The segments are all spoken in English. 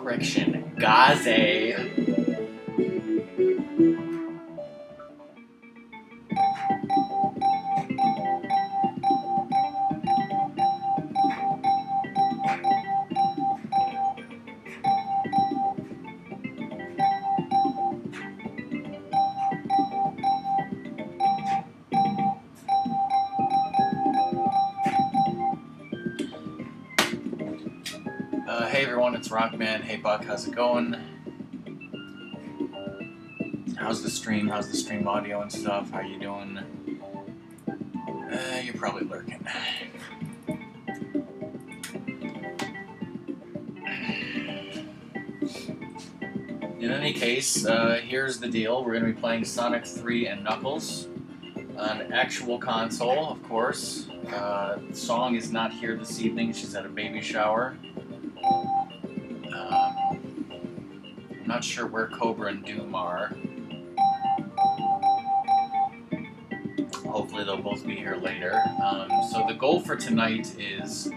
Correction, Gaze. Hey everyone, it's Rockman. Hey Buck, how's it going? How's the stream? How's the stream audio and stuff? How you doing? You're probably lurking. In any case, here's the deal. We're going to be playing Sonic 3 and Knuckles on actual console, of course. Song is not here this evening. She's at a baby shower. I'm not sure where Cobra and Doom are. Hopefully they'll both be here later. So the goal for tonight is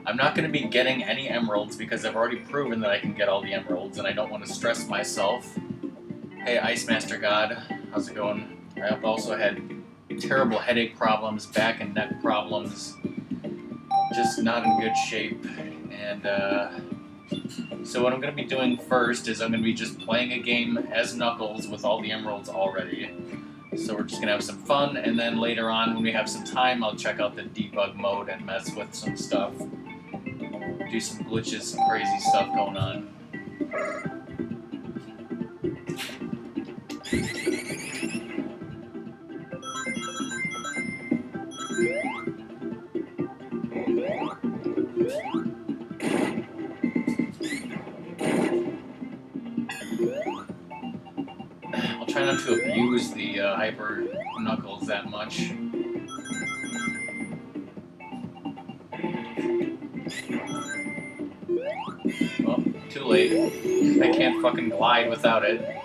I'm not going to be getting any emeralds because I've already proven that I can get all the emeralds and I don't want to stress myself. Hey Ice Master God, how's it going? I've also had terrible headache problems, back and neck problems, just not in good shape. And so what I'm going to be doing first is I'm going to be just playing a game as Knuckles with all the emeralds already. So we're just going to have some fun, and then later on when we have some time I'll check out the debug mode and mess with some stuff. Do some glitches, some crazy stuff going on. I'll try not to abuse the Hyper Knuckles that much. Well, too late. I can't fucking glide without it.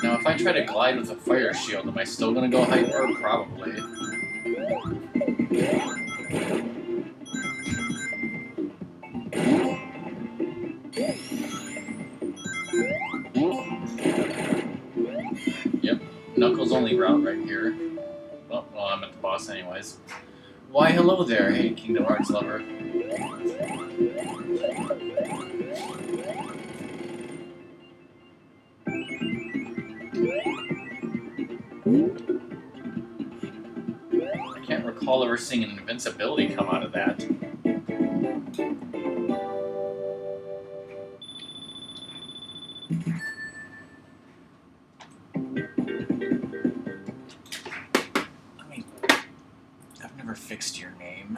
Now, if I try to glide with a fire shield, am I still gonna go hyper? Probably. Yep, Knuckles' only route right here. Oh, well, I'm at the boss anyways. Why, hello there, hey Kingdom Hearts lover. I can't recall ever seeing an invincibility come out of that. I've never fixed your name.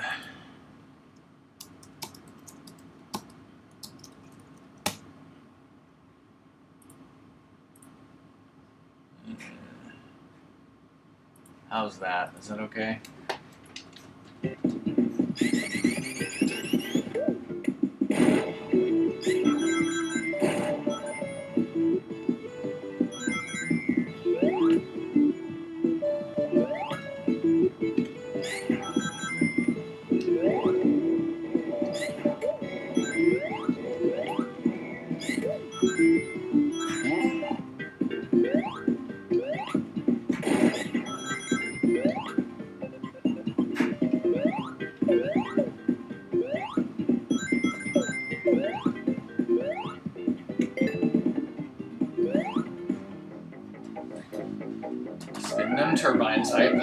How's that? Is that okay? Spin them turbine type.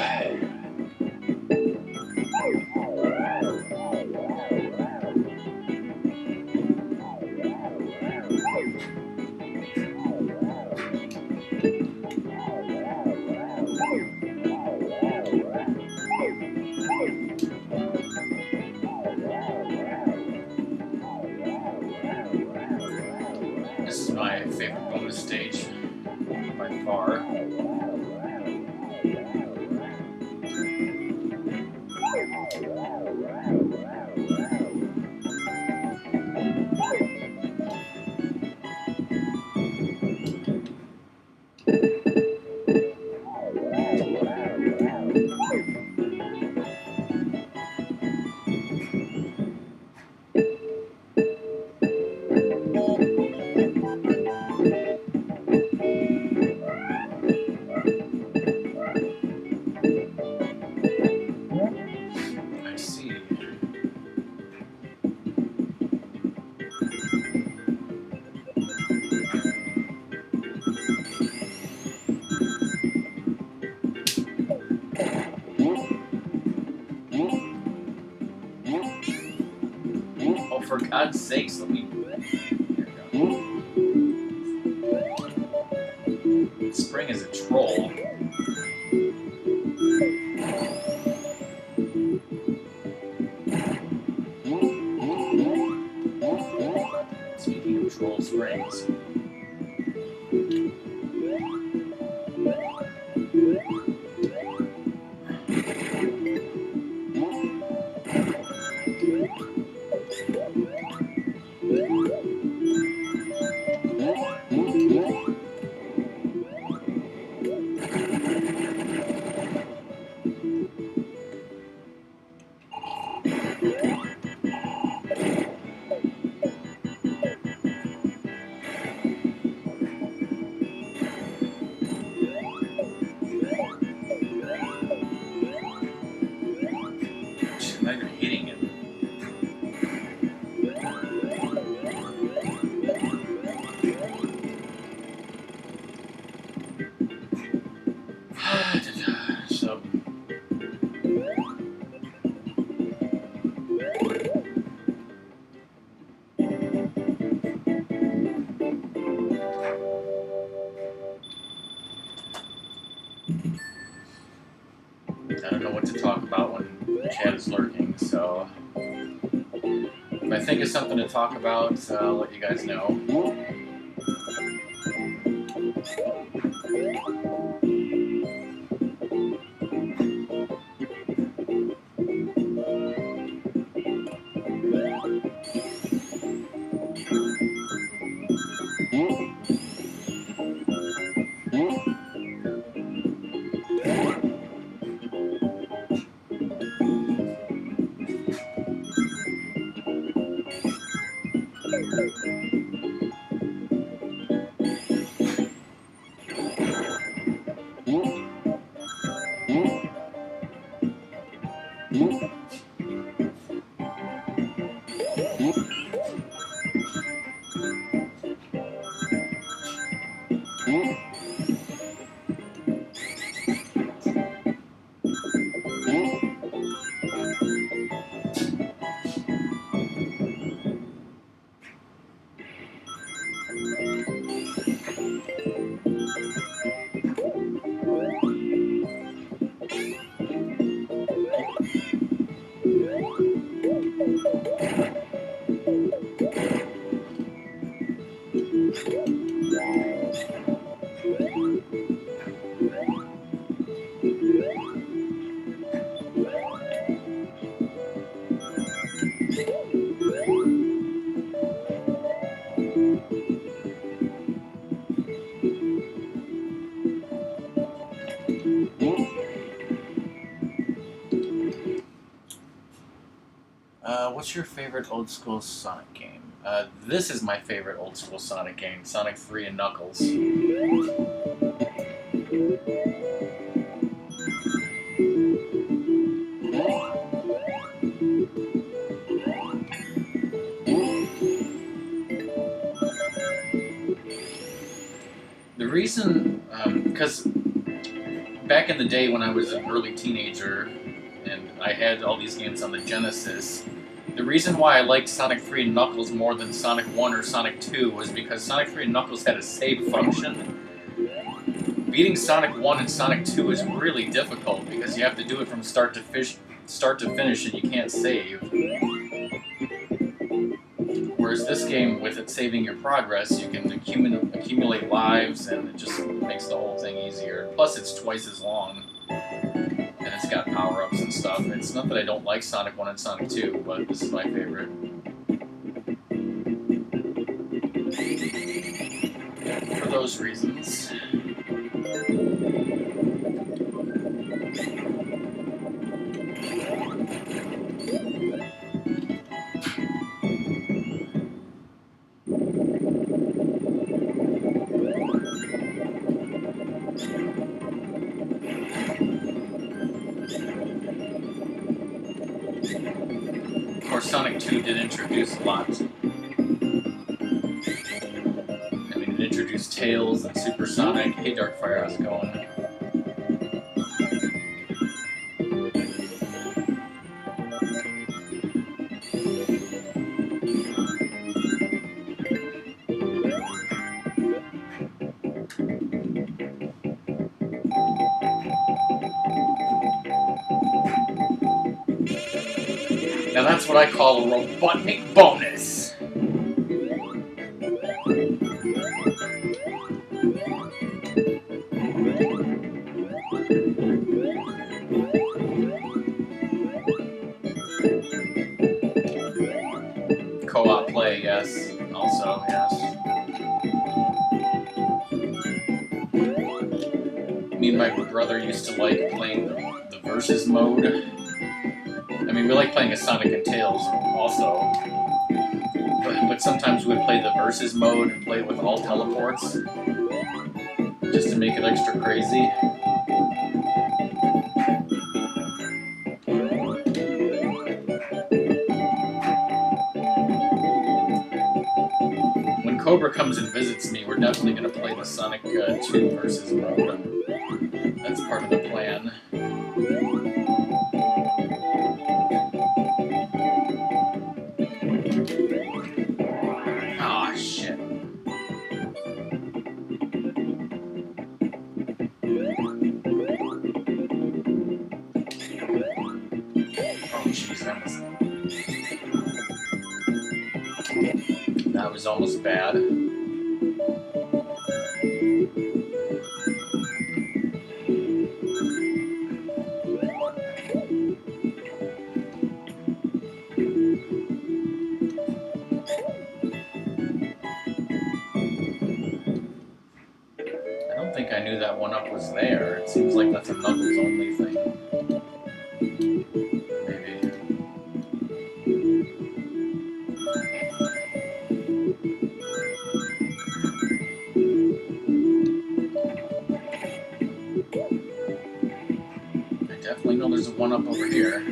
This is my favorite bonus stage by far. For God's sakes, let me... There we go. Spring is a troll. Speaking of troll springs... Now you're hitting it. So... I don't know what to talk about when chat is lurking, so if I think of something to talk about, I'll let you guys know. What's your favorite old school Sonic game? This is my favorite old school Sonic game, Sonic 3 and Knuckles. The reason because back in the day when I was an early teenager and I had all these games on the Genesis, the reason why I liked Sonic 3 and Knuckles more than Sonic 1 or Sonic 2 was because Sonic 3 and Knuckles had a save function. Beating Sonic 1 and Sonic 2 is really difficult because you have to do it from start to finish and you can't save. Whereas this game, with it saving your progress, you can accumulate lives and it just makes the whole thing easier. Plus it's twice as long. And it's got power-ups and stuff. It's not that I don't like Sonic 1 and Sonic 2, but this is my favorite. For those reasons. Of course, Sonic 2 did introduce a lot. I mean, it introduced Tails and Super Sonic. Hey, Darkfire, how's it going? Now that's what I call a Robotnik bonus! Co-op play, yes. Also, yes. Me and my brother used to like playing the versus mode. I mean, we like playing as Sonic and Tails also, but sometimes we would play the versus mode and play it with all teleports, just to make it extra crazy. When Cobra comes and visits me, we're definitely going to play the Sonic 2 versus mode. That's part of the plan. Aw, shit. Oh, jeez, that was almost bad. I knew that one-up was there. It seems like that's a Knuckles-only thing. Maybe. I definitely know there's a one-up over here.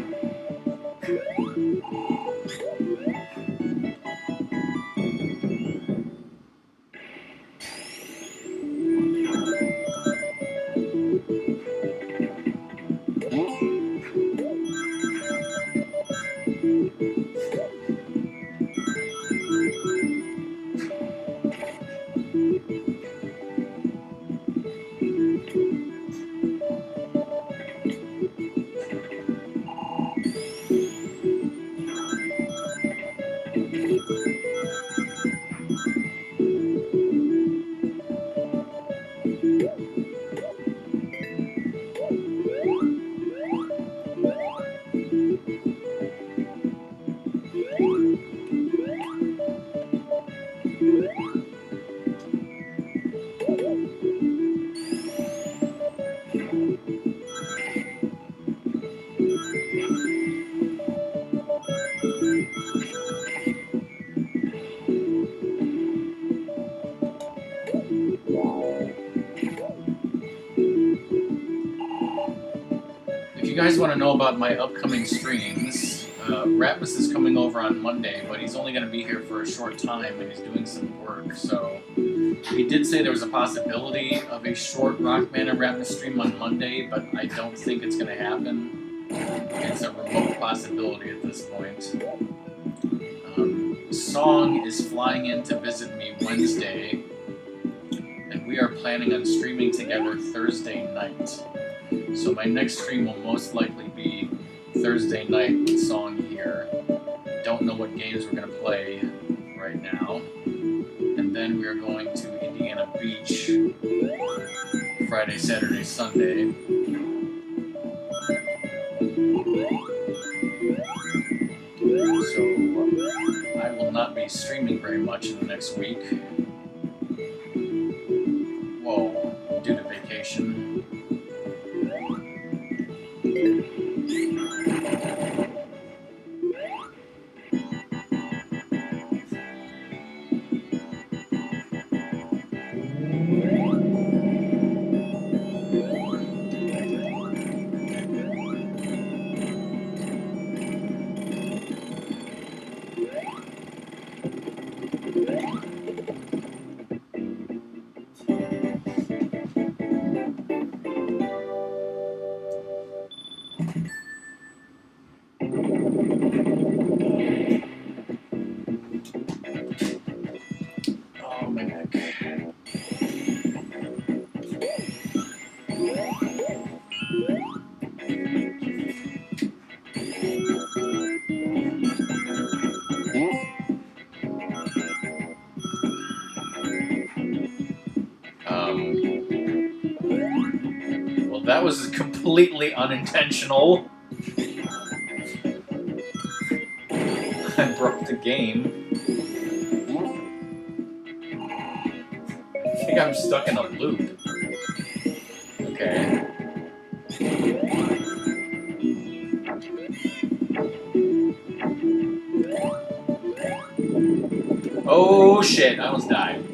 If you guys want to know about my upcoming streams, Ratmus is coming over on Monday, but he's only going to be here for a short time and he's doing some work, so He did say there was a possibility of a short Rockman and Rapid stream on Monday, but I don't think it's going to happen. It's a remote possibility at this point. Song is flying in to visit me Wednesday, and we are planning on streaming together Thursday night. So my next stream will most likely be Thursday night with Song here. Don't know what games we're going to play right now. And then we are going to Indiana Beach Friday, Saturday, Sunday. So I will not be streaming very much in the next week. Whoa, due to vacation. Oh, my neck. Well, that was completely unintentional. I broke the game. I think I'm stuck in a loop. Okay. Oh shit, I almost died.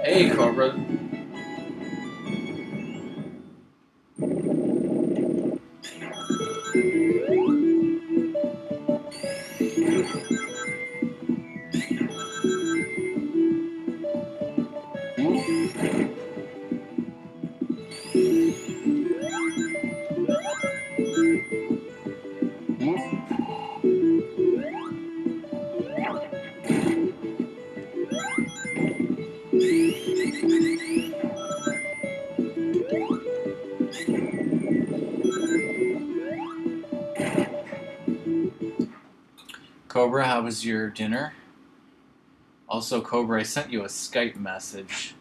Hey, Cobra. Cobra, how was your dinner? Also, Cobra, I sent you a Skype message.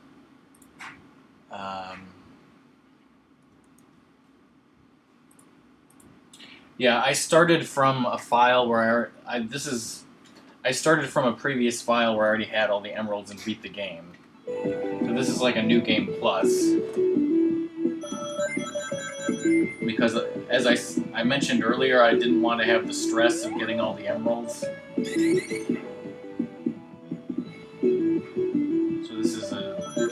Yeah, I started from a file where I started from a previous file where I already had all the emeralds and beat the game. So this is like a new game plus. Because as I mentioned earlier, I didn't want to have the stress of getting all the emeralds. So this is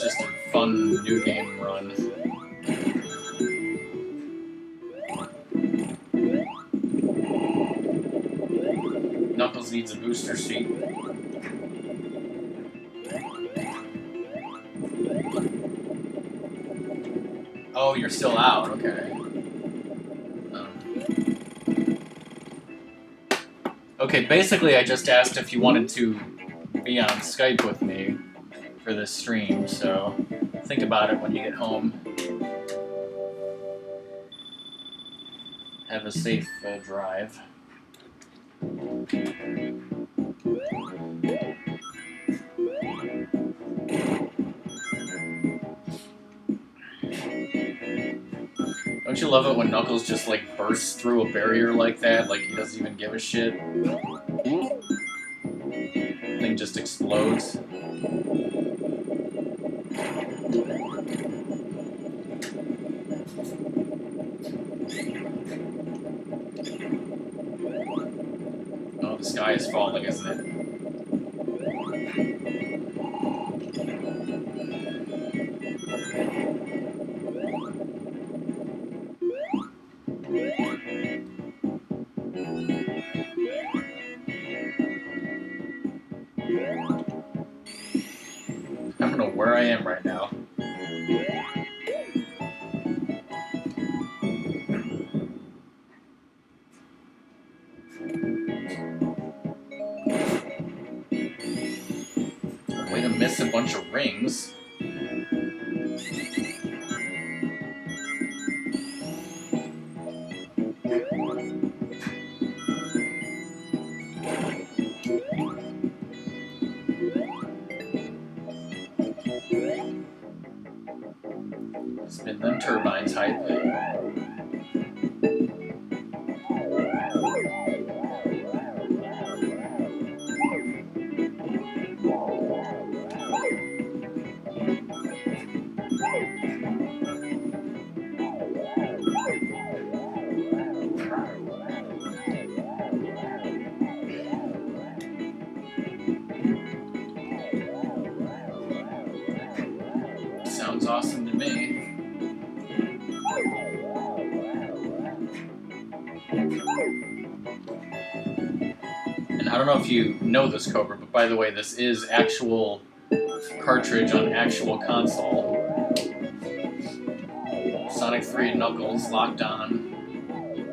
just a fun new game run. Knuckles needs a booster seat. Oh, you're still out, okay. Okay, basically I just asked if you wanted to be on Skype with me for this stream, so think about it when you get home. Have a safe drive. Don't you love it when Knuckles just like bursts through a barrier like that, like he doesn't even give a shit? Thing just explodes. Oh, the sky is falling, isn't it? I don't know where I am right now. Way to miss a bunch of rings. Spin them turbines hype. Sounds awesome to me. And I don't know if you know this, Cobra, but by the way, this is actual cartridge on actual console. Sonic 3 and Knuckles locked on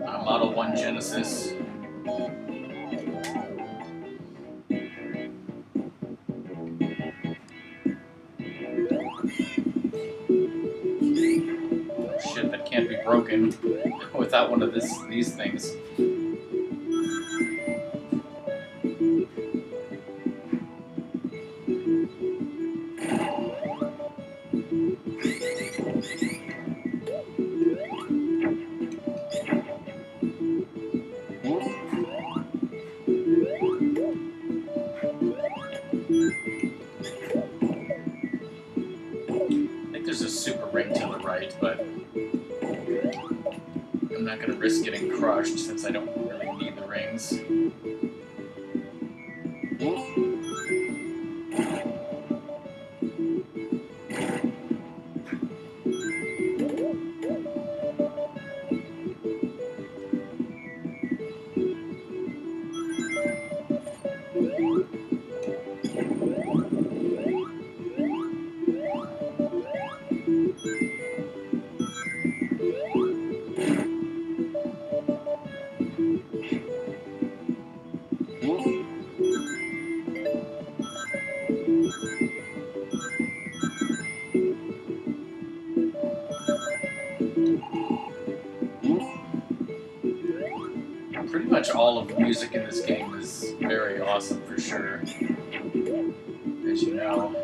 a Model 1 Genesis. Shit that can't be broken without one of these things. There's a super ring to the right, but I'm not going to risk getting crushed since I don't really need the rings. Pretty much all of the music in this game is very awesome for sure, as you know.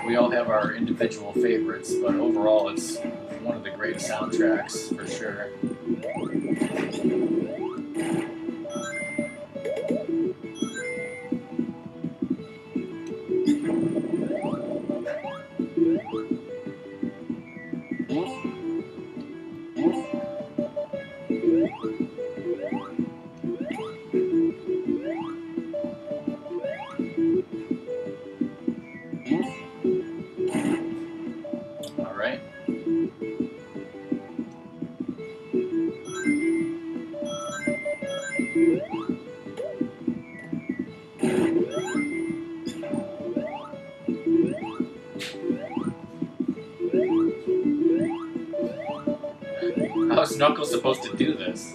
We all have our individual favorites, but overall it's one of the great soundtracks for sure. How's Knuckles supposed to do this?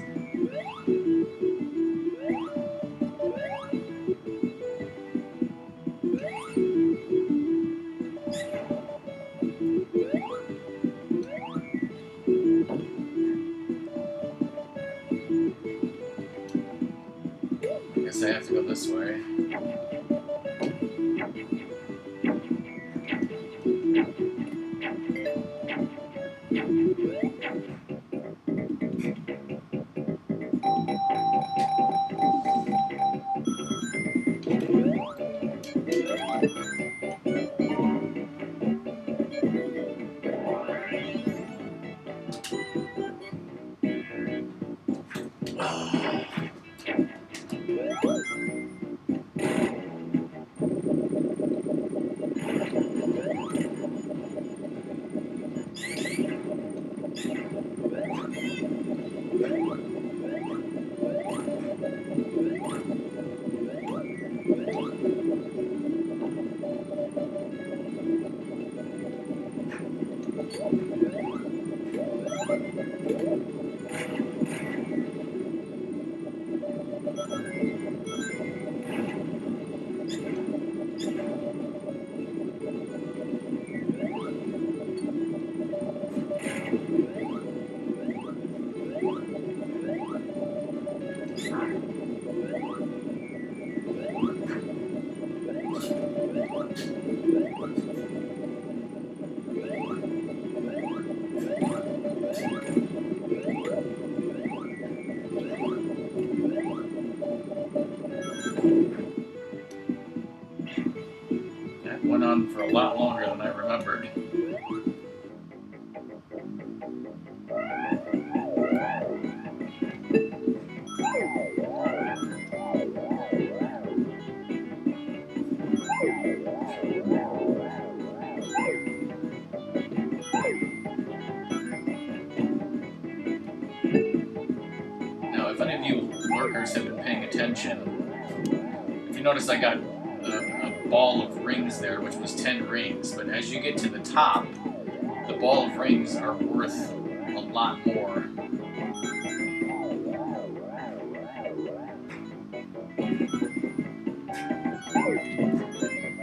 guess I have to go this way. That went on for a lot longer than I remembered. Now, if any of you lurkers have been paying attention, if you notice I got a ball of rings there, which was 10 rings, but as you get to the top, the ball of rings are worth a lot more.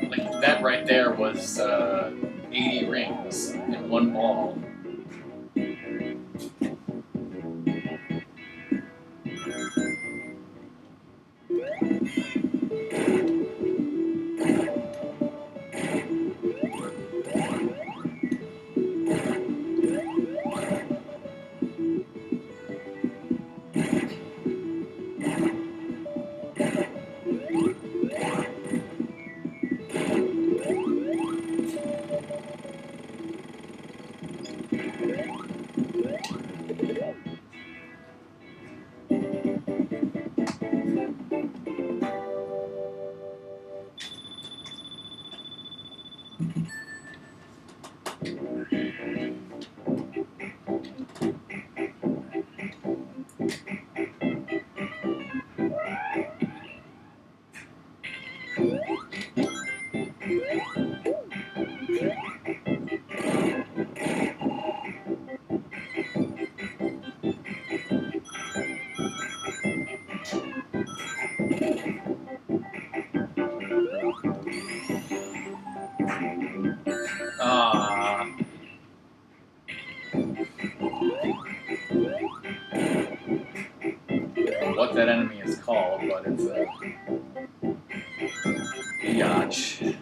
Like, that right there was 80 rings in one ball. What that enemy is called, but it's a biatch.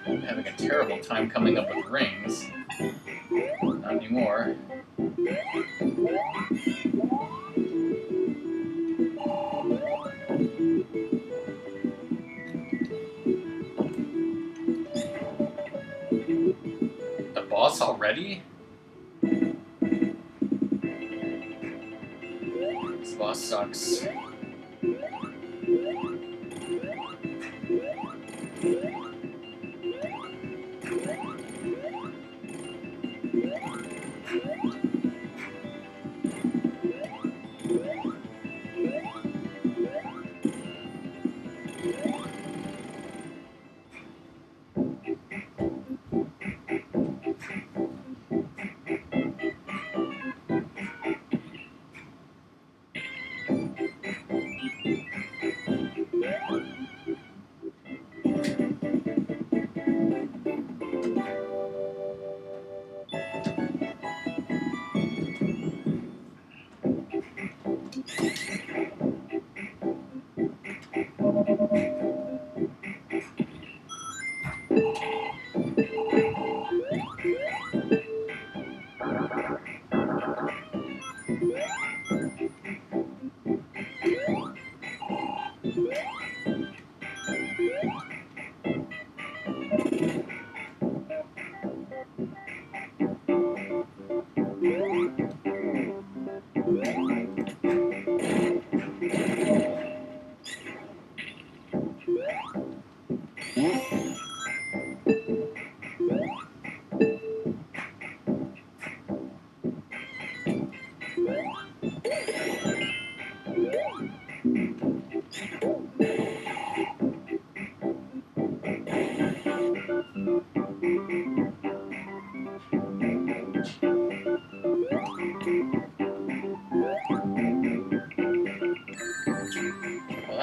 I'm having a terrible time coming up with rings. Not anymore. The boss already? This boss sucks.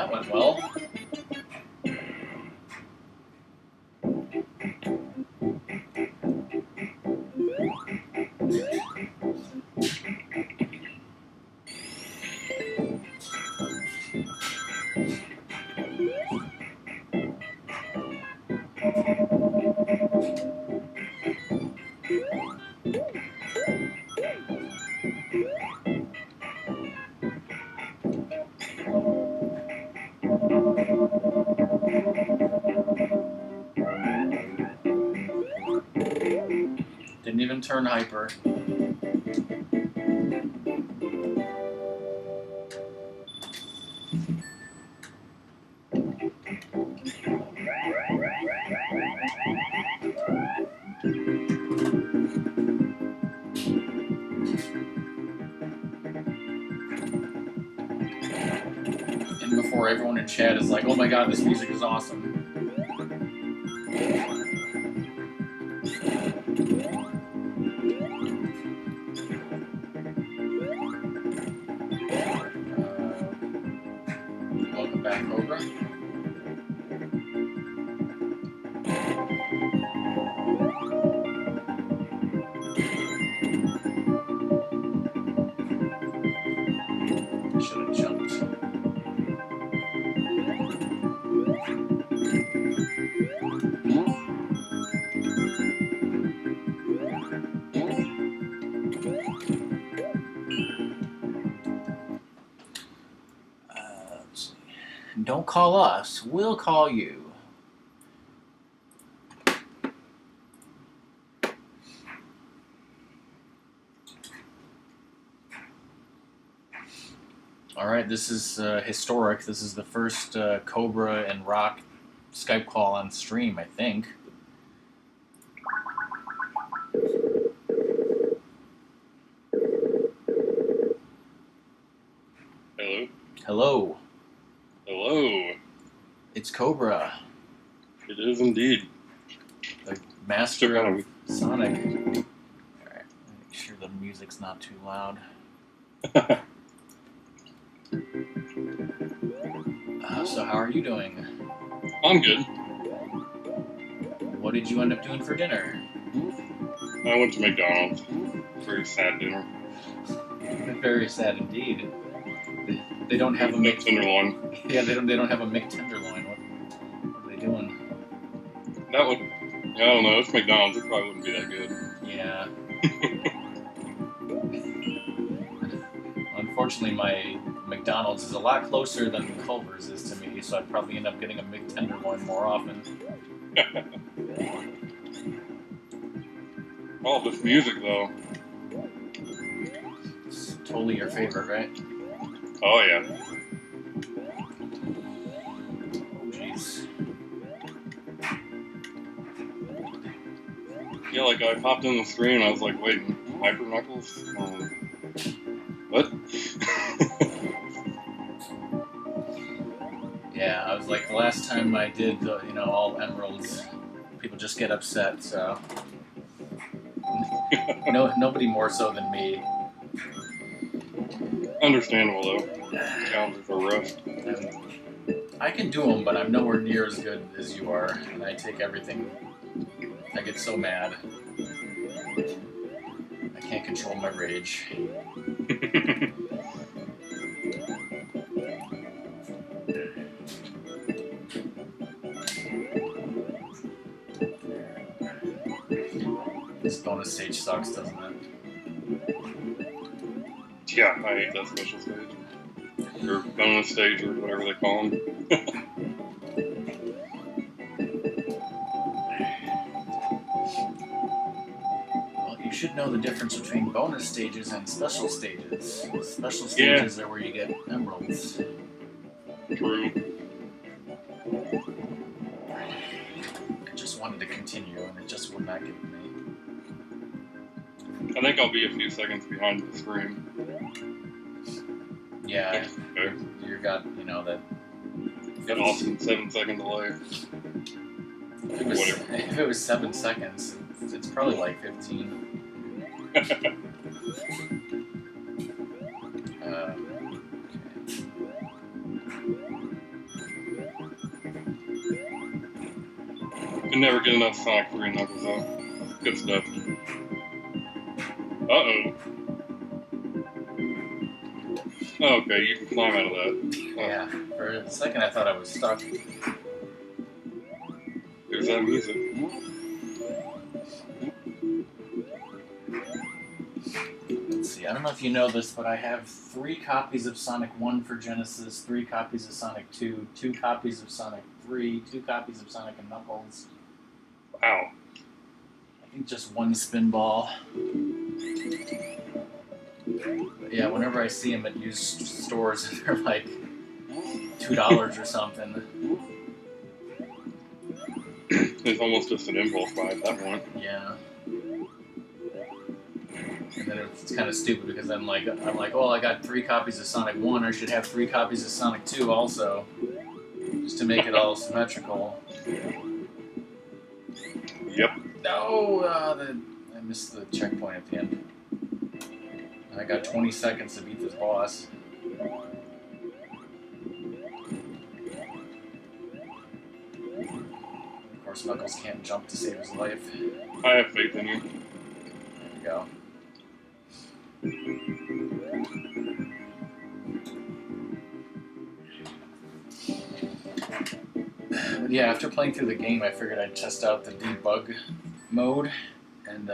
that went well. Didn't even turn hyper. And before everyone in chat is like, oh my god, this music is awesome. Welcome back, Cobra. Should have jumped. Let's see. Don't call us, we'll call you. Alright, this is historic. This is the first Cobra and Rock Skype call on stream, I think. Hello? Hello. Hello. It's Cobra. It is indeed. The master of Sonic. Alright, make sure the music's not too loud. So how are you doing? I'm good. What did you end up doing for dinner? I went to McDonald's. Very sad dinner. Very sad indeed. They don't have a Mc tenderloin. Yeah, they don't have a Mc tenderloin. What are they doing? That would. I don't know. It's McDonald's. It probably wouldn't be that good. Yeah. Unfortunately, my McDonald's is a lot closer than Culver's is to me, so I'd probably end up getting a Mc tenderloin more often. Oh, this music though. It's totally your favorite, right? Oh yeah. Oh jeez. Yeah, like I popped in the screen and I was like, wait, Hyper Knuckles? What? Yeah, I was like, the last time I did, all emeralds, people just get upset, so... Nobody more so than me. Understandable though. Challenges are rough. I can do them, but I'm nowhere near as good as you are, and I take everything. I get so mad. I can't control my rage. This bonus stage sucks, doesn't it? Yeah, I hate that special stage. Or bonus stage, or whatever they call them. Well, you should know the difference between bonus stages and special stages. Special stages are where you get emeralds. True. I just wanted to continue, and it just would not give me. I think I'll be a few seconds behind the screen. Yeah, Okay. you got, that... An awesome 7-second delay. If it was 7 seconds, it's probably like 15. Okay. Can never get enough Sonic 3 and Knuckles though. Good stuff. Uh-oh. Oh, okay, you can climb out of that. Oh. Yeah, for a second I thought I was stuck. There's that music. Let's see, I don't know if you know this, but I have 3 copies of Sonic 1 for Genesis, 3 copies of Sonic 2, 2 copies of Sonic 3, 2 copies of Sonic and Knuckles. Wow. I think just 1 spinball. But yeah, whenever I see them at used stores, they're like $2 or something. It's almost just an impulse buy at that point. Yeah. And then it's kind of stupid because I'm like, well, I got 3 copies of Sonic 1. I should have 3 copies of Sonic 2 also, just to make it all symmetrical. Yep. No, I missed the checkpoint at the end. I got 20 seconds to beat this boss. Of course, Knuckles can't jump to save his life. I have faith in you. There you go. But yeah, after playing through the game, I figured I'd test out the debug mode, and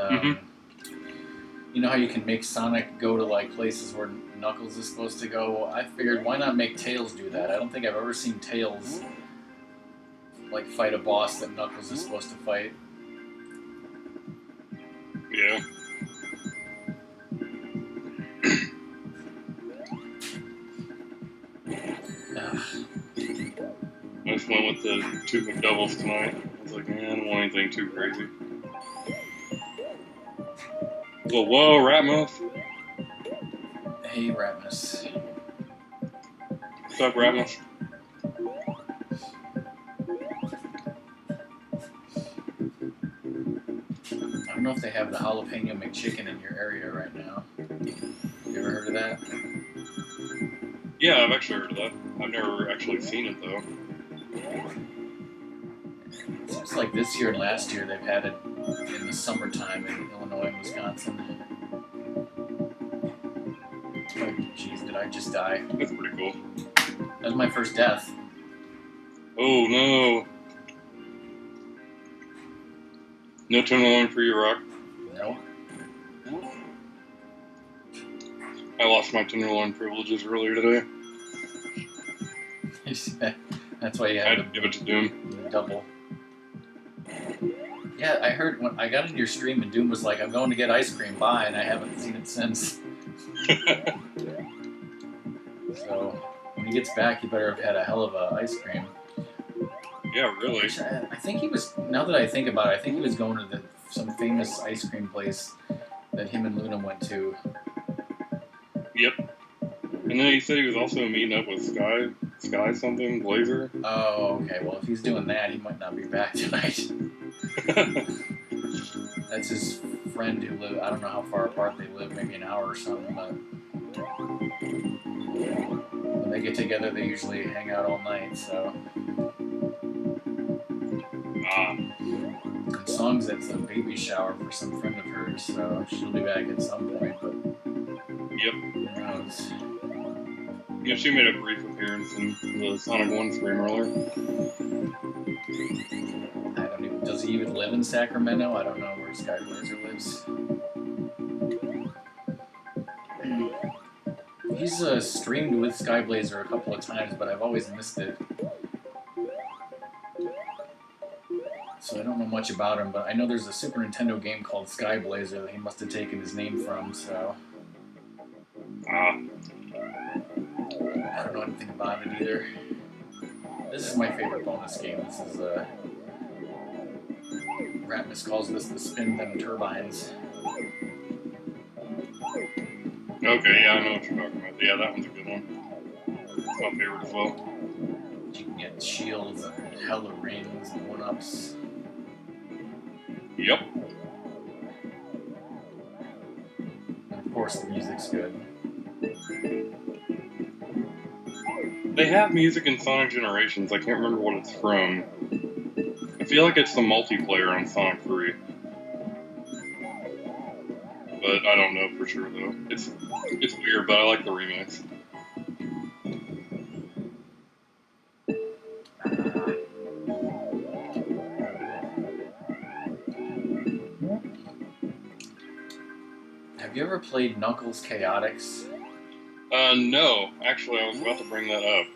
you know how you can make Sonic go to like places where Knuckles is supposed to go? I figured, why not make Tails do that? I don't think I've ever seen Tails like fight a boss that Knuckles is supposed to fight. Yeah. I just went with the 2 McDoubles tonight. I was like, man, I don't want anything too crazy. Well, whoa, Ratmouth. Hey, Ratmus. What's up, Ratmouth? I don't know if they have the jalapeno McChicken in your area right now. You ever heard of that? Yeah, I've actually heard of that. I've never actually seen it, though. It seems like this year and last year they've had it in the summertime in Illinois and Wisconsin. Oh, jeez, did I just die? That's pretty cool. That was my first death. Oh, no. No turn alarm for you, Rock. No. I lost my Tenderloin privileges earlier today. That's why you I had had to give it to Doom. the double. Yeah, I heard when I got into your stream and Doom was like, I'm going to get ice cream, bye, and I haven't seen it since. So, when he gets back, he better have had a hell of a ice cream. Yeah, really. I think he was, now that I think about it, I think he was going to some famous ice cream place that him and Luna went to. Yep. And then he said he was also meeting up with Sky something, Blazer. Oh, okay. Well, if he's doing that, he might not be back tonight. That's his friend who live. I don't know how far apart they live, maybe an hour or something. But when they get together, they usually hang out all night. So. And Song's at some baby shower for some friend of hers, so she'll be back at some point. But Yep. who knows? Yeah, she made a brief appearance in the Sonic 1 stream earlier. I don't even. Does he even live in Sacramento? I don't know where Skyblazer lives. He's streamed with Skyblazer a couple of times, but I've always missed it. So I don't know much about him, but I know there's a Super Nintendo game called Skyblazer that he must have taken his name from, so... I don't know anything about it either. This is my favorite bonus game. This is, Ratmus calls this the Spin Them Turbines. Okay, yeah, I know what you're talking about. Yeah, that one's a good one. It's my favorite as well. You can get shields and hella rings and one-ups. Yep. And of course the music's good. They have music in Sonic Generations. I can't remember what it's from. I feel like it's the multiplayer on Sonic 3. But I don't know for sure though. It's weird, but I like the remix. Have you ever played Knuckles Chaotix? No. Actually, I was about to bring that up.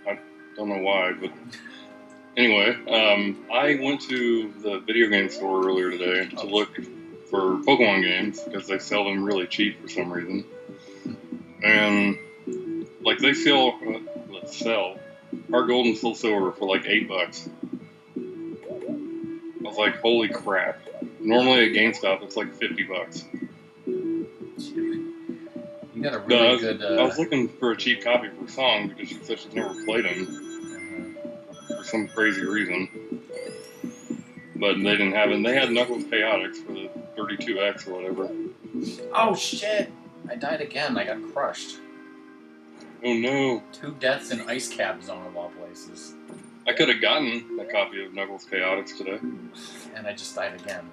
I don't know why, but anyway, I went to the video game store earlier today to look for Pokemon games because they sell them really cheap for some reason. And like they sell Heart Gold and Soul Silver for like $8. I was like, holy crap! Normally at GameStop it's like $50. You got a really good. I was looking for a cheap copy for Song because she said she's never played them for some crazy reason. But they didn't have it. They had Knuckles Chaotix for the 32X or whatever. Oh shit! I died again. I got crushed. Oh no. 2 deaths in Ice Cap Zone of all places. I could have gotten a copy of Knuckles Chaotix today. And I just died again.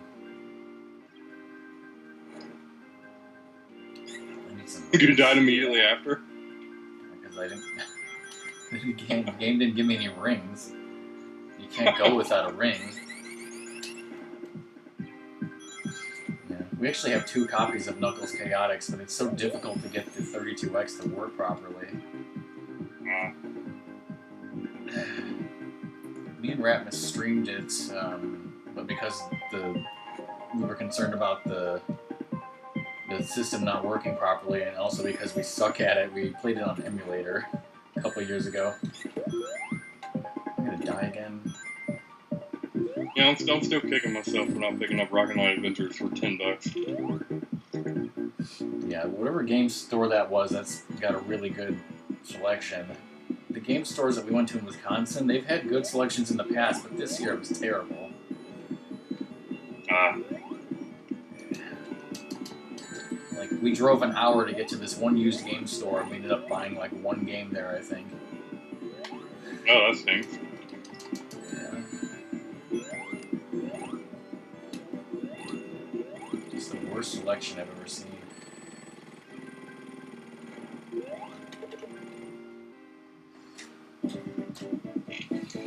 I need some. You died immediately after? Because I didn't. The game didn't give me any rings. You can't go without a ring. Yeah. We actually have 2 copies of Knuckles Chaotix, but it's so difficult to get the 32X to work properly. Me and Ratmus streamed it, but because we were concerned about the system not working properly, and also because we suck at it, we played it on emulator a couple of years ago. I'm gonna die again. Yeah, I'm still kicking myself for not picking up Rocket Knight Adventures for $10. Yeah, whatever game store that was, that's got a really good selection. The game stores that we went to in Wisconsin, they've had good selections in the past, but this year it was terrible. Like, we drove an hour to get to this one used game store, and we ended up buying like 1 game there, I think. Oh, that stinks. Yeah. Just the worst selection I've ever seen.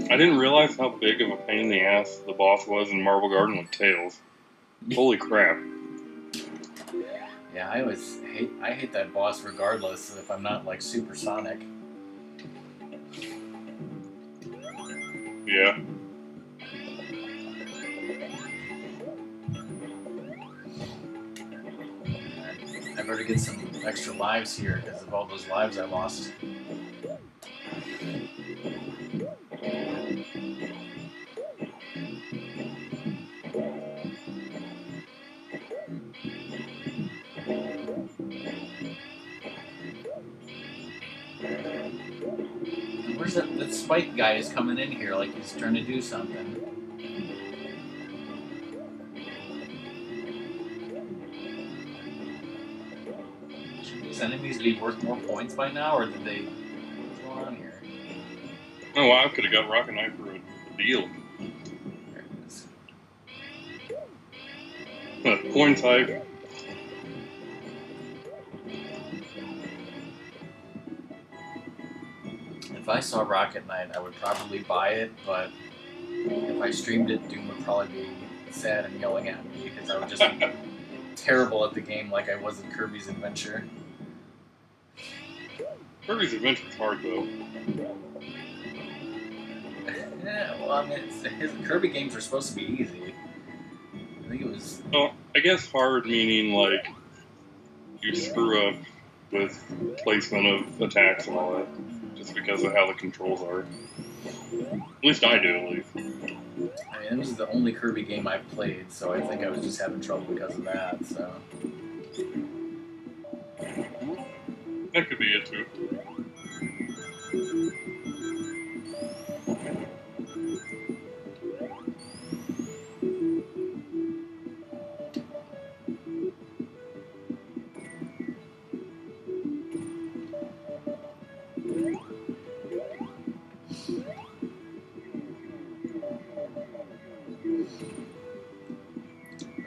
I didn't realize how big of a pain in the ass the boss was in Marble Garden with Tails. Holy crap. Yeah, I hate that boss regardless if I'm not like supersonic. Yeah. I better get some extra lives here because of all those lives I lost. Where's that Spike guy is coming in here like he's trying to do something. Should these enemies be worth more points by now, or did they... What's going on here? Oh, wow, I could have got Rocket Knight for a deal. There it is. Coin type. If I saw Rocket Knight, I would probably buy it, but if I streamed it, Doom would probably be sad and yelling at me because I would just be terrible at the game like I was in Kirby's Adventure. Kirby's Adventure is hard, though. Yeah, well, I mean, his Kirby games are supposed to be easy. I think it was... Well, I guess hard meaning, like, you screw up with placement of attacks and all that, just because of how the controls are. At least I do, at least. I mean, this is the only Kirby game I've played, so I think I was just having trouble because of that, so... That could be it, too.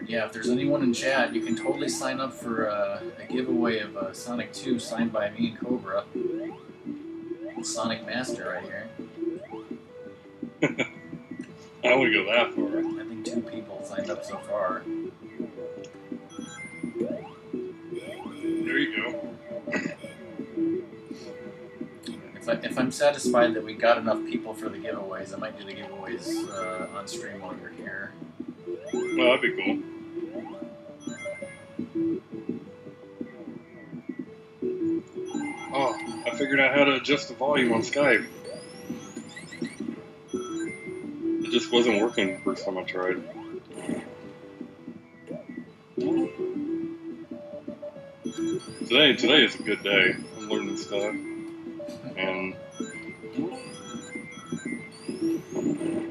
yeah, if there's anyone in chat, you can totally sign up for a giveaway of Sonic 2 signed by me and Cobra. Sonic Master right here. I wouldn't go that far. I think 2 people signed up so far. There you go. If I'm satisfied that we got enough people for the giveaways, I might do the giveaways on stream while you're here. Well, that'd be cool. Oh, I figured out how to adjust the volume on Skype. It just wasn't working the first time I tried. Today is a good day. I'm learning stuff. And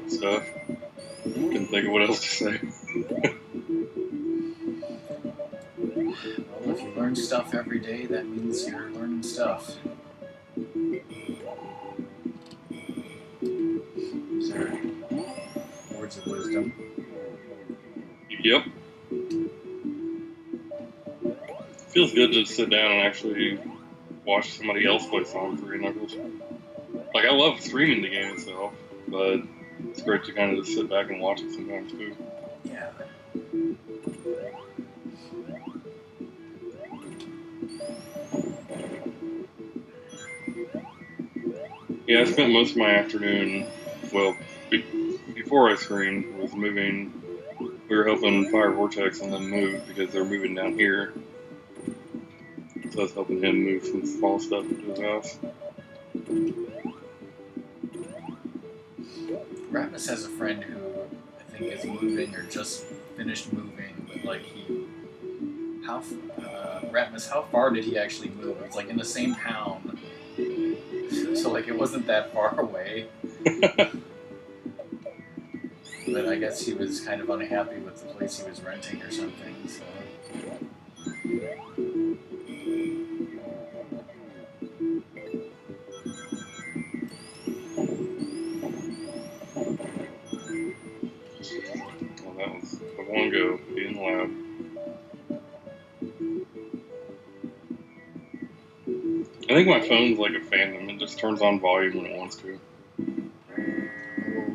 stuff. Couldn't think of what else to say. Well, if you learn stuff every day, that means you're learning stuff. These are words of wisdom. Yep. Feels good to sit down and actually watch somebody else play Sonic 3 Knuckles. Like, I love streaming the game itself, but it's great to kind of just sit back and watch it sometimes too. Yeah. Yeah, I spent most of my afternoon, well, before I streamed, was moving. We were helping Fire Vortex and then move because they're moving down here. So I was helping him move some small stuff into his house. Ratmus has a friend who I think is moving or just finished moving, but like Ratmus, how far did he actually move? It's like in the same town. So like it wasn't that far away. But I guess he was kind of unhappy with the place he was renting or something, so. Well, that was a long go, being loud. I think my phone's like a phantom. It just turns on volume when it wants to.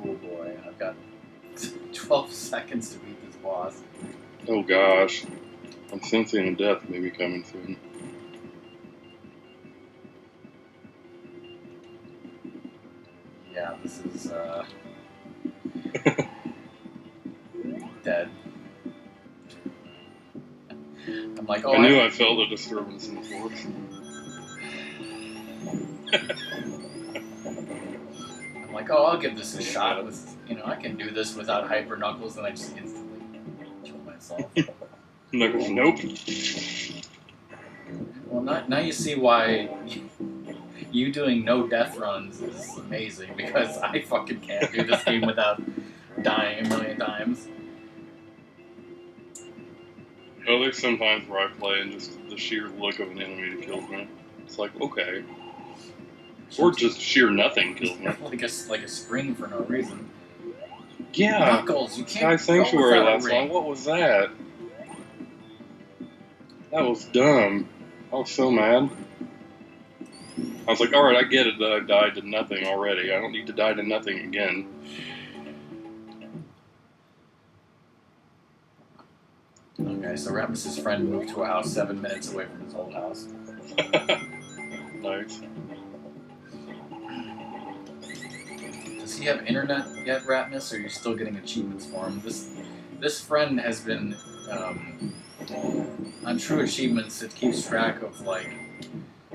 Oh boy, I've got 12 seconds to beat this boss. Oh gosh. I'm sensing a death maybe coming soon. Yeah, this is, dead. I'm like, oh, I knew I felt a disturbance in the force. I'm like, oh, I'll give this a shot with, I can do this without Hyper Knuckles, and I just instantly kill myself. Knuckles, nope. Well, now you see why you doing no death runs is amazing, because I fucking can't do this game without dying a million times. Oh, there's some times where I play and just the sheer look of an enemy that kills me. It's like, okay. Or just sheer nothing kills me. like a spring for no reason. Yeah. Knuckles, you can't Sky Sanctuary go last night. What was that? That was dumb. I was so mad. I was like, alright, I get it that I died to nothing already. I don't need to die to nothing again. Okay, so Ratmus's friend moved to a house 7 minutes away from his old house. Nice. Does he have internet yet, Ratmus, or are you still getting achievements for him? This friend has been on True Achievements. It keeps track of like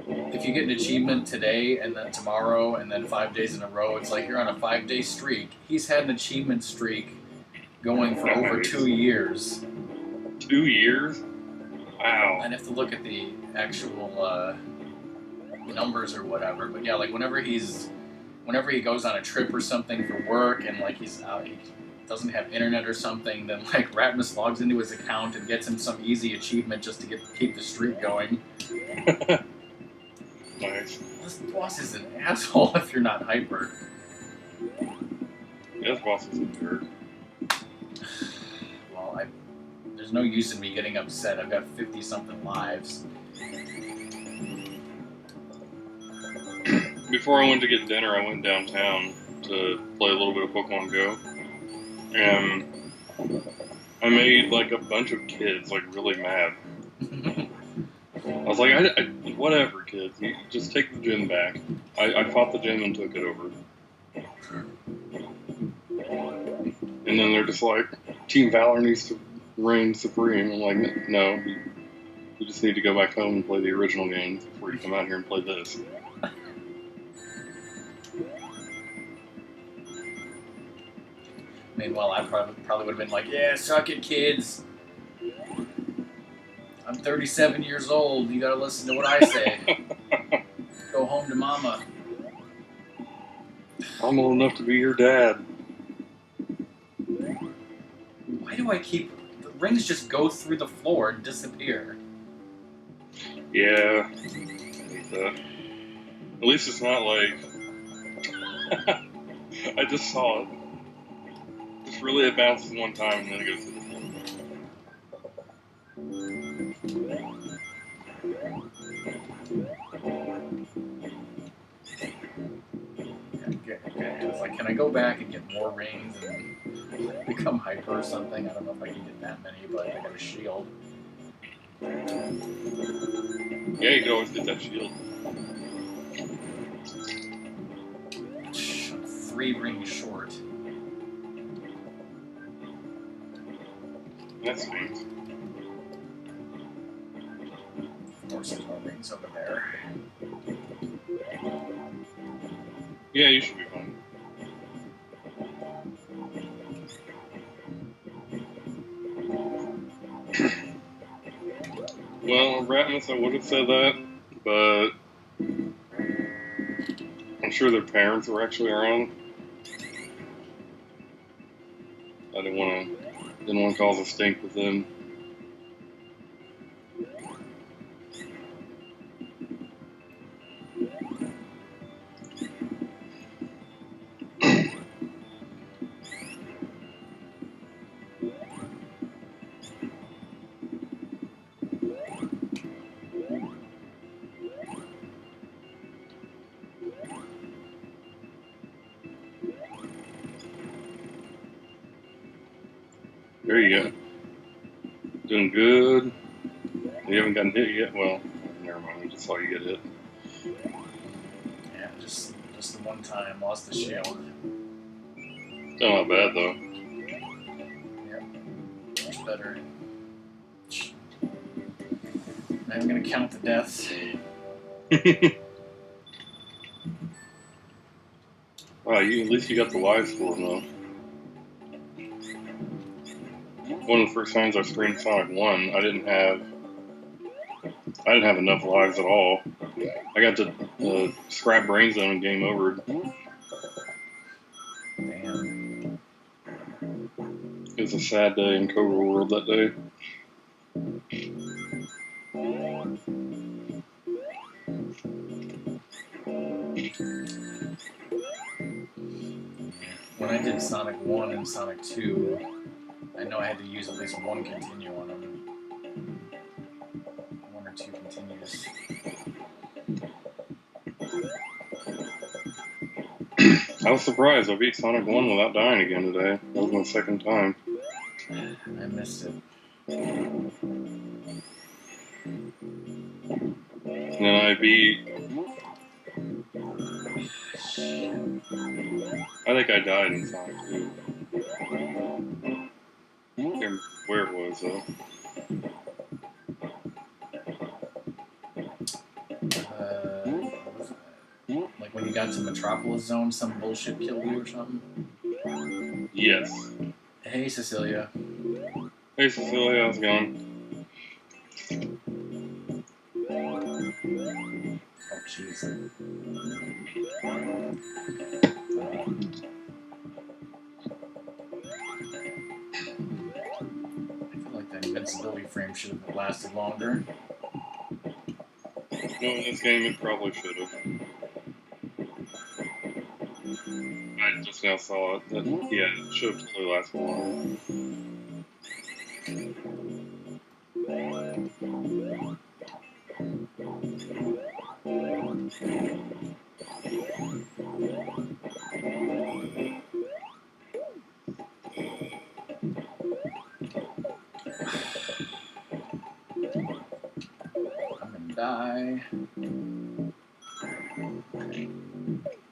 if you get an achievement today and then tomorrow and then 5 days in a row. It's like you're on a 5-day streak. He's had an achievement streak going for over 2 years. 2 years? Wow. I'd have to look at the actual numbers or whatever, but yeah, like whenever he goes on a trip or something for work and like he's out, he doesn't have internet or something, then like Ratmus logs into his account and gets him some easy achievement just to keep the streak going. Nice. This boss is an asshole if you're not hyper. Yeah, this boss is a jerk. Well, There's no use in me getting upset. I've got 50-something lives. Before I went to get dinner, I went downtown to play a little bit of Pokemon Go. And I made like a bunch of kids like really mad. I was like, whatever, kids. You just take the gym back. I fought the gym and took it over. And then they're just like, Team Valor needs to reign supreme. I'm like, no, you just need to go back home and play the original games before you come out here and play this. Meanwhile, I probably would have been like, yeah, suck it, kids. I'm 37 years old. You gotta listen to what I say. Go home to mama. I'm old enough to be your dad. Why do I keep... The rings just go through the floor and disappear. Yeah. I hate that. At least it's not like... I just saw it. Just really it bounces one time and then it goes to the floor. It's like, can I go back and get more rings and become hyper or something? I don't know if I can get that many, but I got a shield. Yeah, you can always get that shield. 3 rings short. That's neat. Of course, there's no rings over there. Yeah, you should be fine. Well, Ratmus, I would have said that, but I'm sure their parents were actually around. I didn't want to cause a stink with them. There you go. Doing good. You haven't gotten hit yet? Well, never mind. I just saw you get hit. Yeah, just the one time. Lost the shield. Still not bad, though. Yep. Much better. I'm going to count the deaths. Wow, at least you got the live score, though. One of the first times I streamed Sonic 1, I didn't have enough lives at all. I got to scrap brain zone and game over. Damn. It was a sad day in Cobra World that day. When I did Sonic 1 and Sonic 2, I know I had to use at least one continue on them. 1 or 2 continues. I was surprised. I beat Sonic 1 without dying again today. That was my second time. I missed it. And then I beat... I think I died in Sonic 2. I can't remember where it was, though. Like when you got to Metropolis Zone, some bullshit killed you or something? Yes. Hey, Cecilia. Hey, Cecilia, how's it going? Oh, jeez. I feel like that invincibility frame should have lasted longer. No, in this game it probably should have. I just now saw it. Yeah, it should have totally lasted longer. I'm gonna die.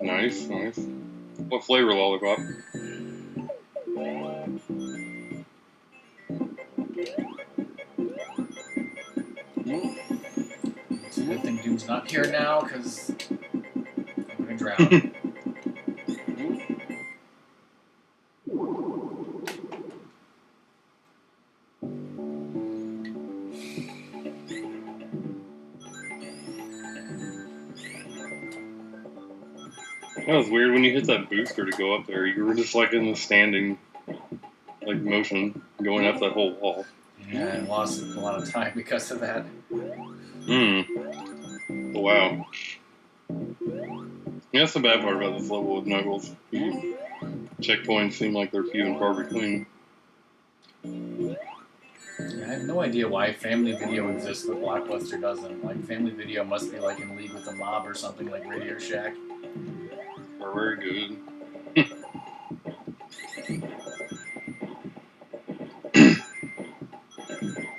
Nice, nice. What flavor lollipop? It's a good thing Dude's not here now, because I'm gonna drown. That was weird when you hit that booster to go up there. You were just like in the standing, like motion, going up that whole wall. Yeah, I lost a lot of time because of that. Wow. Yeah, that's the bad part about this level with Knuckles. Checkpoints seem like they're few and far between. Yeah, I have no idea why Family Video exists but Blockbuster doesn't. Like, Family Video must be like in league with the mob or something like Radio Shack. Are very good.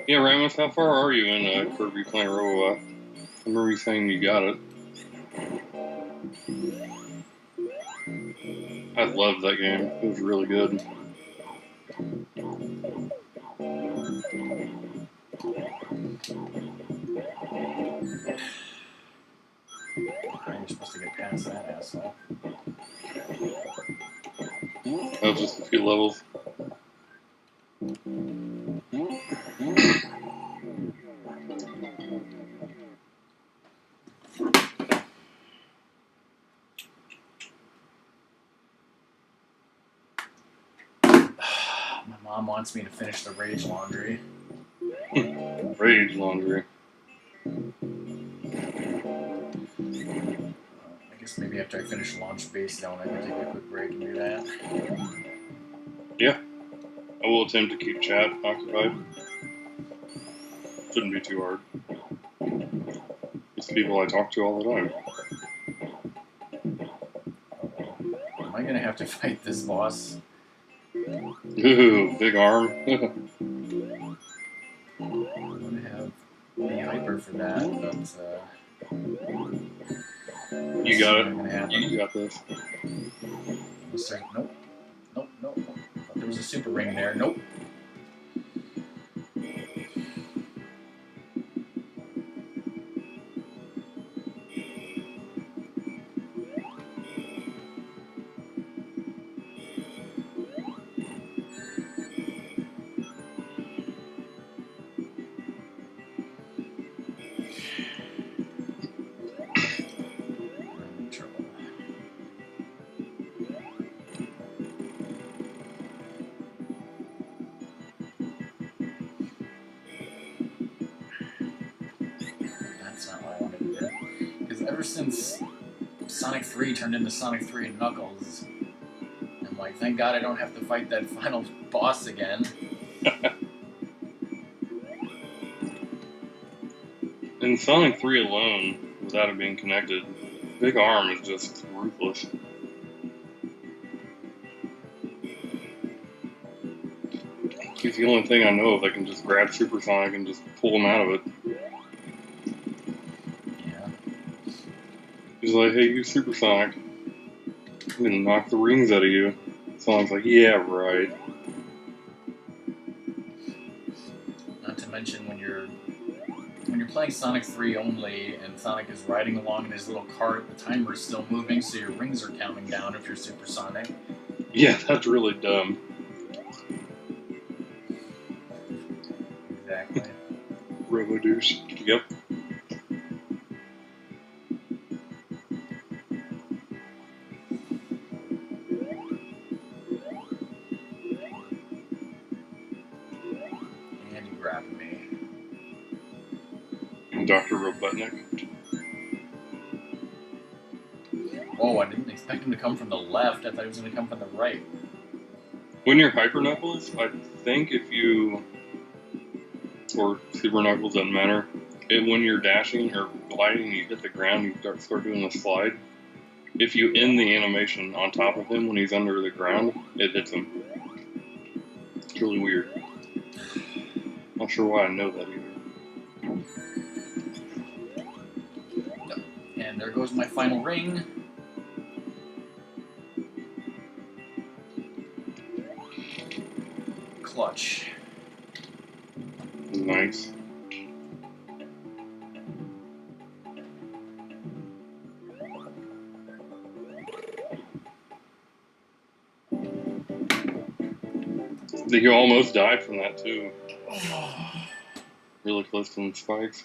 Yeah, Ramos, how far are you in Kirby Planet Robot? I remember you saying you got it. I loved that game. It was really good. You're supposed to get past that asshole. That was just a few levels. My mom wants me to finish the Rage Laundry. Rage Laundry. I guess maybe after I finish Launch Base Zone, I can take a quick break and do that. Yeah. I will attempt to keep chat occupied. Shouldn't be too hard. It's people I talk to all the time. Am I gonna have to fight this boss? Ooh, big arm. I'm gonna have the hyper for that, but You got it. Gonna You got this. Nope. Nope, nope. There was a super ring there. Nope. Ever since Sonic 3 turned into Sonic 3 and Knuckles, I'm like, thank God I don't have to fight that final boss again. In Sonic 3 alone, without it being connected, Big Arm is just ruthless. He's the only thing I know of that can just grab Super Sonic and just pull him out of it. He's like, hey, you Super Sonic, I'm gonna knock the rings out of you. Sonic's like, yeah, right. Not to mention when you're playing Sonic 3 only, and Sonic is riding along in his little cart, the timer is still moving, so your rings are counting down if you're Super Sonic. Yeah, that's really dumb. Exactly. Robo-douche. Yep. Dr. Robotnik. Whoa, I didn't expect him to come from the left. I thought he was going to come from the right. When you're Hyper Knuckles, I think if you... or Super Knuckles, doesn't matter. when you're dashing or gliding, you hit the ground, you start doing the slide. If you end the animation on top of him when he's under the ground, it hits him. It's really weird. Not sure why I know that either. And there goes my final ring. Clutch. Nice. I think you almost died from that too. Really close to some spikes.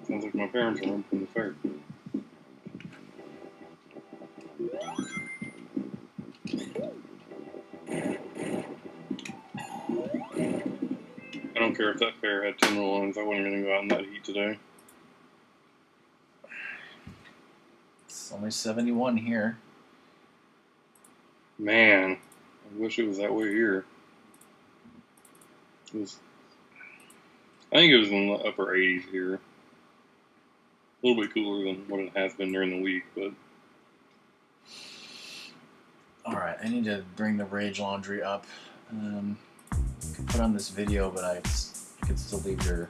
Sounds like my parents are opening the fair. I don't care if that fair had 10 lines. I wasn't going to go out in that heat today. It's only 71 here. Man, I wish it was that way here. I think it was in the upper 80s here. A little bit cooler than what it has been during the week, but... Alright, I need to bring the Rage Laundry up. I could put on this video, but I could still leave your...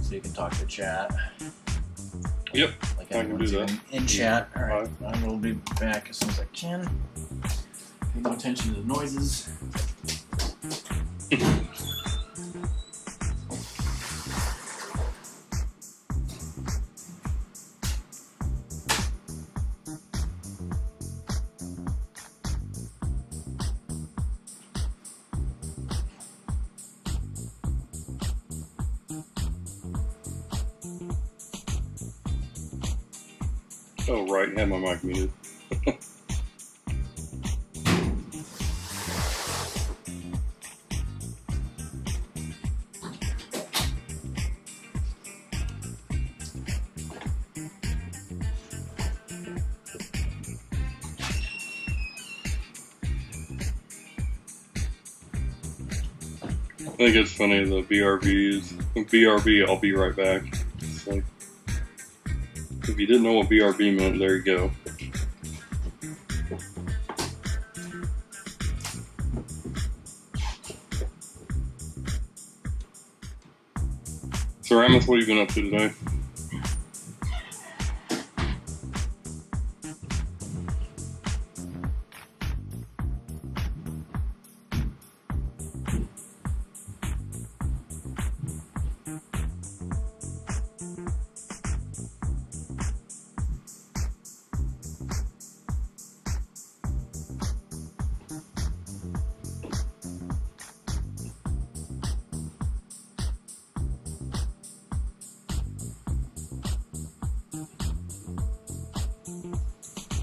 so you can talk to chat. Yep, like I can do that. In chat. Alright, I will be back as soon as I can. Pay no attention to the noises. Oh, right, I had my mic muted. I think it's funny, the BRB, I'll be right back. It's like, if you didn't know what BRB meant, there you go. So, Ramus, what have you been up to today?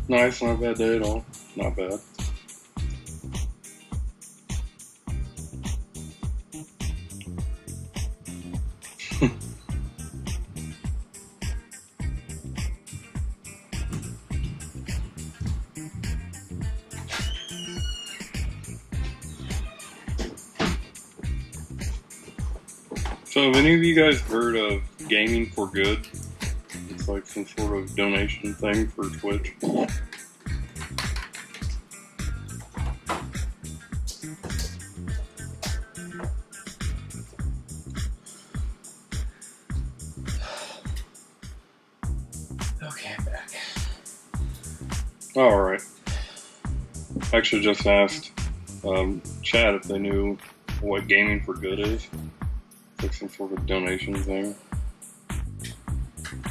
Nice, not a bad day at all. Not bad. So have any of you guys heard of Gaming for Good? It's like some sort of donation thing for Twitch. Okay, I'm back. Alright. I actually just asked Chad if they knew what Gaming for Good is. It's like some sort of donation thing.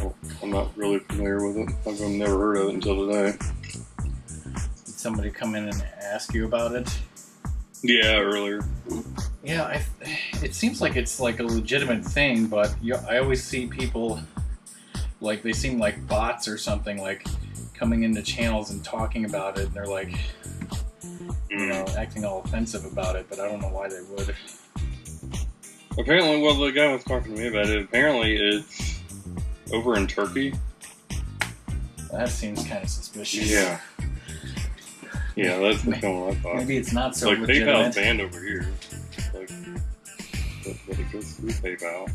Well, I'm not really familiar with it. I've never heard of it until today. Did somebody come in and ask you about it? Yeah, earlier. Yeah, it seems like it's like a legitimate thing, but I always see people, like, they seem like bots or something, like, coming into channels and talking about it, and they're like, you know, acting all offensive about it, but I don't know why they would. Apparently, well, the guy was talking to me about it. Apparently, it's over in Turkey. That seems kind of suspicious. Yeah. Yeah, that's kind of what I thought. Maybe it's not so like legitimate. PayPal's banned over here. Like, but it goes through PayPal.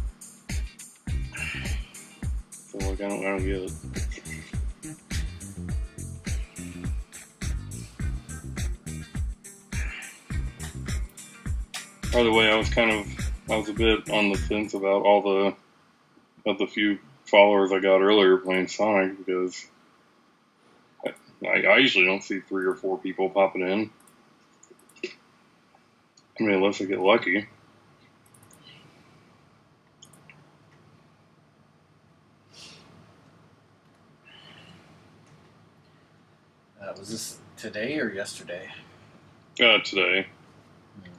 So like, I don't get it. By the way, I was a bit on the fence about the few followers I got earlier playing Sonic, because I usually don't see 3 or 4 people popping in. I mean, unless I get lucky. Was this today or yesterday? Today.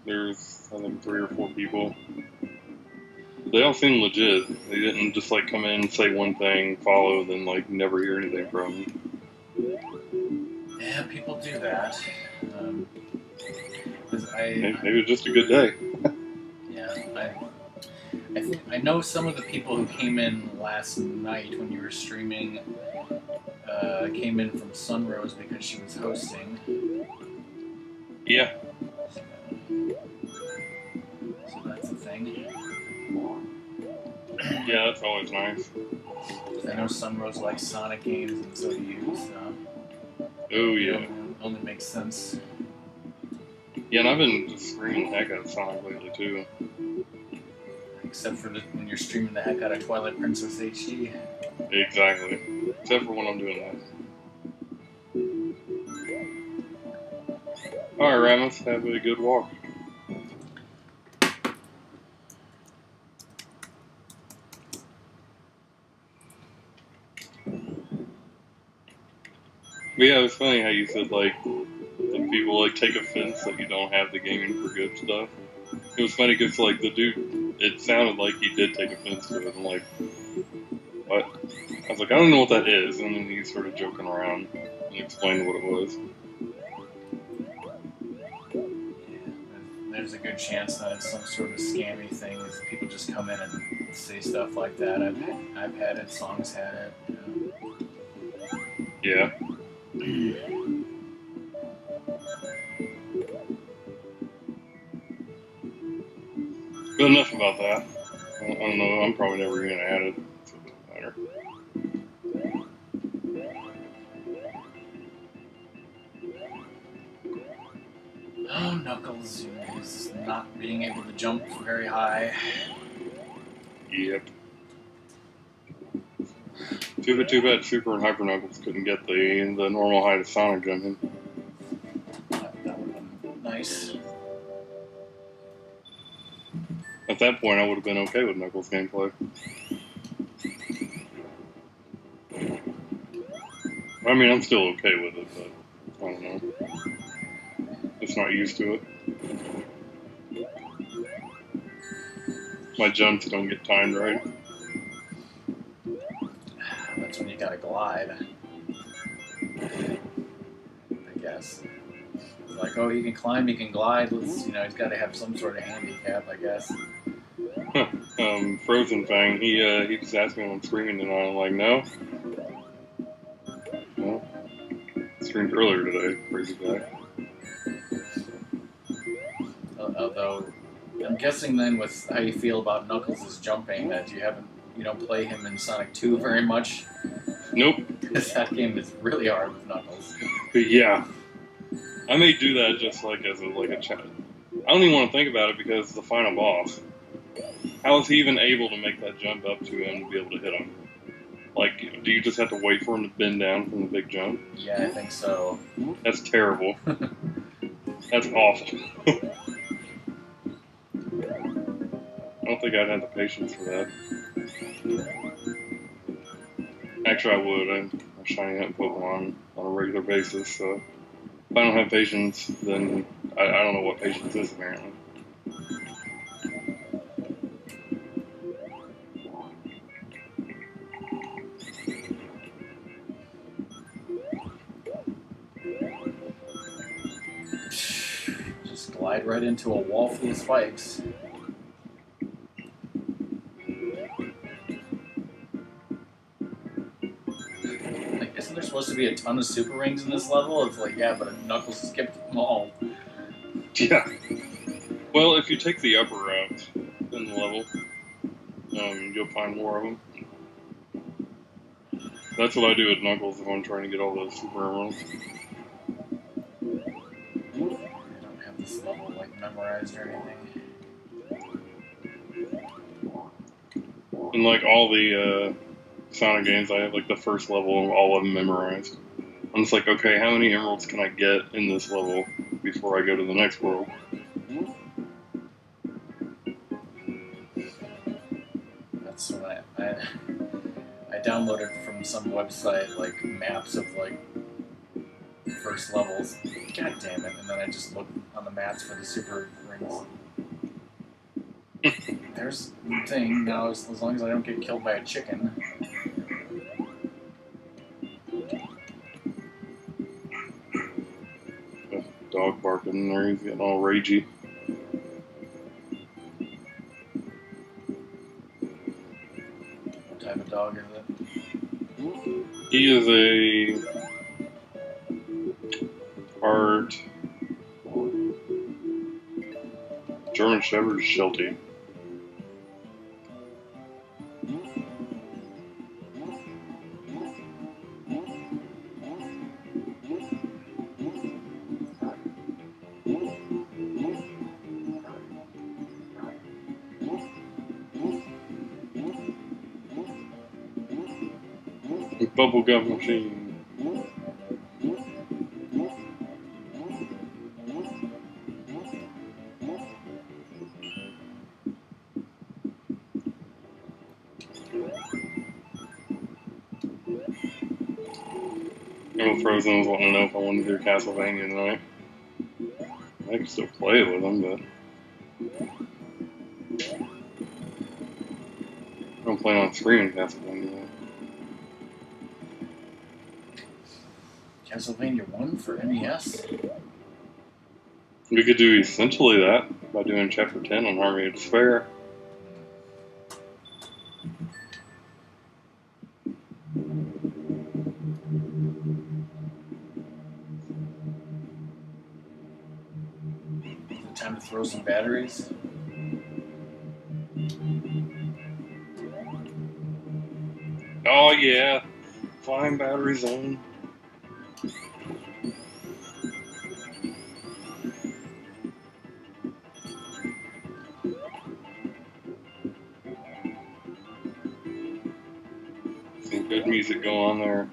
There's, I think, 3 or 4 people. They all seem legit. They didn't just like come in, say one thing, follow, then like never hear anything from them. Yeah, people do that. Maybe it's just a good day. Yeah, I know some of the people who came in last night when you were streaming came in from Sunrose because she was hosting. Yeah. So that's a thing. Yeah, that's always nice. I know Sunrose likes Sonic games, and so do you, so... Oh, yeah. Only makes sense. Yeah, and I've been just streaming the heck out of Sonic lately, too. Except for when you're streaming the heck out of Twilight Princess HD. Exactly. Except for when I'm doing that. Alright, Ramos, have a good walk. But yeah, it was funny how you said, like, the people, like, take offense that you don't have the gaming for good stuff. It was funny because, like, the dude, it sounded like he did take offense to it. I'm like, what? I was like, I don't know what that is. And then he started joking around and explained what it was. There's a good chance that it's some sort of scammy thing. Is people just come in and say stuff like that. I've had it. Songs had it. Yeah. But enough about that. I don't know. I'm probably never going to add it. So it doesn't matter. Oh, Knuckles is not being able to jump very high. Yep. Too bad Super and Hyper Knuckles couldn't get the normal height of Sonic jumping. That would have been nice. At that point, I would have been okay with Knuckles gameplay. I mean, I'm still okay with it, but I don't know. Just not used to it. My jumps don't get timed right. That's when you gotta glide. I guess. Like, oh, he can climb, he can glide. He's got to have some sort of handicap, I guess. Frozen Fang, he just asked me when I'm streaming, and I'm like, no. No. Streamed earlier today, crazy guy. Although, I'm guessing then with how you feel about Knuckles' jumping, that you don't play him in Sonic 2 very much. Nope. Because that game is really hard with Knuckles. But yeah. I may do that just like as a challenge. I don't even want to think about it because it's the final boss. How is he even able to make that jump up to him to be able to hit him? Like, do you just have to wait for him to bend down from the big jump? Yeah, I think so. That's terrible. That's awful. I don't think I'd have the patience for that. Actually, I would. I'm shining up Pokemon on a regular basis, so if I don't have patience, then I don't know what patience is, apparently. Just glide right into a wall full of spikes. Isn't there supposed supposed to be a ton of super rings in this level. It's like, yeah, but Knuckles skipped them all. Yeah. Well, if you take the upper route in the level, you'll find more of them. That's what I do with Knuckles if I'm trying to get all those super emeralds. I don't have this level like memorized or anything. In like all the Sonic games, I have like the first level of all of them memorized. I'm just like, okay, how many emeralds can I get in this level before I go to the next world? That's what I downloaded from some website like maps of like first levels. God damn it! And then I just looked on the maps for the super rings. There's the thing now. As long as I don't get killed by a chicken. Dog barking in there, he's getting all ragey. What type of dog is it? He is a part German Shepherd Sheltie. Bubblegum machine. Frozen was wanting to know if I wanted to do Castlevania tonight. I can still play it with him, but I don't plan on streaming Castlevania. Castlevania 1 for NES? We could do essentially that by doing Chapter 10 on Harmony of Despair. Time to throw some batteries. Oh yeah, flying battery zone. Some good music going on there.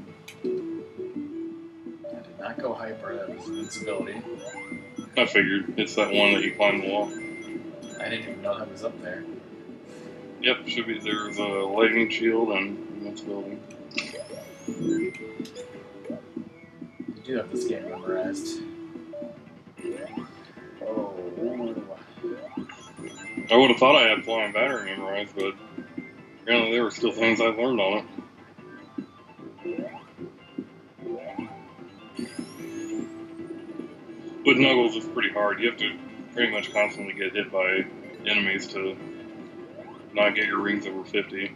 I did not go hyper, that was invincibility. I figured it's that one that you climb the wall. I didn't even know that was up there. Yep, should be. There's a lightning shield and invincibility. You do have this game memorized. Oh. I would have thought I had flying battery memorized, but apparently there were still things I learned on it. With Knuckles, it's pretty hard. You have to pretty much constantly get hit by enemies to not get your rings over 50.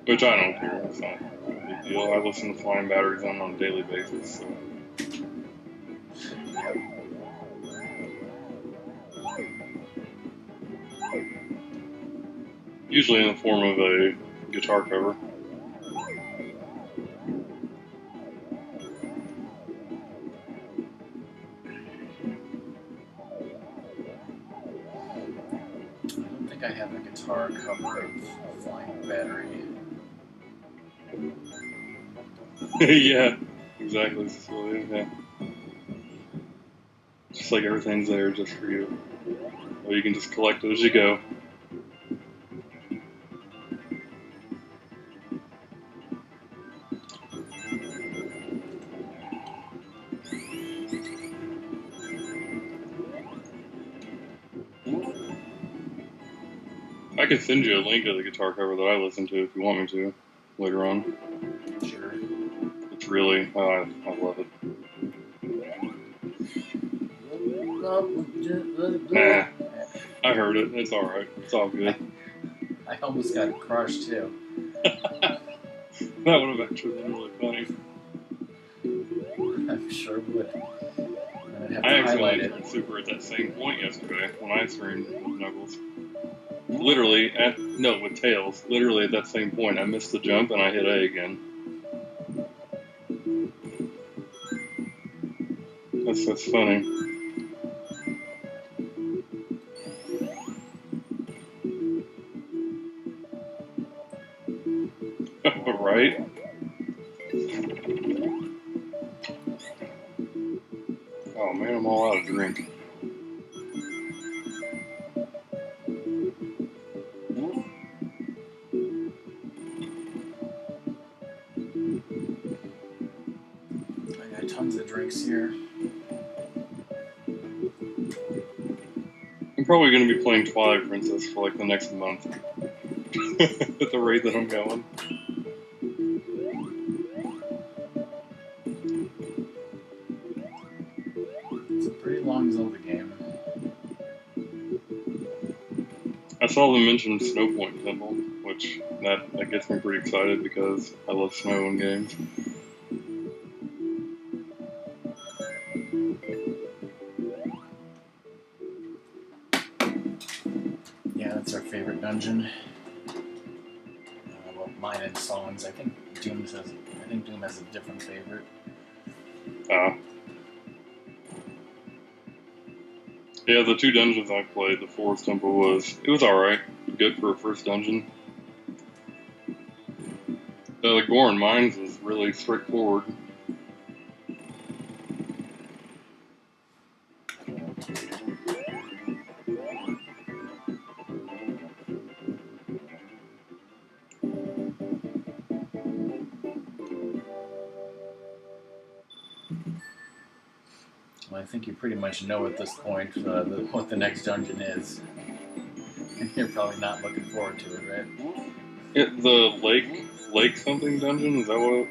Which I don't care. It's not a big deal. I listen to Flying Battery Zone on a daily basis. So. Usually in the form of a guitar cover. I have a guitar cover of Flying Battery. Yeah, exactly. That's what it is, yeah. Just like everything's there just for you. Or you can just collect it as you go. I can send you a link of the guitar cover that I listen to if you want me to later on. Sure. It's really, I love it. Nah, I heard it. It's alright. It's all good. I almost got crushed too. That would have actually been really funny. I'm sure would. I'd have I to actually highlight went it. for super at that same point yesterday when I streamed with Knuckles. Literally, with Tails. Literally at that same point, I missed the jump and I hit A again. That's funny. Right? Oh man, I'm all out of drink. I got tons of drinks here. I'm probably going to be playing Twilight Princess for like the next month. At the rate that I'm going. It's a pretty long Zelda game. I saw them mention Snow Point Temple, which that gets me pretty excited because I love snow in games. Yeah, that's our favorite dungeon. Well, mine and Song's. I think Doom has a different favorite. Yeah, the 2 dungeons I played, the Forest Temple was alright. Good for a first dungeon. The Goron Mines was really straightforward. Well, I think you pretty much know at this point what the next dungeon is. And you're probably not looking forward to it, right? The lake something dungeon, is that what?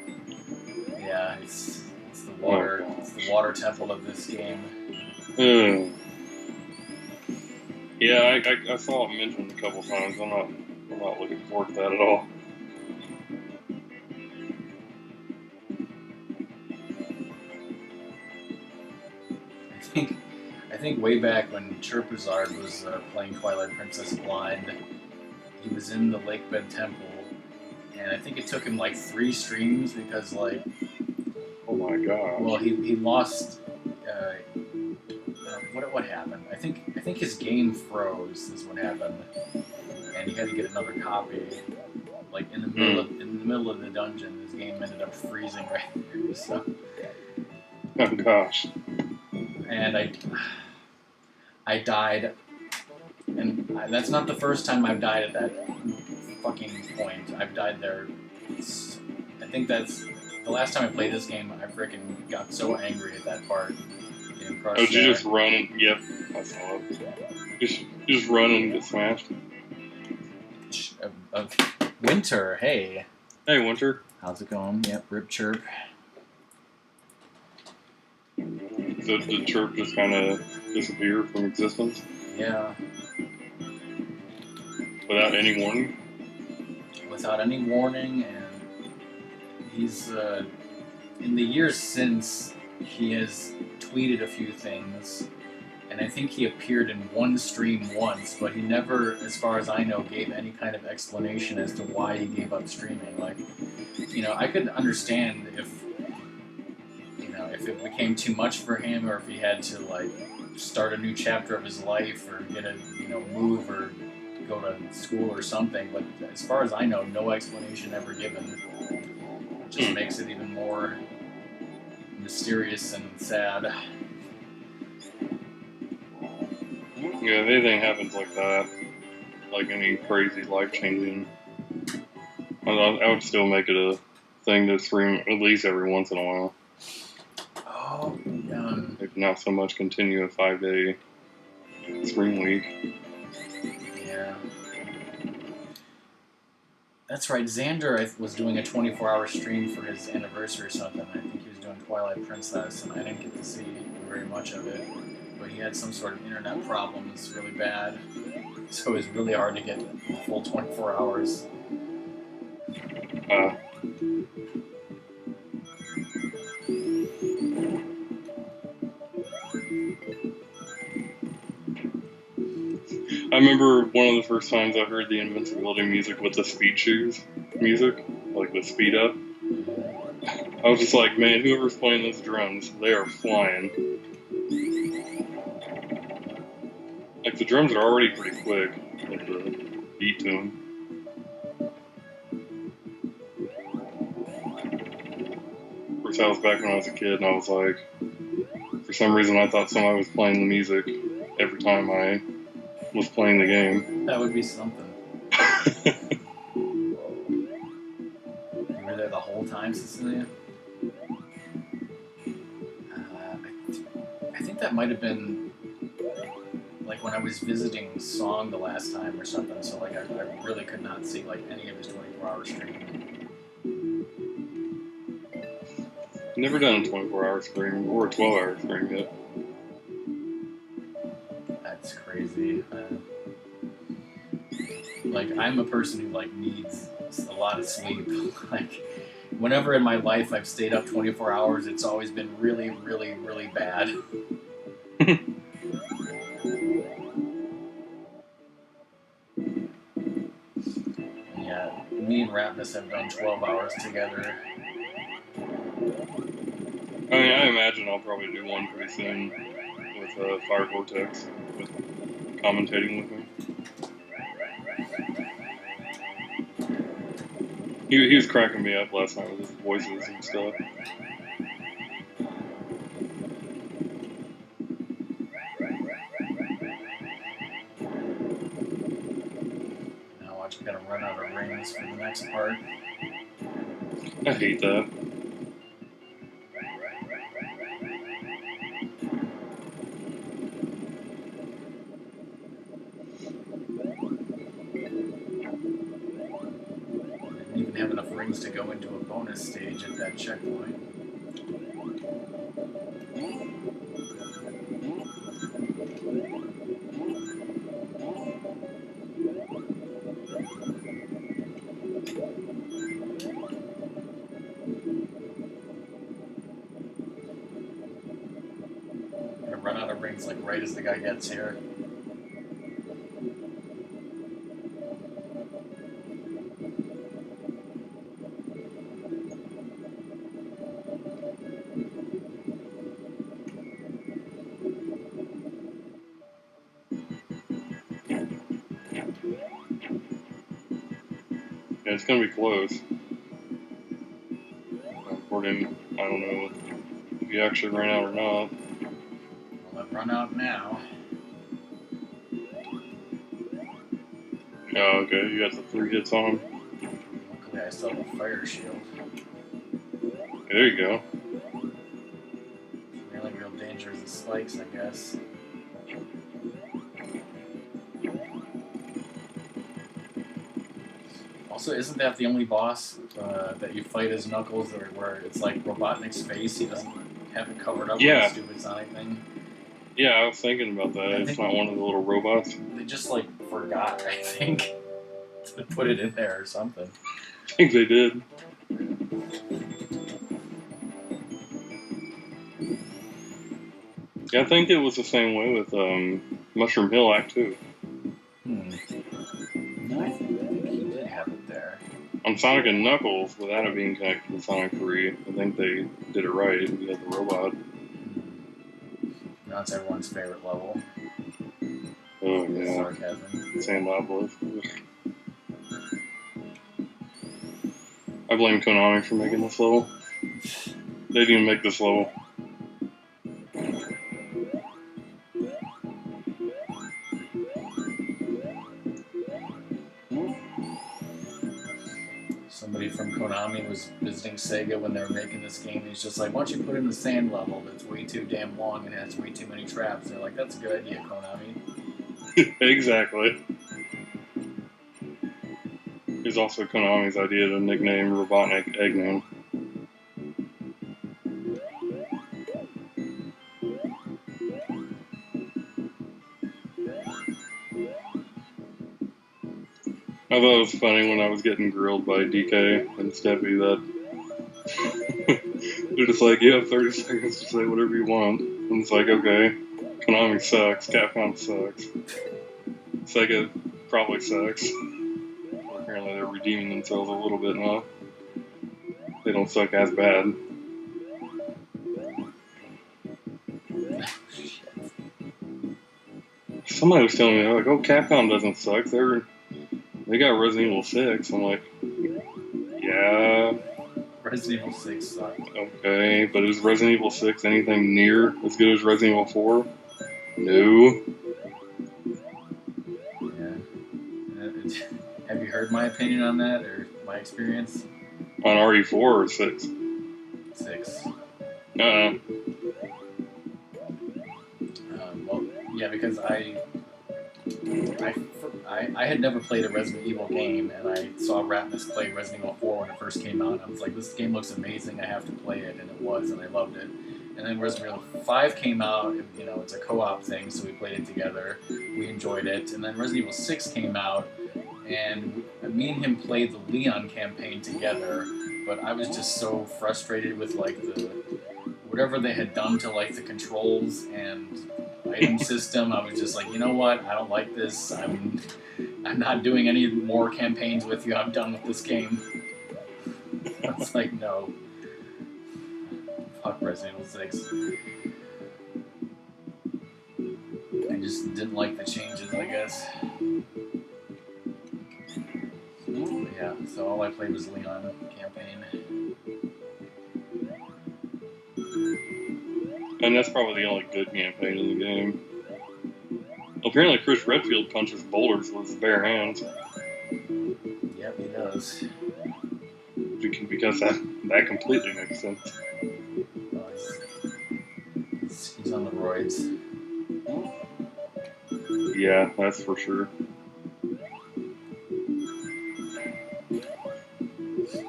Yeah, it's the water. It's the water temple of this game. Yeah, I saw it mentioned a couple times. I'm not looking forward to that at all. I think way back when Chirpazard was playing Twilight Princess blind, he was in the Lakebed Temple, and I think it took him like 3 streams because like, oh my god. Well, he lost. What happened? I think his game froze. Is what happened, and he had to get another copy. Like in the middle of the dungeon, his game ended up freezing right there. So. Oh gosh. And I died, and that's not the first time I've died at that fucking point. I've died there. I think that's the last time I played this game. I freaking got so angry at that part. Oh, did you just run and... Yep, I saw it. Just run and get smashed. Winter, hey. Hey, Winter. How's it going? Yep, Rip Chirp. So did Chirp just kind of disappear from existence? Yeah. Without any warning? Without any warning, and he's, in the years since, he has tweeted a few things, and I think he appeared in one stream once, but he never, as far as I know, gave any kind of explanation as to why he gave up streaming. Like, I could understand if it became too much for him, or if he had to, like, start a new chapter of his life, or get a, move, or go to school or something, but as far as I know, no explanation ever given. It just makes it even more mysterious and sad. Yeah, if anything happens like that, like any crazy life-changing, I would still make it a thing to stream at least every once in a while. Oh, if not so much continue a 5-day stream week. Yeah. That's right, Xander was doing a 24-hour stream for his anniversary or something. I think he was doing Twilight Princess, and I didn't get to see very much of it. But he had some sort of internet problems really bad, so it was really hard to get the full 24 hours. remember one of the first times I heard the invincibility music with the speed shoes music, like the speed up. I was just like, man, whoever's playing those drums, they are flying. Like, the drums are already pretty quick, like the beat to them. Of course, that was back when I was a kid, and I was like, for some reason I thought somebody was playing the music every time I was playing the game. That would be something. You were there the whole time, Cecilia? I think that might have been like when I was visiting Song the last time or something, so like I really could not see like any of his 24-hour stream. Never done a 24-hour stream or a 12-hour stream yet. That's crazy. Like, I'm a person who like needs a lot of sleep. Like, whenever in my life I've stayed up 24 hours, it's always been really, really, really bad. Yeah, me and Rapnus have done 12 hours together. I mean, I imagine I'll probably do one pretty soon with Fire Vortex, with commentating with me. He was cracking me up last night with his voices and stuff. Now watch, I'm gonna run out of rings for the next part. I hate that. Didn't even have enough rings to go into a bonus stage at that checkpoint. I'm gonna run out of rings like right as the guy gets here. Yeah, it's gonna be close. According, I don't know if you actually ran out or not. Well, I've run out now. Oh, okay, you got the 3 hits on him. Luckily, I still have a fire shield. There you go. The only real danger is the spikes, I guess. Also, isn't that the only boss that you fight as Knuckles, or where it's like Robotnik's face? He doesn't have it covered up with a stupid Sonic thing. Yeah, I was thinking about that. It's not one of the little robots. They just like forgot, I think, to put it in there or something. I think they did. Yeah, I think it was the same way with Mushroom Hill Act 2. No, I think he did have it there. On Sonic and Knuckles, without it being connected to Sonic 3, I think they did it right. You had the robot. Now it's everyone's favorite level. Oh, yeah. Sarcasm. Sandbox. I blame Konami for making this level. They didn't even make this level. Somebody from Konami was visiting Sega when they were making this game. He's just like, why don't you put in the sand level that's way too damn long and has way too many traps? They're like, that's a good idea, Konami. Exactly. It was also Konami's idea to nickname Robotnik Eggman. I thought it was funny when I was getting grilled by DK and Steffi that they're just like, you have 30 seconds to say whatever you want. And it's like, okay, Konami sucks, Capcom sucks. Sega probably sucks. Apparently they're redeeming themselves a little bit now. They don't suck as bad. Somebody was telling me, like, oh, Capcom doesn't suck. They got Resident Evil 6. I'm like, yeah. Resident Evil 6 sucked. Okay, but is Resident Evil 6 anything near as good as Resident Evil 4? No. Yeah. Have you heard my opinion on that, or my experience? On RE4 or 6? 6. Uh-uh. Well, yeah, because I had never played a Resident Evil game, and I saw Ratmus play Resident Evil 4 when it first came out, and I was like, this game looks amazing, I have to play it, and it was, and I loved it. And then Resident Evil 5 came out, and, you know, it's a co-op thing, so we played it together, we enjoyed it. And then Resident Evil 6 came out, and me and him played the Leon campaign together, but I was just so frustrated with, like, whatever they had done to, like, the controls and item system. I was just like, you know what, I don't like this, I'm not doing any more campaigns with you, I'm done with this game. I was like, no. Fuck Resident Evil 6. I just didn't like the changes, I guess. But yeah, so all I played was Leon campaign. And that's probably the only good campaign in the game. Apparently Chris Redfield punches boulders with his bare hands. Yep, he does. Because that completely makes sense. Oh, he's on the roids. Yeah, that's for sure.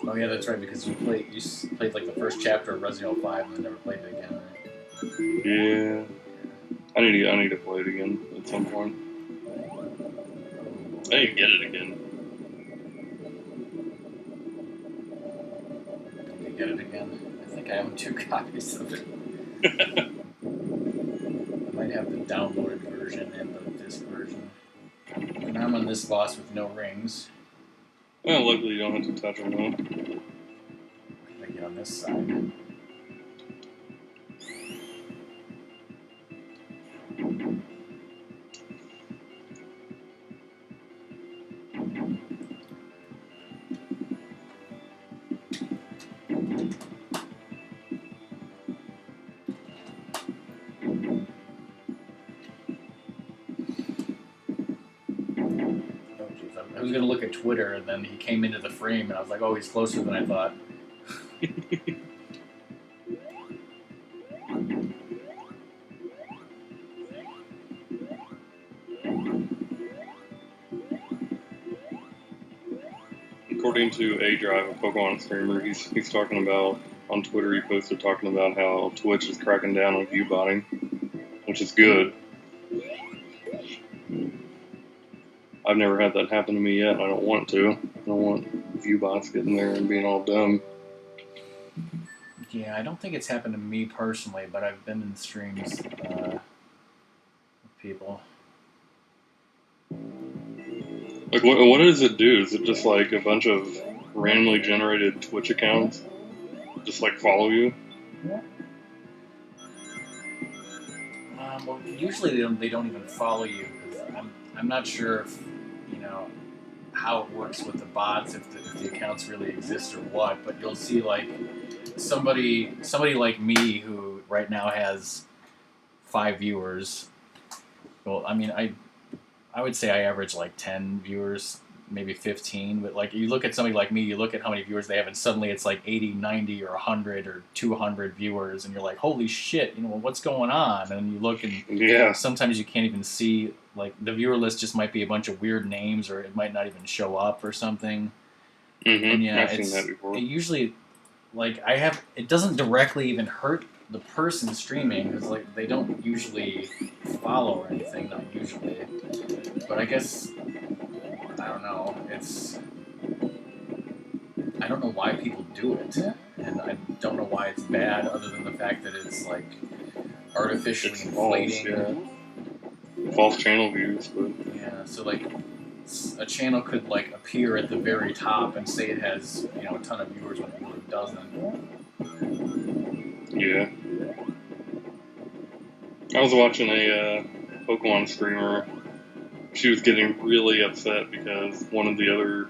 Oh yeah, that's right, because you played like the first chapter of Resident Evil 5 and then never played it again, right? Yeah. I need to play it again at some point. I need to get it again. Get it again. I think I own 2 copies of it. I might have the downloaded version and the disc version. And I'm on this boss with no rings. Well, luckily you don't have to touch them, though. I get on this side. I was going to look at Twitter, and then he came into the frame, and I was like, oh, he's closer than I thought. According to A Drive, a Pokemon streamer, he's talking about, on Twitter, he posted talking about how Twitch is cracking down on view botting, which is good. I've never had that happen to me yet, and I don't want to. I don't want view bots getting there and being all dumb. Yeah, I don't think it's happened to me personally, but I've been in streams with people. Like, what does it do? Is it just like a bunch of randomly generated Twitch accounts just like follow you? Yeah. Well, usually they don't even follow you. I'm not sure if, you know, how it works with the bots, if the accounts really exist or what, but you'll see like somebody like me who right now has 5 viewers. Well, I mean, I would say I average like 10 viewers, maybe 15, but like you look at somebody like me, you look at how many viewers they have, and suddenly it's like 80, 90, or 100 or 200 viewers, and you're like, holy shit, you know, what's going on? And you look, and yeah, sometimes you can't even see, like the viewer list just might be a bunch of weird names, or it might not even show up or something. Mm-hmm. And yeah, I've seen that before. It usually, like it doesn't directly even hurt the person streaming, because like they don't usually follow or anything, not usually. But I guess, I don't know, I don't know why people do it, and I don't know why it's bad, other than the fact that it's like artificially inflating. False, yeah. False channel views, but Yeah, so like a channel could like appear at the very top and say it has, you know, a ton of viewers when it really doesn't. Yeah. I was watching a Pokemon streamer. She was getting really upset because one of the other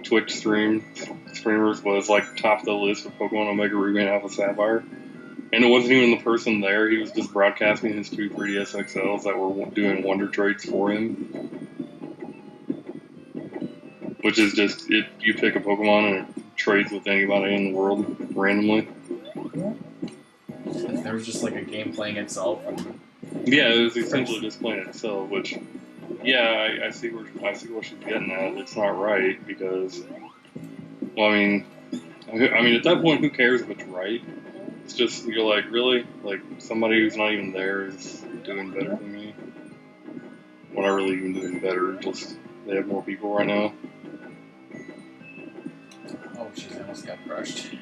Twitch streamers was like top of the list for Pokemon Omega Ruby and Alpha Sapphire. And it wasn't even the person there, he was just broadcasting his 2 3DS XLs that were doing wonder trades for him. Which is just, you pick a Pokemon and it trades with anybody in the world randomly. There was just like a game playing itself. Yeah, it was essentially just playing itself, which, yeah, I see what she's getting at. It's not right because, well, I mean, at that point, who cares if it's right? It's just, you're like, really? Like, somebody who's not even there is doing better than me? Well, not really even doing better, just they have more people right now. Oh, jeez, I almost got crushed.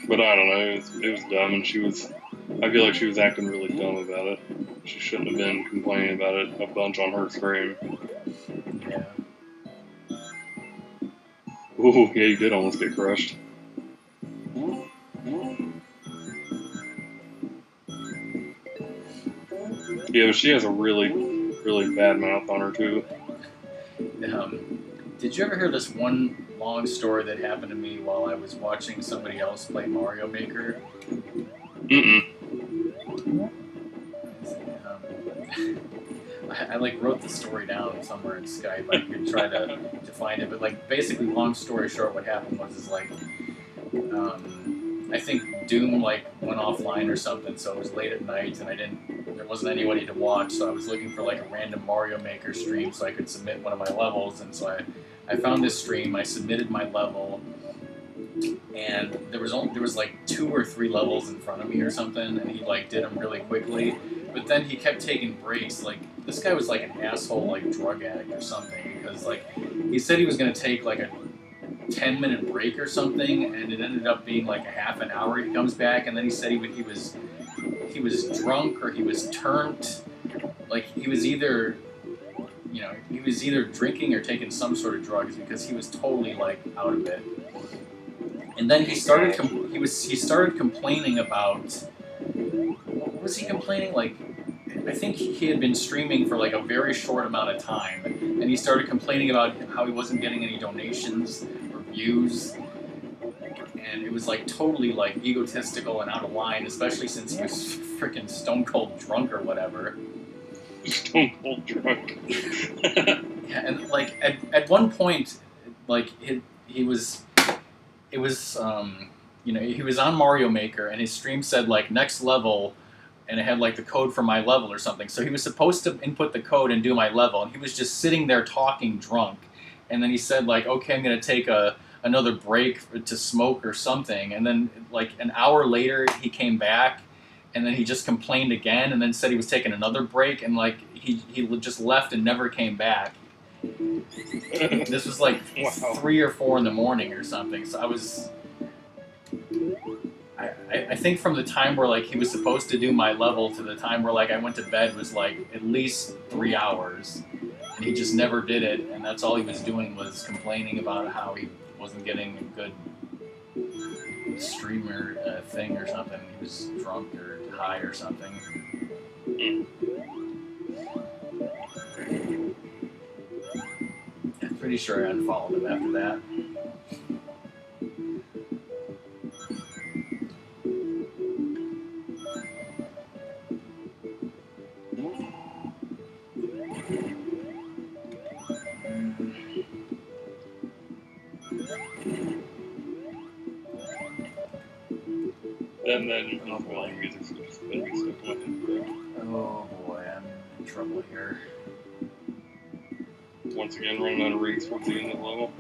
But I don't know, it was dumb, and I feel like she was acting really dumb about it. She shouldn't have been complaining about it a bunch on her stream. Yeah. Ooh, yeah, you did almost get crushed. Yeah, but she has a really, really bad mouth on her, too. Did you ever hear this one long story that happened to me while I was watching somebody else play Mario Maker? I like wrote the story down somewhere in Skype. I could try to find it, but like basically, long story short, what happened was like I think Doom like went offline or something, so it was late at night and there wasn't anybody to watch, so I was looking for like a random Mario Maker stream so I could submit one of my levels, and so I found this stream, I submitted my level, and there was like 2 or 3 levels in front of me or something, and he like did them really quickly, but then he kept taking breaks. Like, this guy was like an asshole, like drug addict or something, because like he said he was going to take like a 10-minute break or something, and it ended up being like a half an hour. He comes back, and then he said he was drunk or he was turned, like he was either drinking or taking some sort of drugs, because he was totally like out of it. And then he started complaining about, what was he complaining? Like, I think he had been streaming for like a very short amount of time, and he started complaining about how he wasn't getting any donations or views, and it was like totally like egotistical and out of line, especially since he was freaking stone cold drunk or whatever. Stone cold drunk. Yeah, and like at one point, like he was on Mario Maker, and his stream said like next level, and it had like the code for my level or something. So he was supposed to input the code and do my level, and he was just sitting there talking drunk. And then he said like, okay, I'm gonna take another break to smoke or something. And then like an hour later, he came back, and then he just complained again, and then said he was taking another break, and like he just left and never came back. This was like 3 or 4 in the morning or something. So I think from the time where like he was supposed to do my level to the time where like I went to bed was like at least 3 hours, and he just never did it. And that's all he was doing was complaining about how he wasn't getting a good streamer thing or something. He was drunk or high or something. I'm pretty sure I unfollowed him after that. And then you can feel like music's just gonna be stuck in my head. Oh boy, I'm in trouble here. Once again, running out of rings towards the end of the level.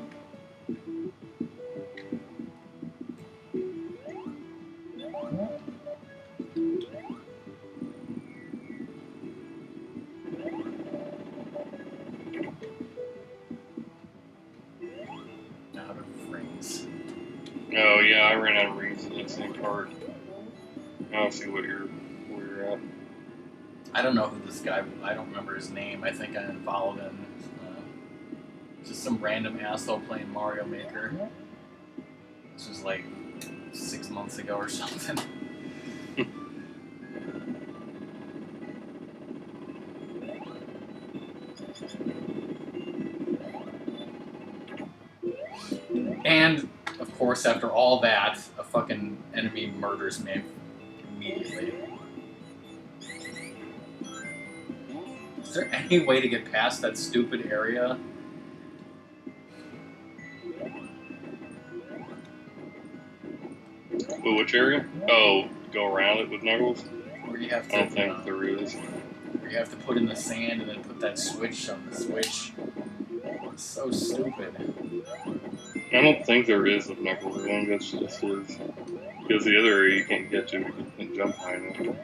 Out of rings. Oh yeah, I ran out of rings in that same card. Now I'll see where you're at. I don't know who this guy. I don't remember his name. I think I unfollowed him. Just some random asshole playing Mario Maker. This was like 6 months ago or something. And, of course, after all that, a fucking enemy murders me immediately. Is there any way to get past that stupid area? Well, which area? Oh, go around it with Knuckles? Where you have to, I don't think there is. Where you have to put in the sand and then put that switch on the switch. It's so stupid. I don't think there is with Knuckles. I think that's just his. Because the other area you can't get to, you can jump behind it.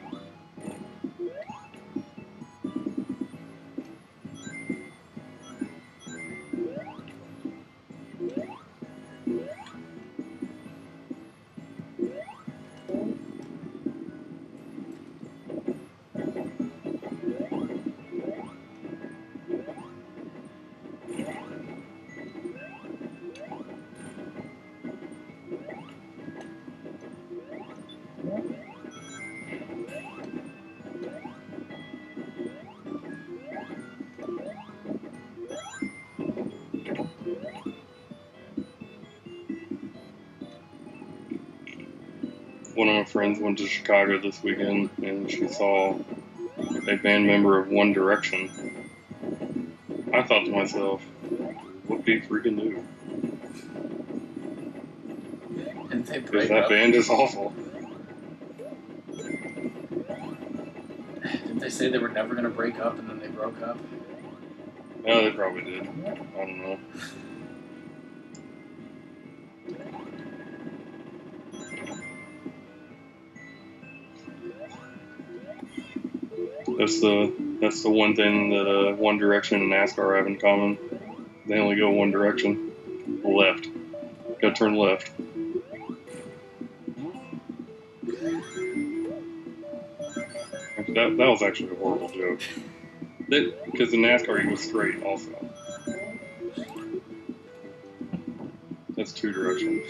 One of my friends went to Chicago this weekend and she saw a band member of One Direction. I thought to myself, what do you freaking do? Because that band is awful. Didn't they say they were never going to break up and then they broke up? Oh, they probably did. I don't know. That's the one thing that One Direction and NASCAR have in common. They only go one direction. Left. Gotta turn left. That was actually a horrible joke. Because in NASCAR you go straight also. That's Two Directions.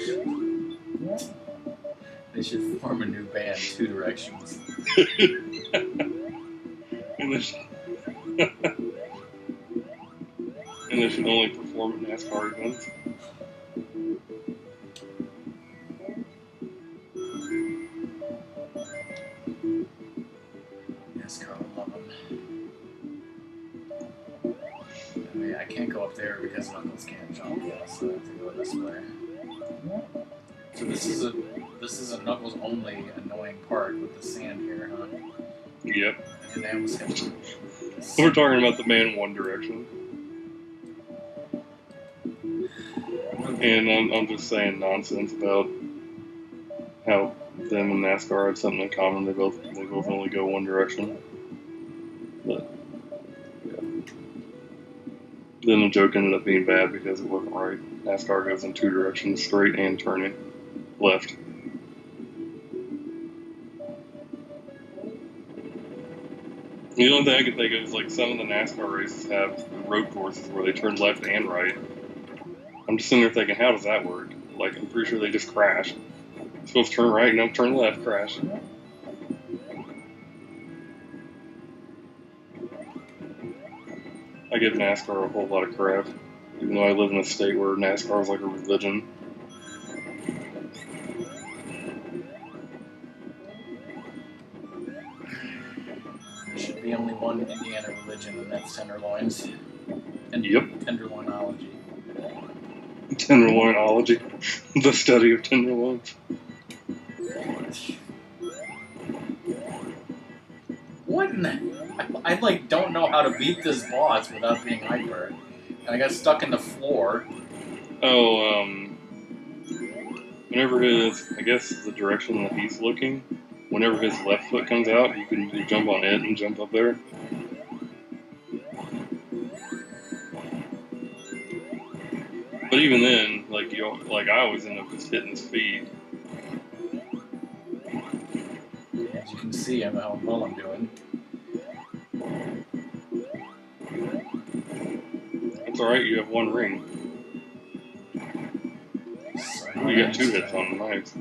They should form a new band, Two Directions. And they should only perform at NASCAR events. NASCAR will love them. I mean, I can't go up there because Knuckles can't jump yet, so I have to go this way. So this is a Knuckles only annoying part with the sand here, huh? Yep. And I almost hit him. We're talking about the band One Direction. And I'm just saying nonsense about how them and NASCAR have something in common. They both only go one direction. But yeah. Then the joke ended up being bad because it wasn't right. NASCAR goes in two directions, straight and turning left. The only thing I can think of is like some of the NASCAR races have road courses where they turn left and right. I'm just sitting there thinking, how does that work? Like, I'm pretty sure they just crash. You're supposed to turn right, no, turn left, crash. I give NASCAR a whole lot of crap, even though I live in a state where NASCAR is like a religion. There should be only one Indiana religion, and that's tenderloins. And Yep. Tenderloinology. Tenderloinology. The study of tenderloins. What in the... I like don't know how to beat this boss without being hyper. And I got stuck in the floor. Oh, whenever I guess the direction that he's looking, whenever his left foot comes out, you can jump on it and jump up there. But even then, I always end up just hitting his feet. As you can see, how well I'm doing. It's alright, you have one ring. You got 2 hits on the knife.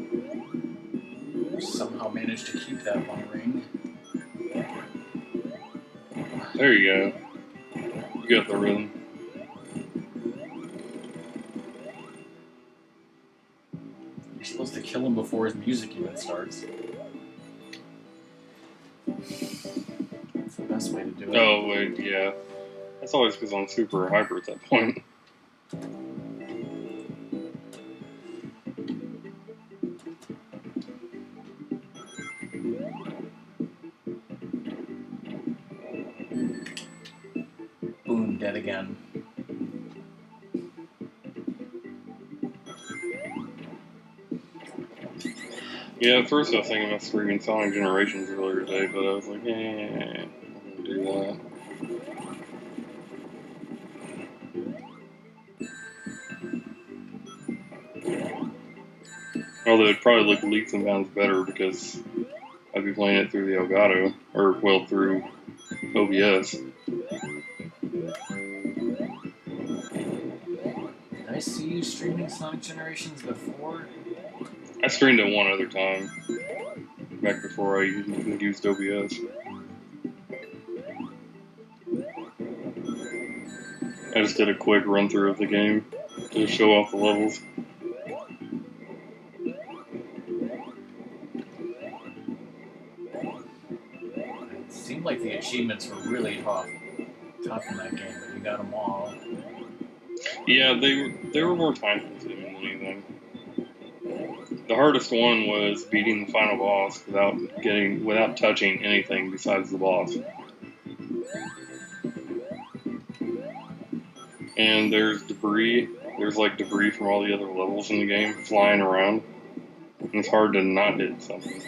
Somehow managed to keep that one ring. There you go. You got the rhythm. You're supposed to kill him before his music even starts. That's the best way to do it. Oh, wait, yeah. That's always because I'm super or hyper at that point. Boom, dead again. Yeah, at first I was thinking about streaming Sonic Generations earlier today, but I was like, I'm gonna do that. Although it'd probably look leaps and bounds better because I'd be playing it through the Elgato, or well, through OBS. Did I see you streaming Sonic Generations before? I streamed it one other time, back before I used OBS. I just did a quick run through of the game to show off the levels. It seemed like the achievements were really tough in that game, but you got them all. Yeah, they were more time consuming than anything. The hardest one was beating the final boss without touching anything besides the boss. And there's debris. There's like debris from all the other levels in the game flying around. And it's hard to not hit something.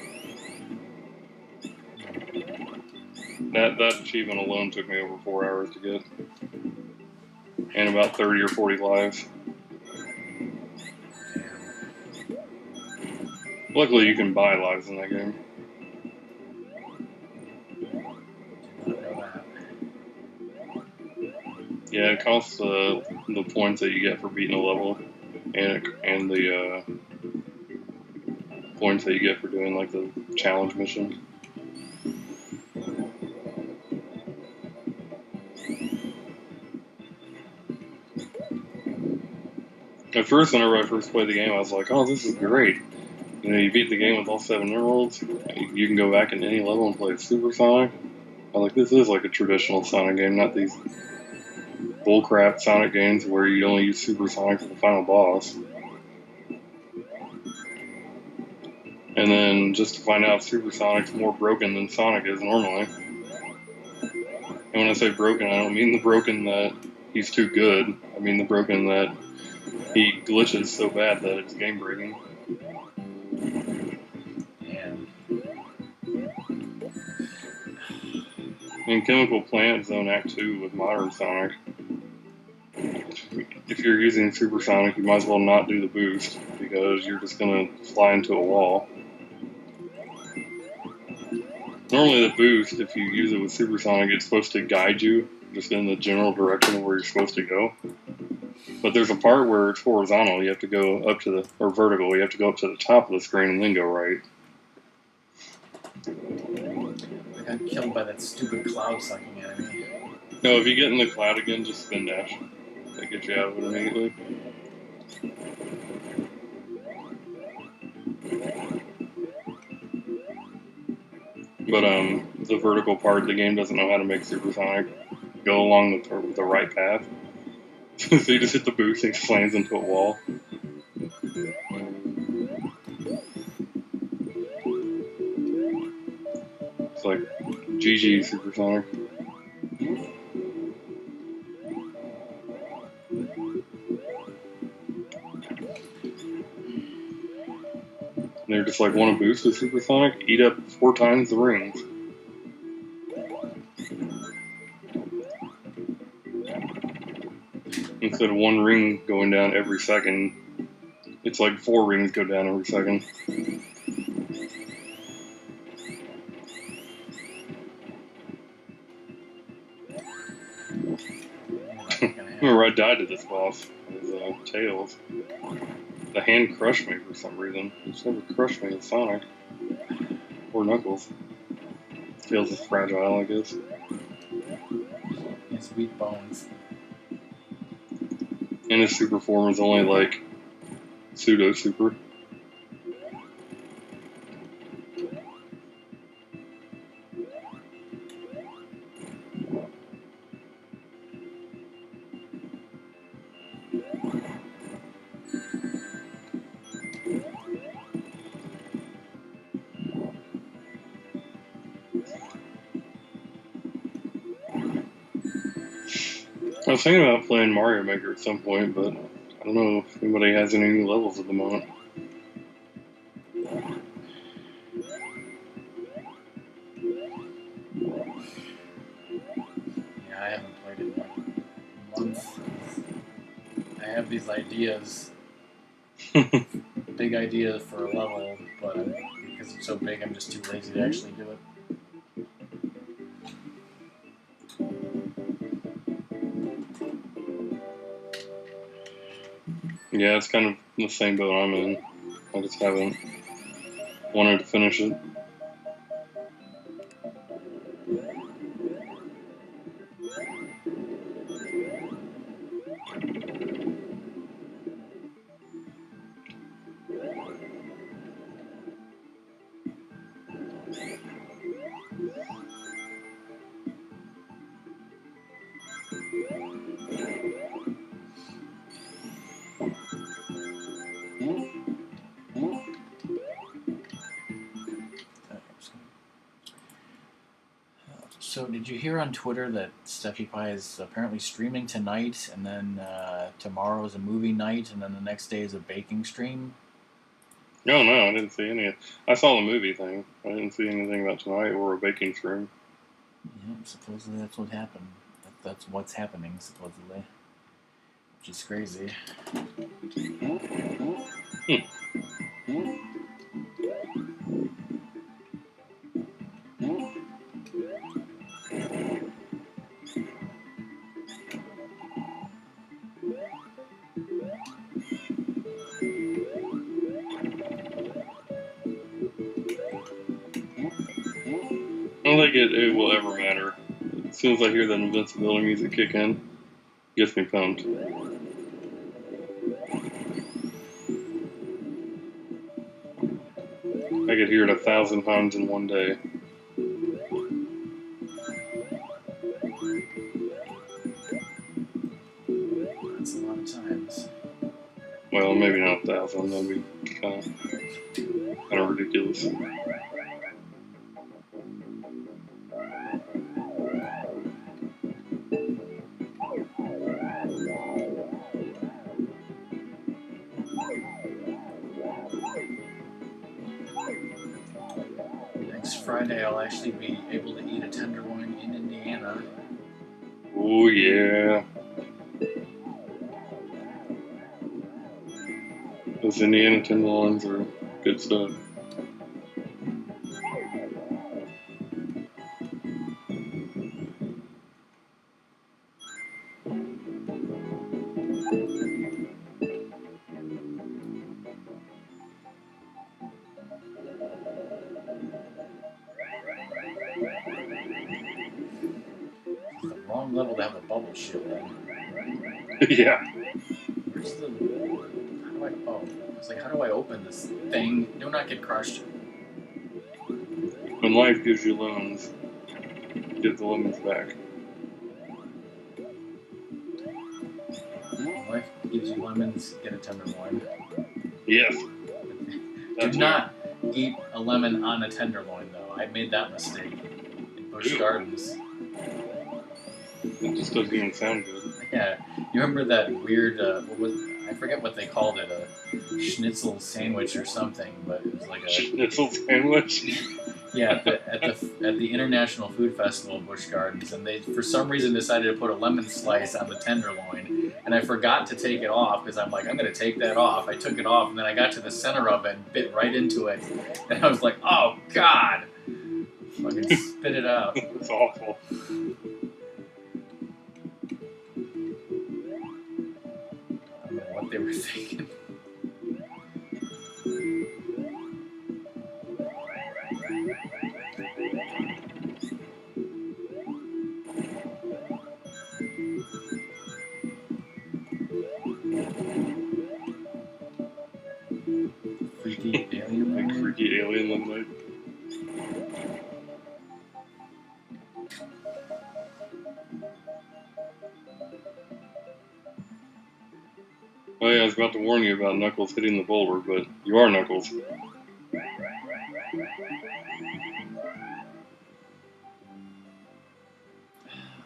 That achievement alone took me over 4 hours to get. And about 30 or 40 lives. Luckily you can buy lives in that game. Yeah, it costs the points that you get for beating a level, and the points that you get for doing like the challenge mission. At first, whenever I first played the game, I was like, "Oh, this is great! You know, you beat the game with all 7 emeralds. You can go back in any level and play Super Sonic." I was like, "This is like a traditional Sonic game, not these bullcrap Sonic games where you only use Super Sonic for the final boss." And then just to find out Super Sonic's more broken than Sonic is normally. And when I say broken, I don't mean the broken that he's too good. I mean the broken that he glitches so bad that it's game breaking. In Chemical Plant Zone Act 2 with Modern Sonic, if you're using Super Sonic, you might as well not do the boost because you're just going to fly into a wall. Normally the boost, if you use it with Super Sonic, it's supposed to guide you just in the general direction of where you're supposed to go. But there's a part where it's horizontal, you have to go up to or vertical, you have to go up to the top of the screen and then go right. I got killed by that stupid cloud sucking enemy. No, if you get in the cloud again, just spin dash. That gets you out of it immediately. But the vertical part, the game doesn't know how to make Super Sonic go along the right path. So you just hit the boost and it slams into a wall. It's like GG Super Sonic. And they're just like, want to boost with Super Sonic? Eat up 4 times the rings. Instead of 1 ring going down every second, it's like 4 rings go down every second. remember I died to this boss. His Tails. The hand crushed me for some reason. It's never crushed me with Sonic. Or Knuckles. Tails is fragile, I guess. It's weak bones. And his super form is only like pseudo super. I was thinking about playing Mario Maker at some point, but I don't know if anybody has any new levels at the moment. Yeah, I haven't played it in like months. I have these ideas, big ideas for a level, but because it's so big, I'm just too lazy to actually do it. Yeah, it's kind of the same boat I'm in. I just haven't wanted to finish it. So, did you hear on Twitter that Steffi Pie is apparently streaming tonight, and then tomorrow is a movie night, and then the next day is a baking stream? No, I didn't see any. I saw the movie thing. I didn't see anything about tonight or a baking stream. Yeah, supposedly that's what happened. That's what's happening, supposedly. Which is crazy. I don't think it will ever matter. As soon as I hear that invincibility music kick in, it gets me pumped. I could hear it 1,000 times in one day. That's a lot of times. Well, maybe not 1,000. That'd be kind of ridiculous. Next Friday, I'll actually be able to eat a tenderloin in Indiana. Oh, yeah. Those Indiana tenderloins are good stuff. It's a long level to have a bubble shield in. Yeah. Where's the... How do I... Oh. I was like, how do I open this thing? Do not get crushed. When life gives you lemons, get the lemons back. When life gives you lemons, get a tenderloin. Yes. Do not eat a lemon on a tenderloin, though. I made that mistake in Busch Gardens. It just doesn't even sound good. Yeah, you remember that weird? I forget what they called it, a schnitzel sandwich or something, but it was like a Schnitzel sandwich. yeah at the International Food Festival of Busch Gardens, and they for some reason decided to put a lemon slice on the tenderloin, and I forgot to take it off because I'm like, I'm gonna take that off. I took it off, and then I got to the center of it and bit right into it, and I was like, oh god, fucking spit it out. It's awful. they were thinking. Freaky alien. Big freaky alien look like. Oh yeah, I was about to warn you about Knuckles hitting the boulder, but you are Knuckles. I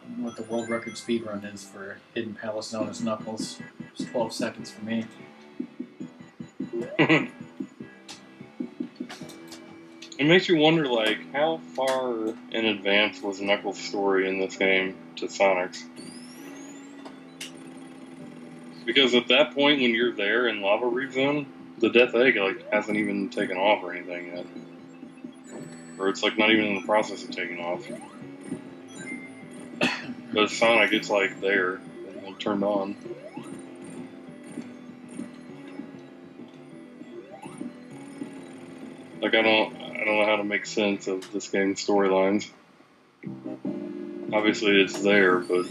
don't know what the world record speedrun is for Hidden Palace known as Knuckles. It's 12 seconds for me. It makes you wonder, like, how far in advance was Knuckles' story in this game to Sonic's? Because at that point, when you're there in Lava Reef Zone, the Death Egg, like, hasn't even taken off or anything yet. Or it's, like, not even in the process of taking off. But Sonic, it's, like, there, and, like, turned on. Like, I don't know how to make sense of this game's storylines. Obviously, it's there, but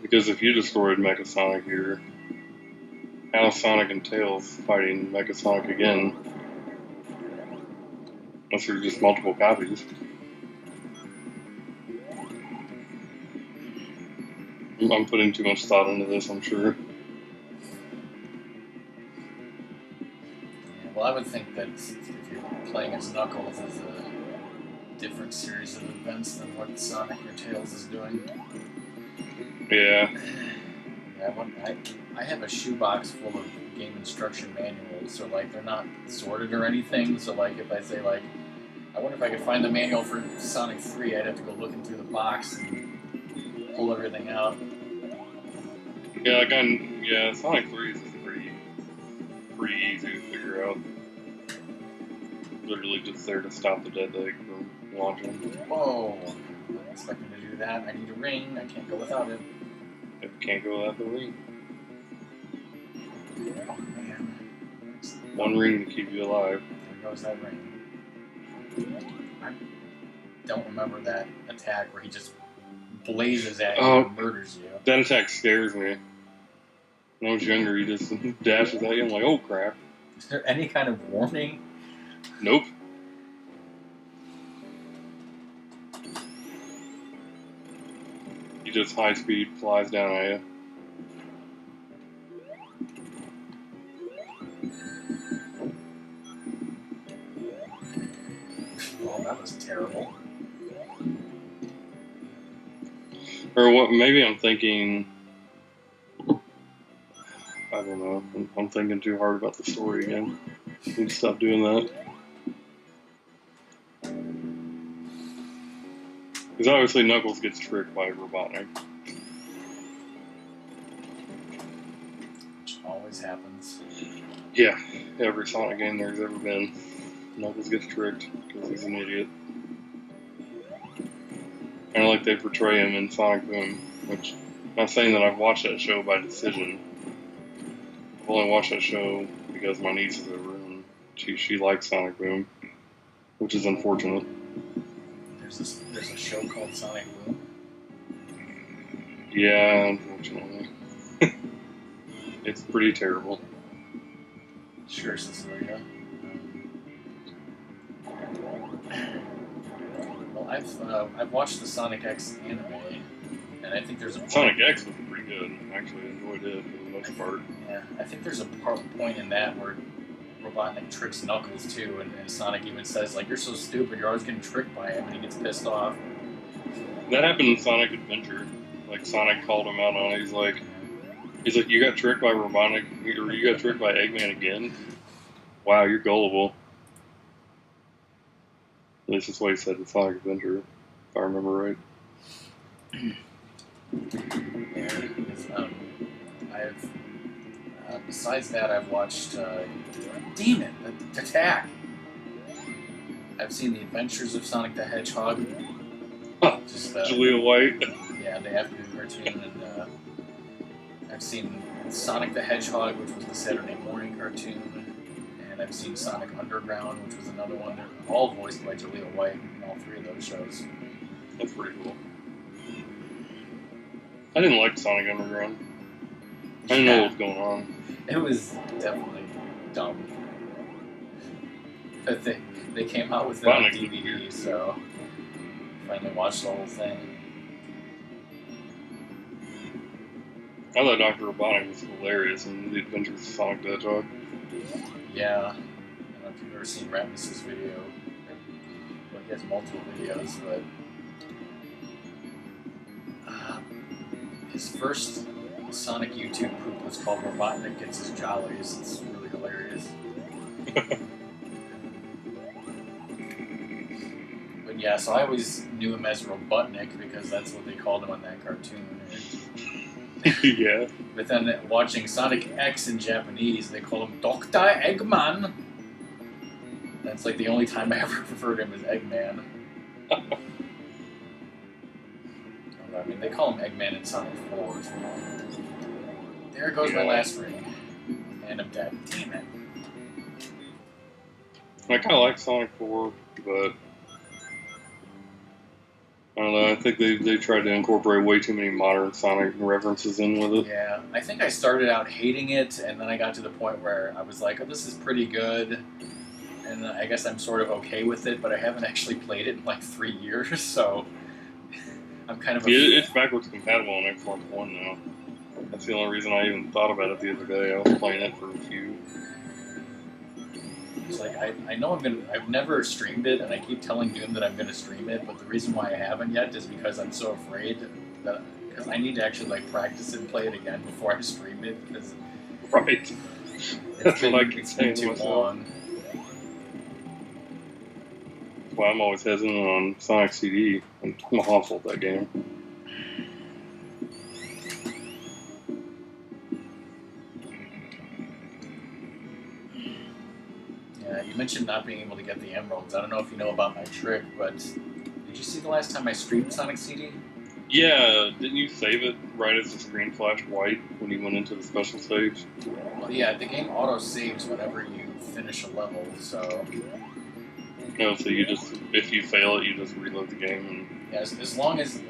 because if you destroyed Mecha Sonic here, how is Sonic and Tails fighting Mecha Sonic again? Unless there's just multiple copies. I'm putting too much thought into this, I'm sure. Yeah, well, I would think that if you're playing as Knuckles, it's a different series of events than what Sonic or Tails is doing. Yeah. Yeah, I have a shoebox full of game instruction manuals, so like they're not sorted or anything. So like if I say like, I wonder if I could find the manual for Sonic 3, I'd have to go looking through the box and pull everything out. Yeah, like Sonic 3 is pretty easy to figure out. Literally just there to stop the Death Egg from launching. Whoa! I wasn't expecting to do that. I need a ring. I can't go without it. If you can't go without the ring. Oh man. One ring to keep you alive. There goes that ring. I don't remember that attack where he just blazes at you and murders you. That attack scares me. When I was younger, he just dashes at you. I'm like, oh crap. Is there any kind of warning? Nope. He just high speed flies down at you. Oh, that was terrible. Or what? Maybe I'm thinking. I don't know. I'm thinking too hard about the story again. I need to stop doing that. Because obviously Knuckles gets tricked by Robotnik. Which always happens. Yeah, every Sonic game there's ever been. Knuckles gets tricked because he's an idiot. Kind of like they portray him in Sonic Boom, which I'm not saying that I've watched that show by decision. I've only watched that show because my niece is over and she likes Sonic Boom, which is unfortunate. There's a show called Sonic Boom. Yeah, unfortunately. It's pretty terrible. Sure, Cecilia. Well, I've watched the Sonic X anime, and I think there's a Sonic X was pretty good. I actually enjoyed it for the most part. Yeah, I think there's a point in that where Robotnik tricks Knuckles too, and Sonic even says like, "You're so stupid. You're always getting tricked by him," and he gets pissed off. That happened in Sonic Adventure. Like Sonic called him out on it. He's like, "You got tricked by Robotnik, or you got tricked by Eggman again? Wow, you're gullible." At least that's what he said in Sonic Adventure, if I remember right. Yeah, I've besides that, I've watched. Damn it, the attack! I've seen the Adventures of Sonic the Hedgehog. Oh, Just Julia White. Yeah, the afternoon cartoon, and I've seen Sonic the Hedgehog, which was the Saturday morning cartoon, and I've seen Sonic Underground, which was another one. They're all voiced by Julia White in all three of those shows. That's pretty cool. I didn't like Sonic Underground. I didn't know what was going on. It was definitely dumb. But they came out with it on DVD, so finally watched the whole thing. I thought Dr. Robotnik was hilarious in The Adventures of Sonic the Hedgehog. Yeah. I don't know if you've ever seen Ratmus's video. Well, he has multiple videos, but his first Sonic YouTube poop was called Robotnik Gets His Jollies. It's really hilarious. But yeah, so I always knew him as Robotnik because that's what they called him on that cartoon. Yeah. But then watching Sonic X in Japanese, they call him Dr. Eggman. That's like the only time I ever referred to him as Eggman. I mean, they call him Eggman in Sonic 4 as well. There goes my last ring. And I'm dead. Damn it. I kind of like Sonic 4, but I don't know. I think they tried to incorporate way too many modern Sonic references in with it. Yeah, I think I started out hating it, and then I got to the point where I was like, oh, this is pretty good. And I guess I'm sort of okay with it, but I haven't actually played it in like 3 years, so I'm kind of... It's backwards compatible on Xbox One now. That's the only reason I even thought about it the other day. I was playing it for a few. It's like, I know I've never streamed it, and I keep telling Doom that I'm going to stream it, but the reason why I haven't yet is because I'm so afraid that, because I need to actually like practice it and play it again before I stream it, because right. It's been too long. That's why I'm always hesitant on Sonic CD. I'm awful at that game. Yeah, you mentioned not being able to get the emeralds. I don't know if you know about my trick, but did you see the last time I streamed Sonic CD? Yeah, didn't you save it right as the screen flashed white when you went into the special stage? Well, yeah, the game auto-saves whenever you finish a level, so... No, so you just, if you fail it, you just reload the game. And... Yeah, as long as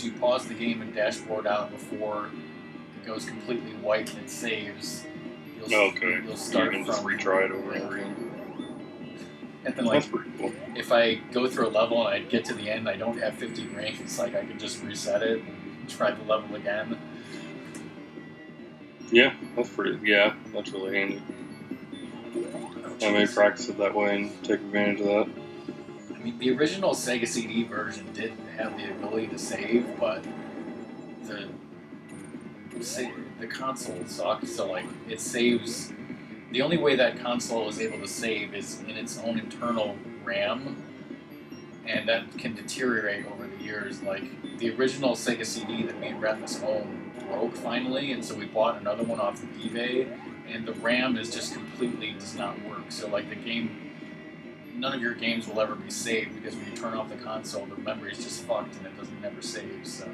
you pause the game and dashboard out before it goes completely white and it saves, you'll start you can just retry it over and over again. And then, like, that's pretty cool. If I go through a level and I get to the end, I don't have 50 rings, like I can just reset it and try the level again. Yeah, that's really handy. I may practice it that way and take advantage of that. I mean, the original Sega CD version did have the ability to save, but the console sucked, so like it saves. The only way that console is able to save is in its own internal RAM, and that can deteriorate over the years. Like the original Sega CD that me and Ratmus owned broke finally, and so we bought another one off of eBay, and the RAM is just completely does not work. So like the game, none of your games will ever be saved because when you turn off the console, the memory is just fucked and it doesn't never save. So.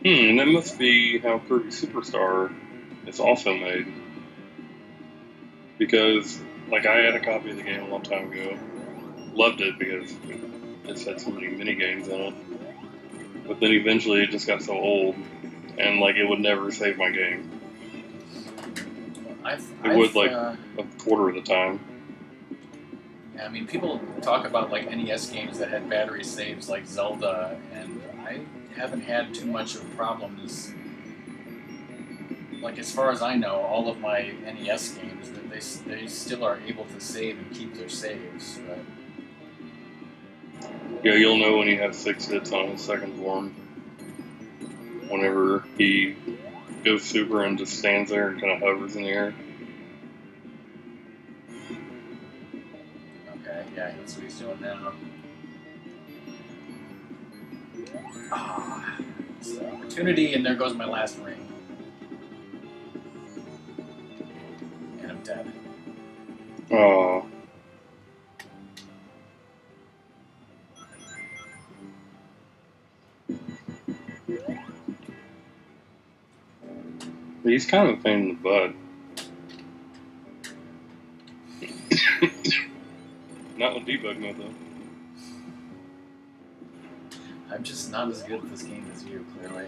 And that must be how Kirby Superstar is also made. Because, like, I had a copy of the game a long time ago. Loved it because it just had so many mini games in it. But then eventually it just got so old, and like it would never save my game. It would like a quarter of the time. Yeah, I mean, people talk about like NES games that had battery saves, like Zelda, and I haven't had too much of problems. Like as far as I know, all of my NES games, they still are able to save and keep their saves. But... Yeah, you'll know when he has 6 hits on his second form. Whenever he goes super and just stands there and kind of hovers in the air. Okay, yeah, that's what he's doing now. Ah, it's the opportunity, and there goes my last ring. And I'm dead. He's kind of a pain in the butt. Not with debug mode though. I'm just not as good at this game as you, clearly.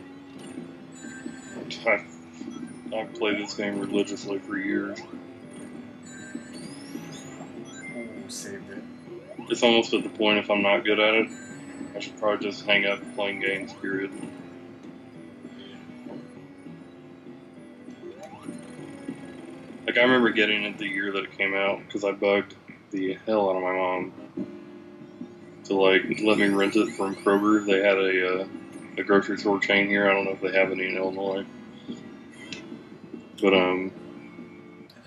I've played this game religiously for years. Oh, saved it. It's almost at the point if I'm not good at it, I should probably just hang up playing games, period. Like, I remember getting it the year that it came out, because I bugged the hell out of my mom to, like, let me rent it from Kroger. They had a grocery store chain here. I don't know if they have any in Illinois. But, I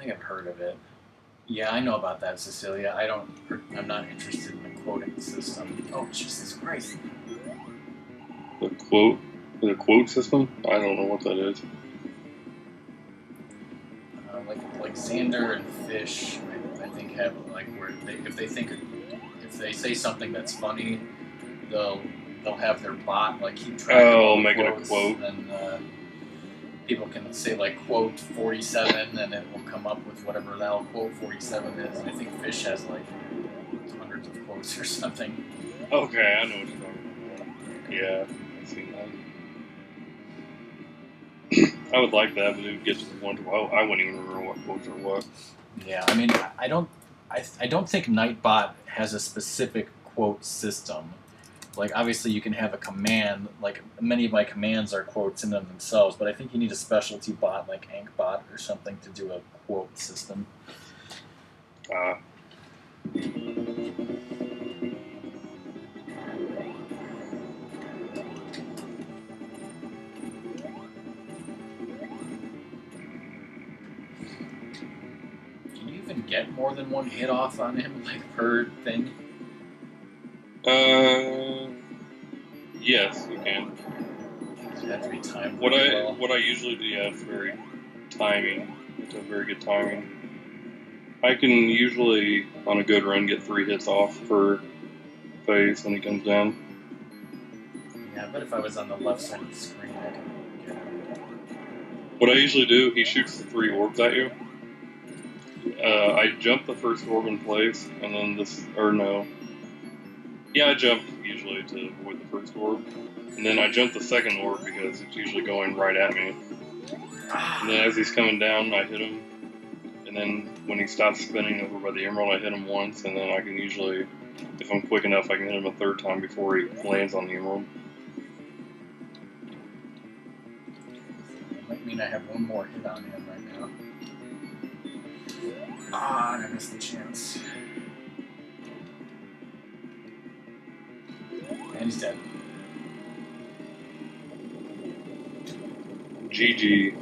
think I've heard of it. Yeah, I know about that, Cecilia. I'm not interested in the quoting system. Oh, Jesus Christ. the quote system? I don't know what that is. Like Xander and Fish, I think have like where if they say something that's funny, they'll have their bot like keep track of all the make quotes, it a quote. and people can say like quote 47, and it will come up with whatever the hell quote 47 is. And I think Fish has like hundreds of quotes or something. Okay, I know what you're talking about. Yeah, I've seen that. I would like that, but it would get to the point where I wouldn't even remember what quotes are what. Yeah, I mean, I don't think Nightbot has a specific quote system. Like, obviously, you can have a command. Like, many of my commands are quotes in and of themselves, but I think you need a specialty bot like AnkBot or something to do a quote system. Can you even get more than one hit off on him, like, per thing? Yes, you can. Does it have to be timed What well? I usually do, yeah, it's very timing. It's a very good timing. I can usually, on a good run, get 3 hits off per phase when he comes down. Yeah, I bet if I was on the left side of the screen, I could get him. What I usually do, he shoots the 3 orbs at you. I jump the first orb in place, and then I jump usually to avoid the first orb. And then I jump the second orb because it's usually going right at me. And then as he's coming down, I hit him. And then when he stops spinning over by the emerald, I hit him once. And then I can usually, if I'm quick enough, I can hit him a 3rd time before he lands on the emerald. It might mean I have one more hit on him right now. Ah, and I missed the chance. And he's dead. GG.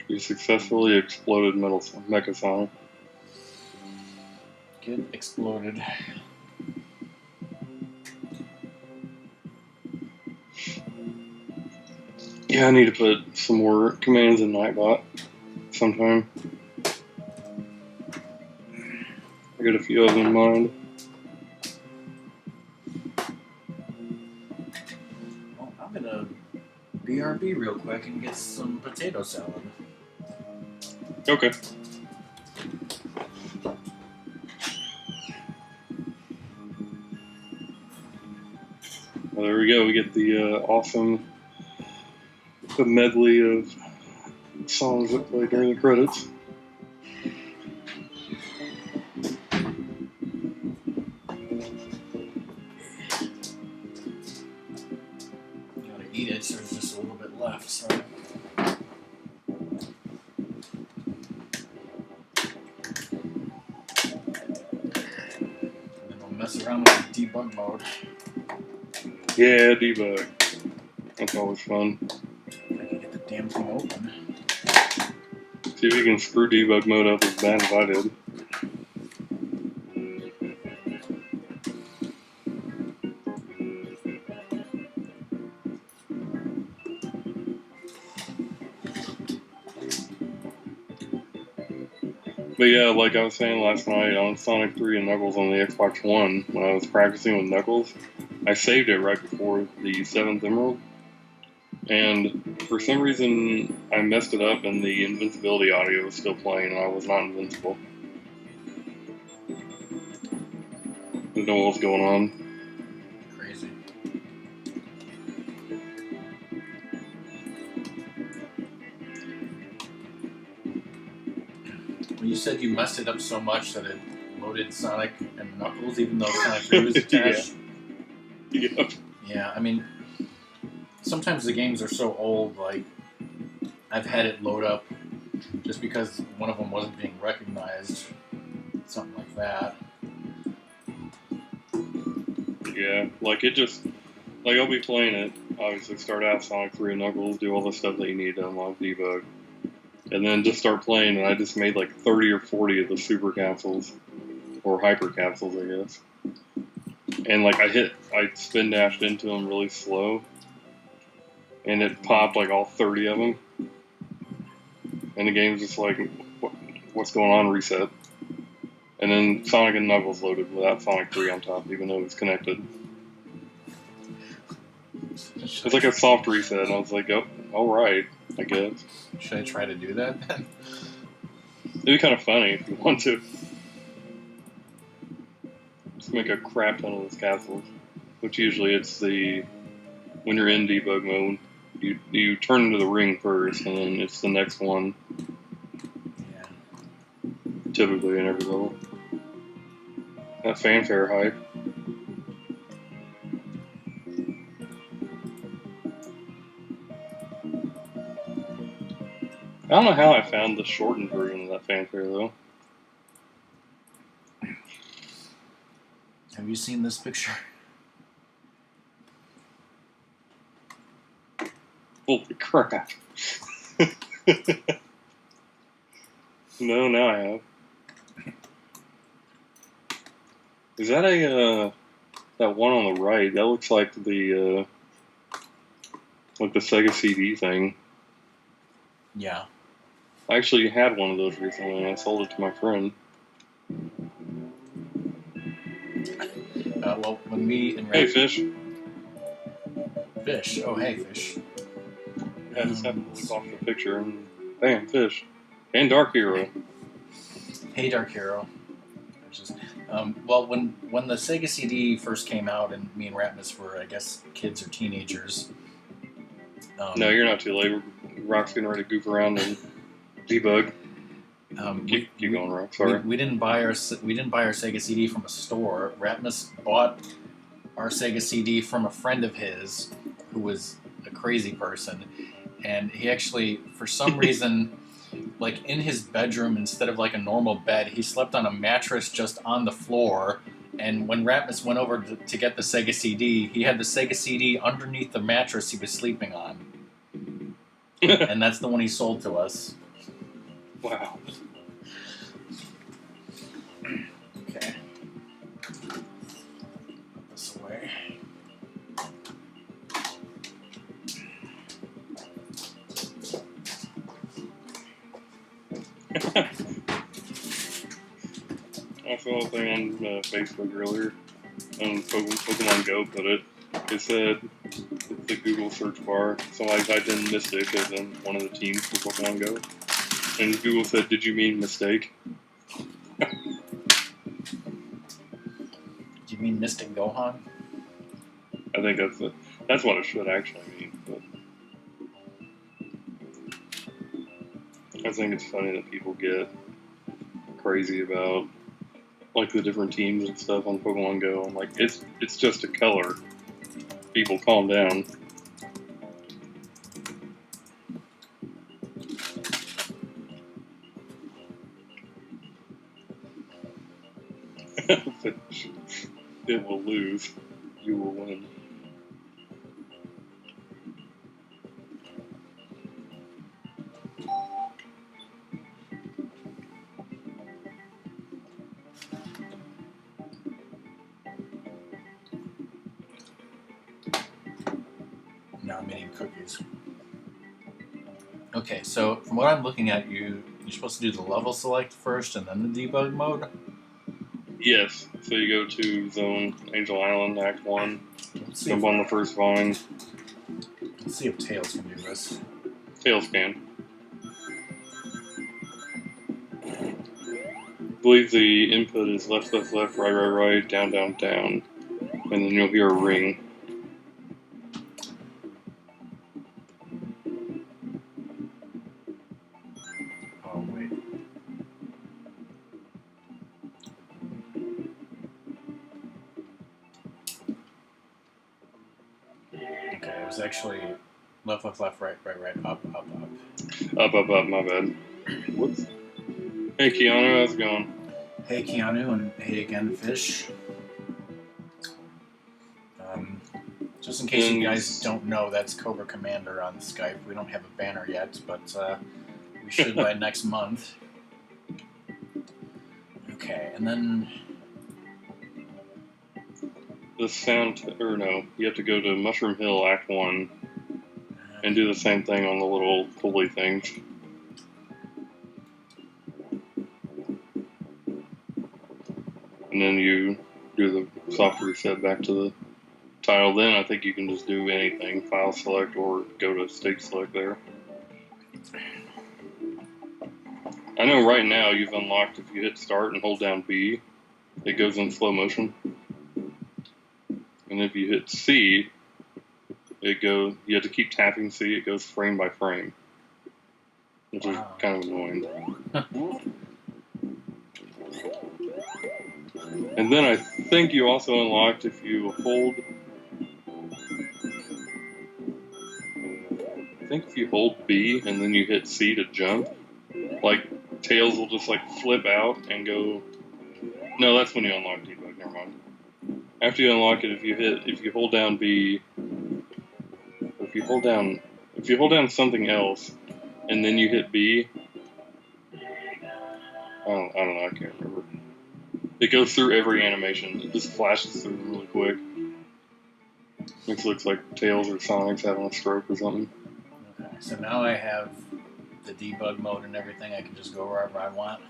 You successfully exploded Mechasonic. Get exploded. Yeah, I need to put some more commands in Nightbot sometime. I got a few of them in mind. Well, I'm gonna BRB real quick and get some potato salad. Okay. Well, there we go. We get the awesome medley of songs that play during the credits. Gotta eat it, so there's just a little bit left, so. And then we'll mess around with the debug mode. Yeah, debug. That's always fun. If I can get the damn thing open. See if you can screw debug mode up as bad as I did. But yeah, like I was saying last night on Sonic 3 and Knuckles on the Xbox One, when I was practicing with Knuckles, I saved it right before the 7th Emerald. And for some reason, I messed it up and the invincibility audio was still playing and I was not invincible. Didn't know what was going on. Crazy. When you said you messed it up so much that it loaded Sonic and Knuckles, even though Sonic 3 was attached. Yep. Yeah, I mean, sometimes the games are so old, like, I've had it load up just because one of them wasn't being recognized. Something like that. Yeah, like it just, like I'll be playing it, obviously start out Sonic 3 and Knuckles, do all the stuff that you need to unlock Debug, and then just start playing, and I just made like 30 or 40 of the super capsules, or hyper capsules, I guess. And like I spin dashed into them really slow, and it popped like all 30 of them, and the game's just like, what's going on, reset. And then Sonic and Knuckles loaded without Sonic 3 on top, even though it was connected. It was like a soft reset, and I was like, oh, alright, I guess. Should I try to do that then? It'd be kind of funny if you want to. Just make a crap ton of those capsules. Which usually it's when you're in debug mode, you turn into the ring first, and then it's the next one. Yeah. Typically in every level. That fanfare hype. I don't know how I found the shortened version of that fanfare though. Have you seen this picture? Holy crap. No, now I have. Is that that one on the right? That looks like the Sega CD thing. Yeah. I actually had one of those recently, and I sold it to my friend. Well, when me and Hey, Fish. Fish. Oh, hey, Fish. Yeah, I just happened to look off the picture, and bam, Fish. And Dark Hero. Hey, Dark Hero. Well, when the Sega CD first came out, and me and Ratmus were, I guess, kids or teenagers. No, you're not too late. Rock's getting ready to goof around and debug. Keep going, Rock. Sorry. We didn't buy our Sega CD from a store. Ratmus bought our Sega CD from a friend of his who was a crazy person, and he actually, for some reason, like in his bedroom, instead of like a normal bed, he slept on a mattress just on the floor. And when Ratmus went over to get the Sega CD, he had the Sega CD underneath the mattress he was sleeping on. And that's the one he sold to us. Wow. Okay. Put this away. I saw a thing on Facebook earlier, on Pokemon Go put it. It said, it's the Google search bar, so I typed in Mystic as in one of the teams for Pokemon Go. And Google said, did you mean mistake? Do you mean Mystic Gohan? I think that's what it should actually mean. But I think it's funny that people get crazy about like the different teams and stuff on Pokemon Go. I'm like, it's just a color. People, calm down. It will lose. You will win. No, I'm eating cookies. Okay, so from what I'm looking at, you You're supposed to do the level select first and then the debug mode? Yes. So you go to Zone, Angel Island, Act 1, Let's see jump on the first vine. Let's see if Tails can do this. Tails can. I believe the input is left, left, left, right, right, right, down, down, down. And then you'll hear a ring. Oh, wait. Okay, it was actually left, left, left, right, right, right, up, up, up. Up, up, up, my bad. Whoops. Hey, Keanu, how's it going? Hey, Keanu, and hey again, Fish. Just in case you guys don't know, that's CobraCommander on Skype. We don't have a banner yet, but we should by next month. Okay, and then... The sound, or no, you have to go to Mushroom Hill, Act 1, and do the same thing on the little pulley things. And then you do the soft reset back to the tile. Then I think you can just do anything, file select or go to stage select there. I know right now you've unlocked, if you hit start and hold down B, it goes in slow motion. And if you hit C, you have to keep tapping C, it goes frame by frame. Which is kind of annoying. And then I think you also unlocked if you hold... I think if you hold B and then you hit C to jump, like Tails will just like flip out and go... No, that's when you unlock Debug, never mind. After you unlock it, if you hold down B, or if you hold down something else, and then you hit B, I don't know, I can't remember. It goes through every animation. It just flashes through them really quick. It looks like Tails or Sonic's having a stroke or something. Okay, so now I have the debug mode and everything. I can just go wherever I want.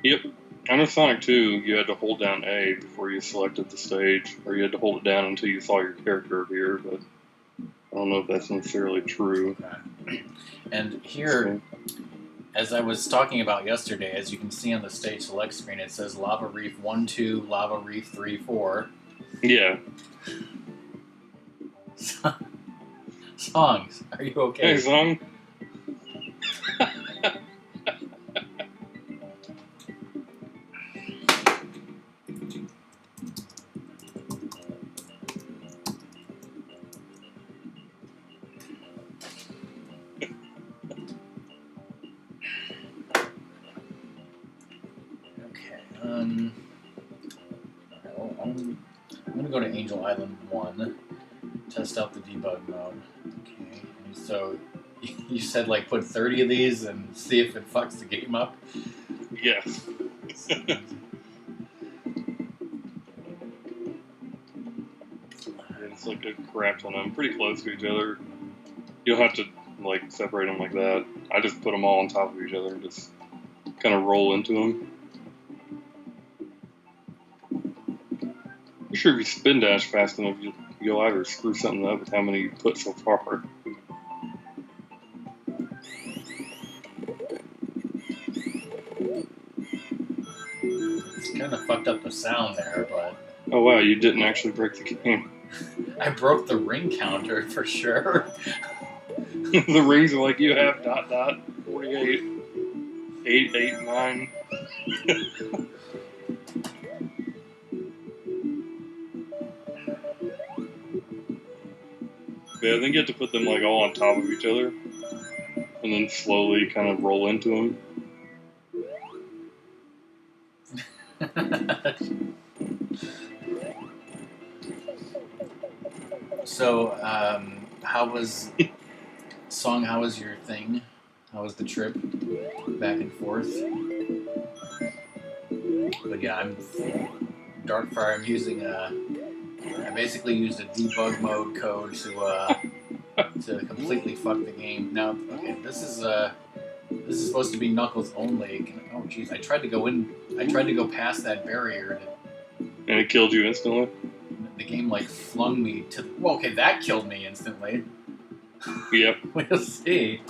Yep. I know Sonic 2, you had to hold down A before you selected the stage, or you had to hold it down until you saw your character appear, but I don't know if that's necessarily true. Okay. And here, as I was talking about yesterday, as you can see on the stage select screen, it says Lava Reef 1, 2, Lava Reef 3, 4. Yeah. Songs, are you okay? Hey, Song. I'm going to go to Angel Island 1, test out the debug mode. Okay, and so you said like put 30 of these and see if it fucks the game up? Yes. It's like a crap ton of them, pretty close to each other. You'll have to like separate them like that. I just put them all on top of each other and just kind of roll into them. I'm sure if you spin dash fast enough, you'll either screw something up with how many you put so far. It's kind of fucked up the sound there, but... Oh wow, you didn't actually break the game. I broke the ring counter for sure. The rings are like, you have ... 48, 8, 8, 9. Yeah, I think you have to put them like all on top of each other, and then slowly kind of roll into them. So, how was your thing? How was the trip back and forth? But yeah, I'm Darkfire. I'm using I basically used a debug mode code to completely fuck the game. Now, okay, this is This is supposed to be Knuckles only. Oh, jeez. I tried to go in. I tried to go past that barrier. And it killed you instantly? The game, like, flung me to... Well, okay, that killed me instantly. Yep. We'll see.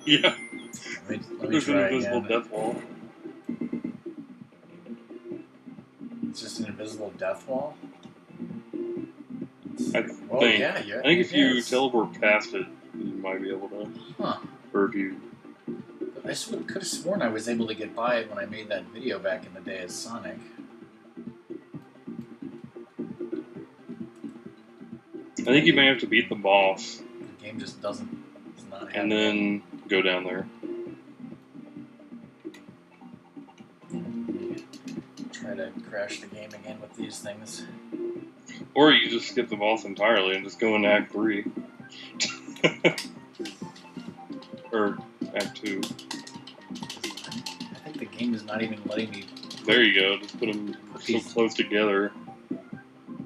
Yeah. Let me There's an try invisible again. death wall. It's just an invisible death wall? I Well, think. yeah, I think if it you is. teleport past it, you might be able to. Huh. Or if you... I could have sworn I was able to get by it when I made that video back in the day as Sonic. I think you may have to beat the boss. The game just does not have And then go down there. Try to crash the game again with these things. Or you just skip the boss entirely and just go into Act 3. Or Act 2. I think the game is not even letting me... There you go. Just put them so close together.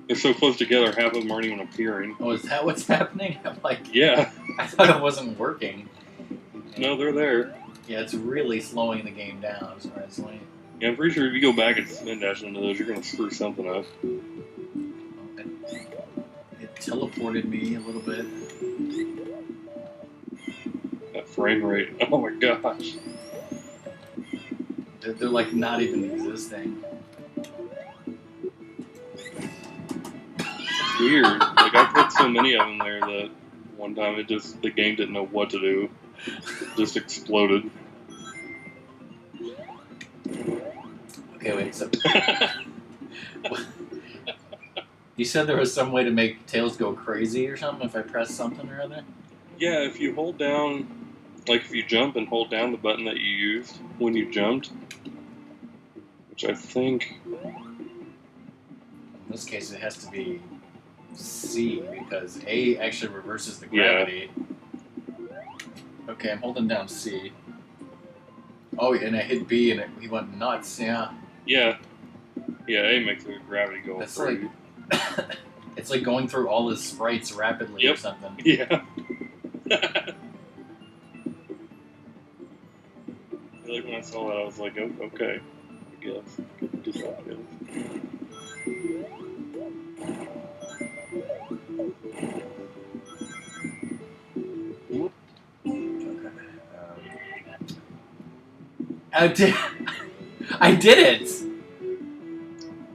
They're so close together, half of them aren't even appearing. Oh, is that what's happening? I'm like... Yeah. I thought it wasn't working. No, they're there. Yeah, it's really slowing the game down. Yeah, I'm pretty sure if you go back and spin dash into those, you're going to screw something up. It teleported me a little bit. That frame rate. Oh my gosh. They're like not even existing. It's weird. Like, I put so many of them there that one time the game didn't know what to do. It just exploded. Okay, wait, so... You said there was some way to make Tails go crazy or something if I press something or other? Yeah, if you hold down, like if you jump and hold down the button that you used when you jumped, which I think... In this case it has to be C, because A actually reverses the gravity. Yeah. Okay, I'm holding down C. Oh, and I hit B and he went nuts, yeah. Yeah. Yeah, A makes the gravity go That's crazy. like... It's like going through all his sprites rapidly or something. Yeah. Like when I saw that, I was like, oh, okay, I guess. Good to do that. Okay. I did it!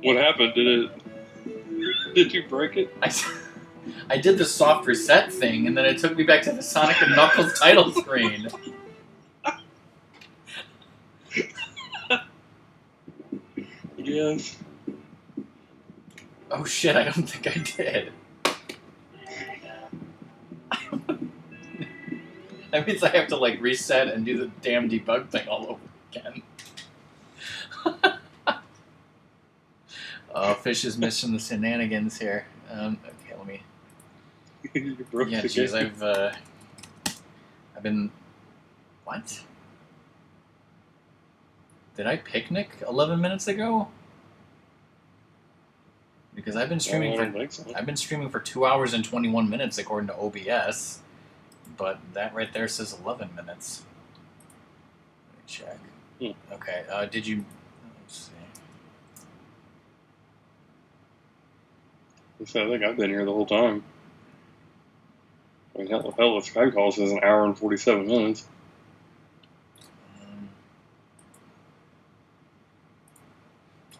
What happened? Did you break it? I did the soft reset thing, and then it took me back to the Sonic and Knuckles title screen. Yes. Oh shit, I don't think I did. That means I have to like reset and do the damn debug thing all over again. Oh, Fish is missing the shenanigans here. Okay, let me... You broke Yeah, the jeez, game. I've been... What? Did I picnic 11 minutes ago? Because I've been streaming I've been streaming for 2 hours and 21 minutes according to OBS, but that right there says 11 minutes. Let me check. Okay, did you... Let's see. I think I've been here the whole time. I mean, hell, the Skype call says an hour and 47 minutes.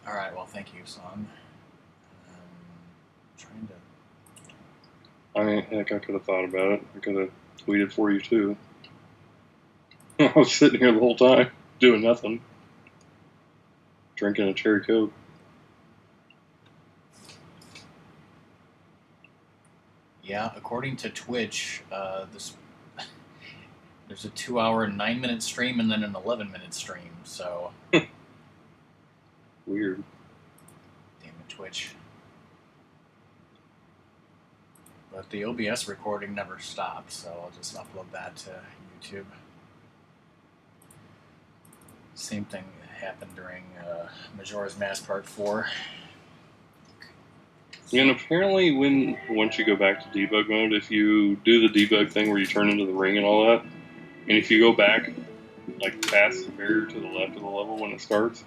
Alright, well, thank you, Song. Trying to... I mean, heck, I could have thought about it. I could have tweeted for you, too. I was sitting here the whole time, doing nothing. Drinking a cherry Coke. Yeah, according to Twitch, there's a 2 hour and 9 minute stream and then an 11-minute stream, so... Weird. Damn it, Twitch. But the OBS recording never stopped, so I'll just upload that to YouTube. Same thing happened during Majora's Mask Part 4. And apparently, once you go back to debug mode, if you do the debug thing where you turn into the ring and all that, and if you go back, like past the barrier to the left of the level when it starts,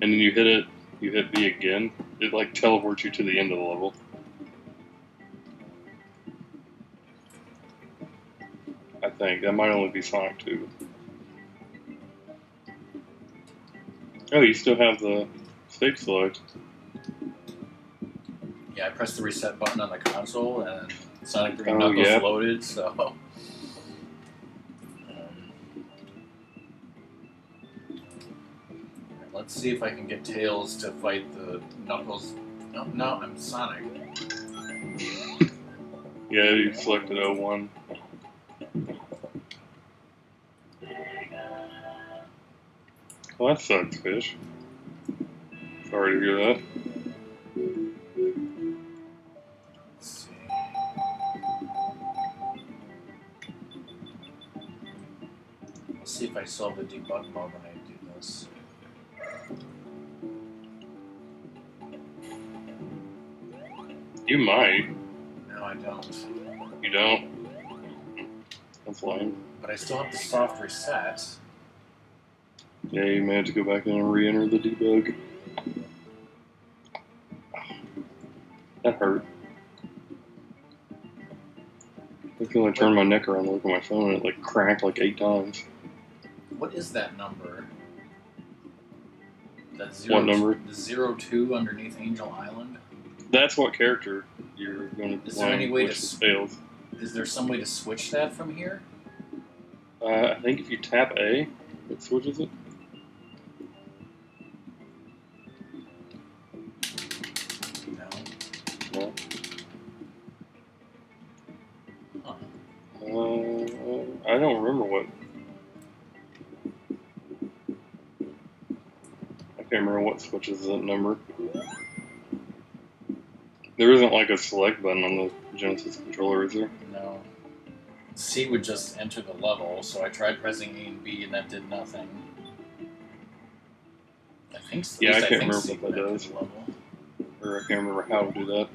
and then you hit B again, it like teleports you to the end of the level. I think that might only be Sonic 2. Oh, you still have the stage select. Yeah, I pressed the reset button on the console, and Sonic 3 Knuckles loaded, so... Let's see if I can get Tails to fight the Knuckles. No, I'm Sonic. Yeah, you selected 01. Well, that sucks, Fish. Sorry to hear that. Let's see. Let's see if I solve the debug mode when I do this. You might. No, I don't. You don't? That's lame. But I still have the soft reset. Yeah, you may have to go back in and re-enter the debug. That hurt. I feel like I turned my neck around to look at my phone and it like cracked like 8 times. What is that number? That What number? The 02 underneath Angel Island? That's what character you're going to. Is there any way to fails? Is there some way to switch that from here? I think if you tap A, it switches it. No. No. I don't remember what. I can't remember what switches that number. There isn't like a select button on the Genesis controller, is there? No. C would just enter the level, so I tried pressing A and B and that did nothing. I think so. Yeah, I can't remember C what that does. Or I can't remember how to do that.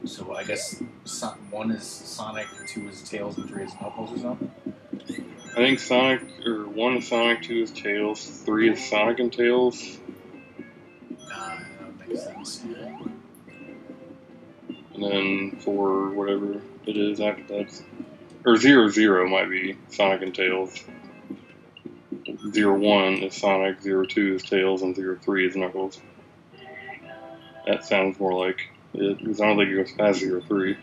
So I guess 1 is Sonic, 2 is Tails, and 3 is Knuckles or something? I think 1 is Sonic, 2 is Tails, 3 is Sonic and Tails. That makes sense. And then 4, whatever it is after that. Or 0 might be Sonic and Tails. 01 is Sonic, 02 is Tails, and 03 is Knuckles. That sounds more like it, because I don't think it goes past 03.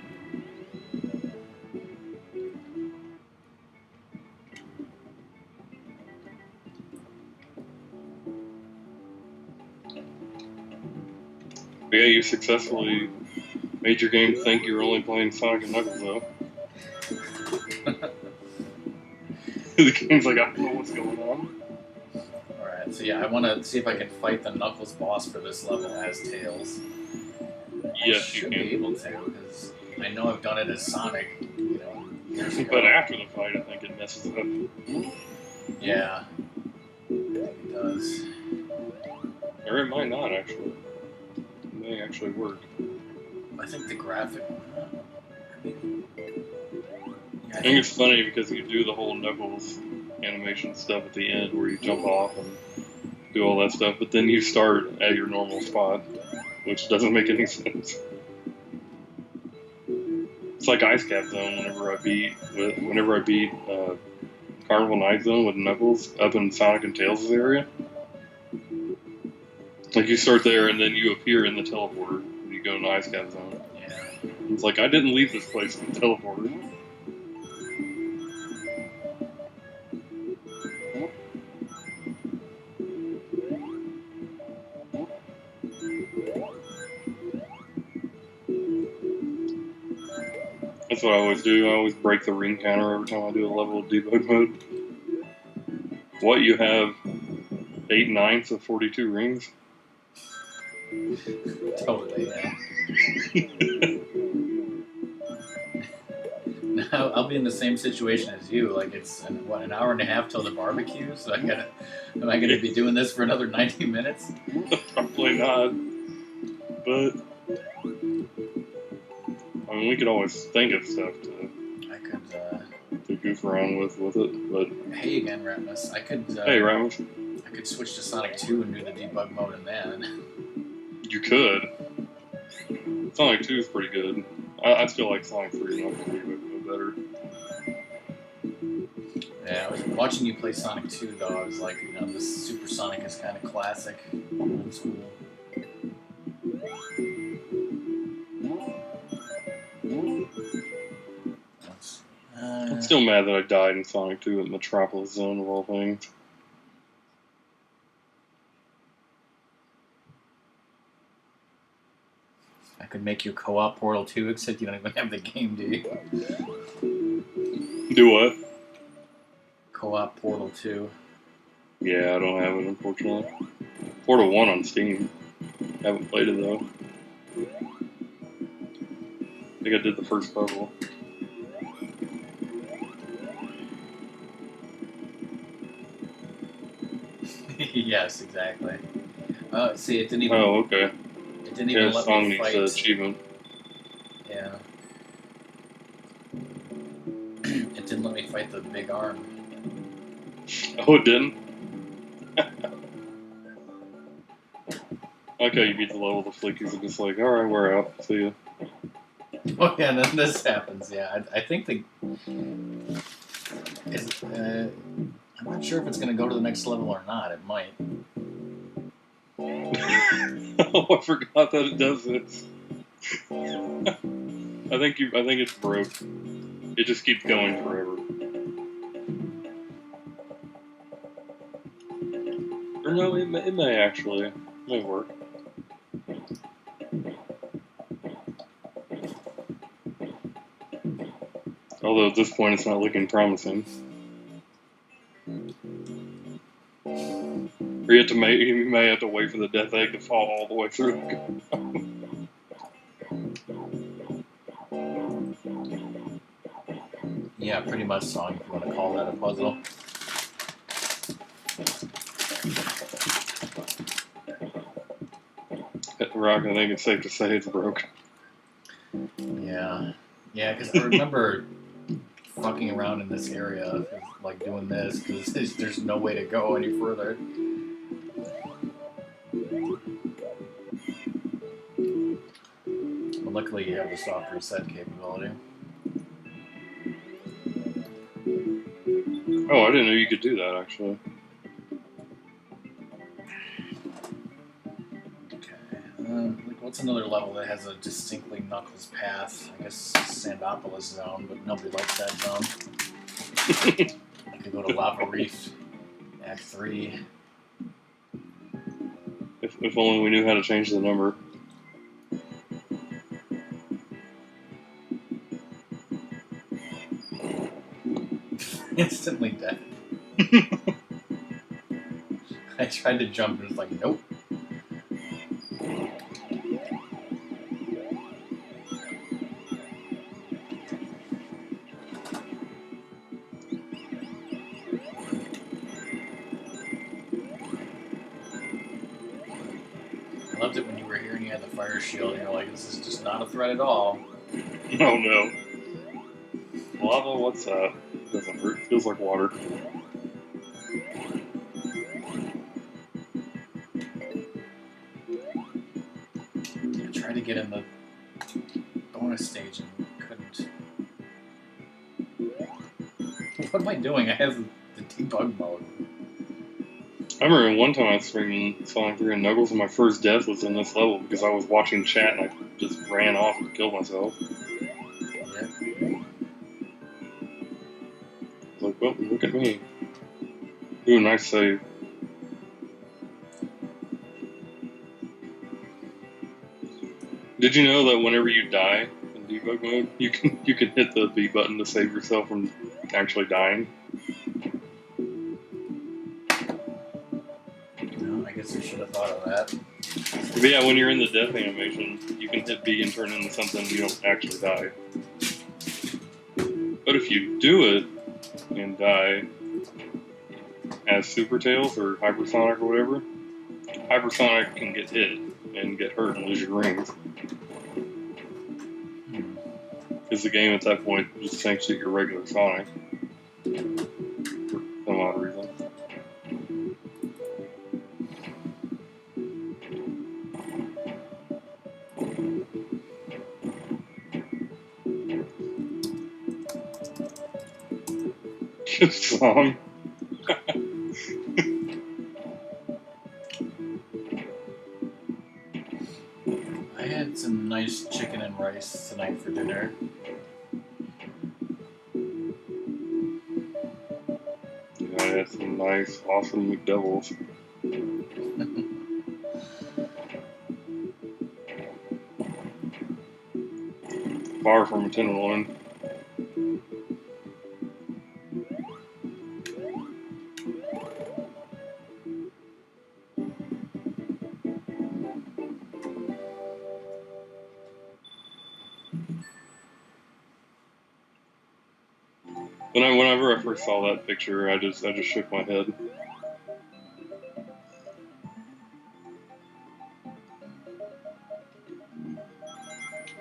But yeah, you successfully made your game think you were only playing Sonic and Knuckles, though. The game's like, I don't know what's going on. Alright, so yeah, I want to see if I can fight the Knuckles boss for this level as Tails. Yes, I should you can. be able to, because I know I've done it as Sonic, years ago. But after the fight, I think it messes up. Yeah, it does. Or it might not, actually. It may actually work. I think the graphic... I think it's funny because you do the whole Knuckles animation stuff at the end where you jump off and do all that stuff, but then you start at your normal spot, which doesn't make any sense. It's like Ice Cap Zone whenever I beat Carnival Night Zone with Knuckles up in Sonic and Tails' area. Like you start there and then you appear in the teleporter when you go into Ice Cap Zone. Yeah. It's like I didn't leave this place in the teleporter. That's what I always do. I always break the ring counter every time I do a level of debug mode. What, you have 8/9 of 42 rings? Totally, yeah. Now, I'll be in the same situation as you. Like, it's, an hour and a half till the barbecue, so am I gonna be doing this for another 90 minutes? Probably not. but I mean, we could always think of stuff to goof around with it. But hey again, Ratmus. Hey, Ratmus. I could switch to Sonic 2 and do the debug mode in that. You could. Sonic 2 is pretty good. I still like Sonic 3 and Sonic 3 better. Yeah, I was watching you play Sonic 2 though. I was like, you know, this Super Sonic is kind of classic, old school. I'm still mad that I died in Sonic 2 at Metropolis Zone of all things. I could make you co-op Portal 2, except you don't even have the game, do you? Do what? Co-op Portal 2. Yeah, I don't have it, unfortunately. Portal 1 on Steam. Haven't played it, though. I think I did the first level. Yes, exactly. See, it didn't even... Oh, okay. It didn't even let me fight... achievement. Yeah. It didn't let me fight the big arm. Oh, it didn't? Okay, you beat the level, the flickies are just like, alright, we're out. See ya. Oh yeah, and then this happens, yeah. I think I'm not sure if it's going to go to the next level or not. It might. Oh, I forgot that it does this. I think it's broke. It just keeps going forever. Or no, it may actually. It may work. Although at this point it's not looking promising. Or you may have to wait for the death egg to fall all the way through. Yeah, pretty much so, if you want to call that a puzzle. Rock, I think it's safe to say it's broke. Yeah. Yeah, because I remember fucking around in this area, like doing this, because there's no way to go any further. But luckily you have the soft reset capability. Oh, I didn't know you could do that, actually. Like what's another level that has a distinctly Knuckles path? I guess Sandopolis Zone, but nobody likes that zone. I could go to Lava Reef, Act 3. If only we knew how to change the number. Instantly dead. I tried to jump and it's like, nope. I loved it when you were here and you had the fire shield and you're like, this is just not a threat at all. Oh no. Lava, what's that? Doesn't hurt. Feels like water. I tried to get in the bonus stage and couldn't. What am I doing? I have the debug mode. I remember one time I was streaming Sonic 3 and Knuckles and my first death was in this level because I was watching chat and I just ran off and killed myself. Yeah. Like, well, look at me. Ooh, nice save. Did you know that whenever you die in debug mode, you can hit the B button to save yourself from actually dying? No, I guess I should have thought of that. But yeah, when you're in the death animation, you can hit B and turn into something you don't actually die. But if you do it and die as Super Tails or Hypersonic or whatever, Hypersonic can get hit and get hurt and lose your rings. Hmm. Because the game at that point just thinks that you're regular Sonic. For some odd reason. Good song. I had some nice chicken and rice tonight for dinner. Yeah, I had some nice, awesome McDoubles. Far from a tenderloin. Whenever I first saw that picture, I just shook my head.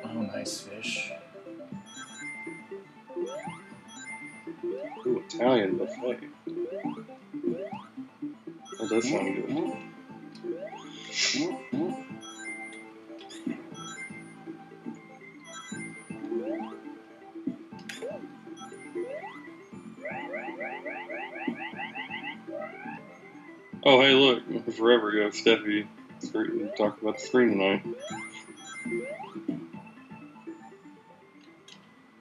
Oh, nice fish. Ooh, Italian buffet. That does sound good. Oh, hey, look, forever ago, Steffi talked about the screen tonight.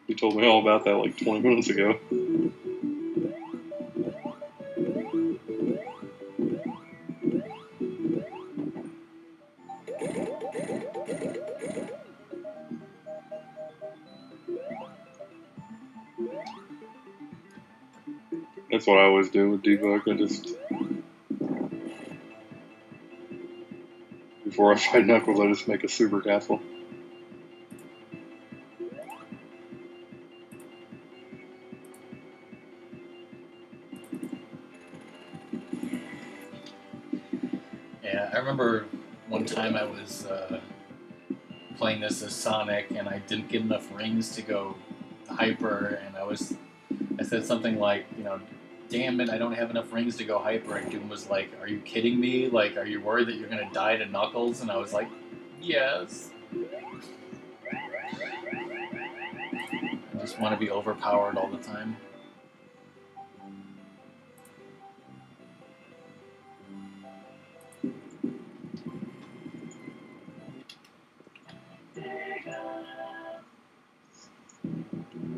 You told me all about that like 20 minutes ago. That's what I always do with Debug. I just, before I fight Knuckles, I just make a super castle. Yeah, I remember one time I was playing this as Sonic, and I didn't get enough rings to go hyper, and I said something like, damn it, I don't have enough rings to go hyper, and Doom was like, are you kidding me? Like, are you worried that you're gonna die to Knuckles? And I was like, yes. I just want to be overpowered all the time.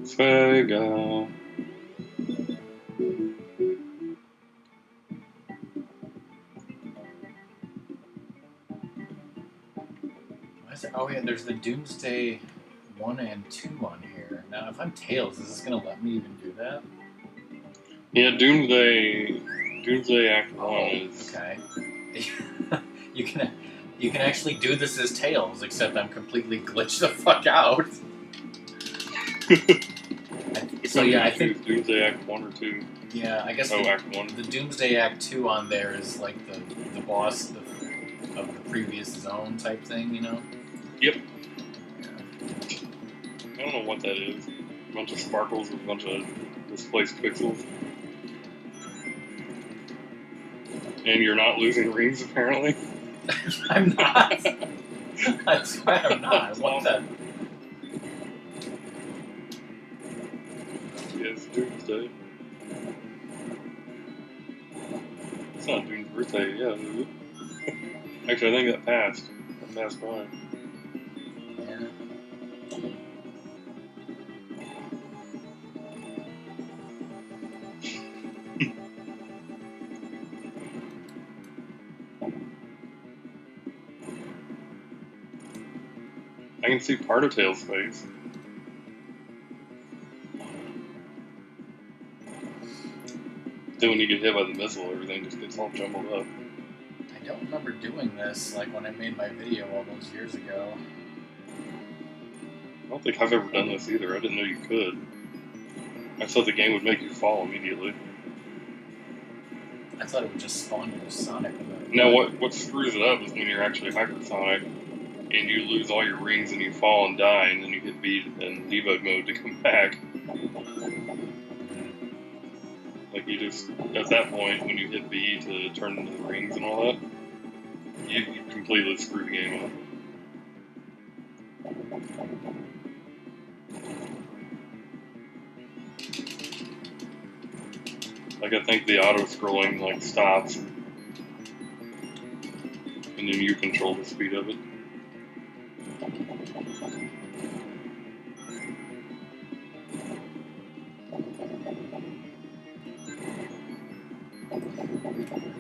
Sega. Oh yeah, there's the Doomsday 1 and 2 on here. Now, if I'm Tails, is this gonna let me even do that? Yeah, Doomsday Act 1 is... Okay. you can actually do this as Tails, except I'm completely glitched the fuck out. So yeah, I think Doomsday Act 1 or 2. Yeah, I guess Act 1. The Doomsday Act 2 on there is like the boss of the previous zone type thing, Yep. I don't know what that is. A bunch of sparkles with a bunch of displaced pixels. And you're not losing rings, apparently. I'm not. I swear I'm not. What the? Yes, Doomsday. It's not Doom's birthday yet, is it? Actually, I think that passed. That passed by. Yeah. I can see part of Tails' face. Then when you get hit by the missile, everything just gets all jumbled up. I don't remember doing this like when I made my video all those years ago. I don't think I've ever done this either. I didn't know you could. I thought the game would make you fall immediately. I thought it would just spawn you as Sonic. Now, what screws it up is when you're actually hypersonic and you lose all your rings and you fall and die, and then you hit B in debug mode to come back. Like, you just, at that point, when you hit B to turn into the rings and all that, you completely screw the game up. Like, I think the auto-scrolling, like, stops, and then you control the speed of it.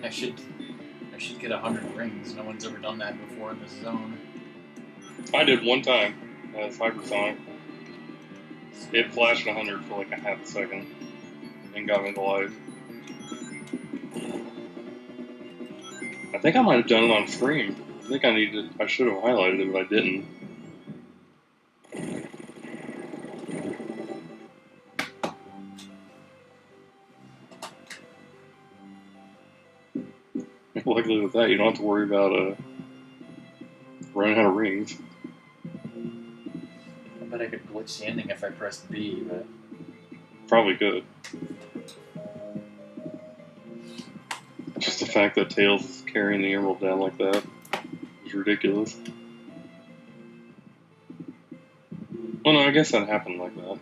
I should get 100 rings. No one's ever done that before in this zone. I did one time as hypersonic. It flashed 100 for like a half a second and got me to life. I think I might have done it on stream. I think I should have highlighted it, but I didn't. Luckily with that, you don't have to worry about running out of rings. I bet I could glitch the ending if I pressed B, but... Probably could. Just the fact that Tails is carrying the emerald down like that is ridiculous. Well, no, I guess that happened like that.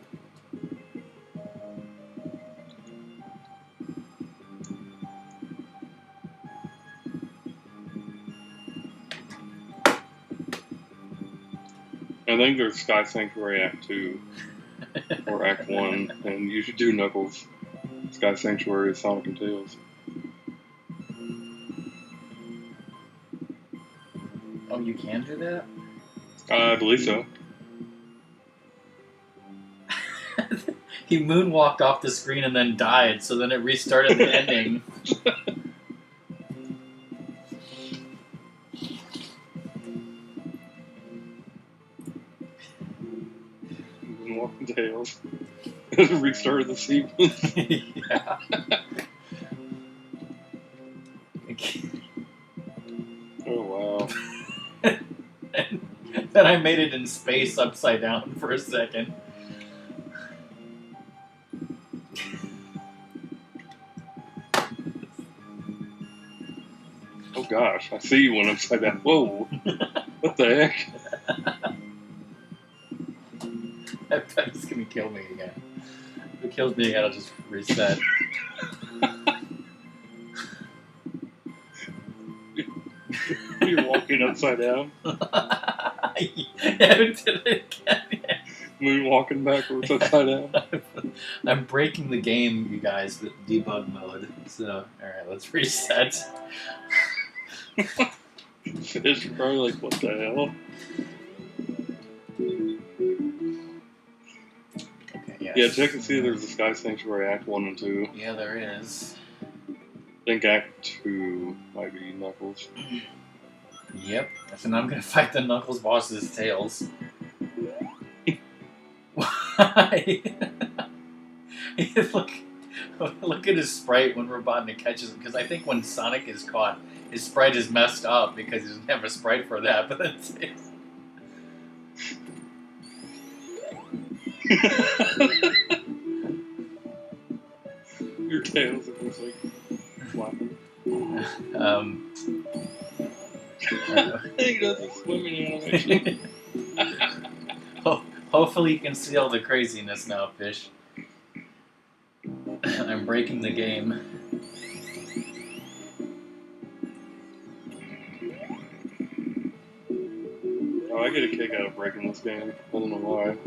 I think there's Sky Sanctuary Act 2 or Act 1, and you should do Knuckles, Sky Sanctuary, Sonic and Tails. Oh, you can do that? I believe so. He moonwalked off the screen and then died, so then it restarted the ending. Walking Tails. Restarted the sequence. Yeah. Oh, wow. And then I made it in space upside down for a second. Oh gosh, I see you went upside down. Whoa! What the heck? I bet it's gonna kill me again. If it kills me again, I'll just reset. You're walking upside down? Yeah, did it again. Moonwalking backwards upside down? I'm breaking the game, you guys, with debug mode. So, alright, let's reset. Fish are probably like, what the hell? Okay, yes. Yeah, check and see if there's a Sky Sanctuary Act 1 and 2. Yeah, there is. I think Act 2 might be Knuckles. Yep. So now I'm gonna fight the Knuckles boss's Tails. Why? Look at his sprite when Robotnik catches him, because I think when Sonic is caught, his sprite is messed up because he doesn't have a sprite for that, but then Tails... Your Tails are just like flapping. He does a swimming animation. Hopefully you can see all the craziness now, Fish. I'm breaking the game. Oh, I get a kick out of breaking this game. I don't know why.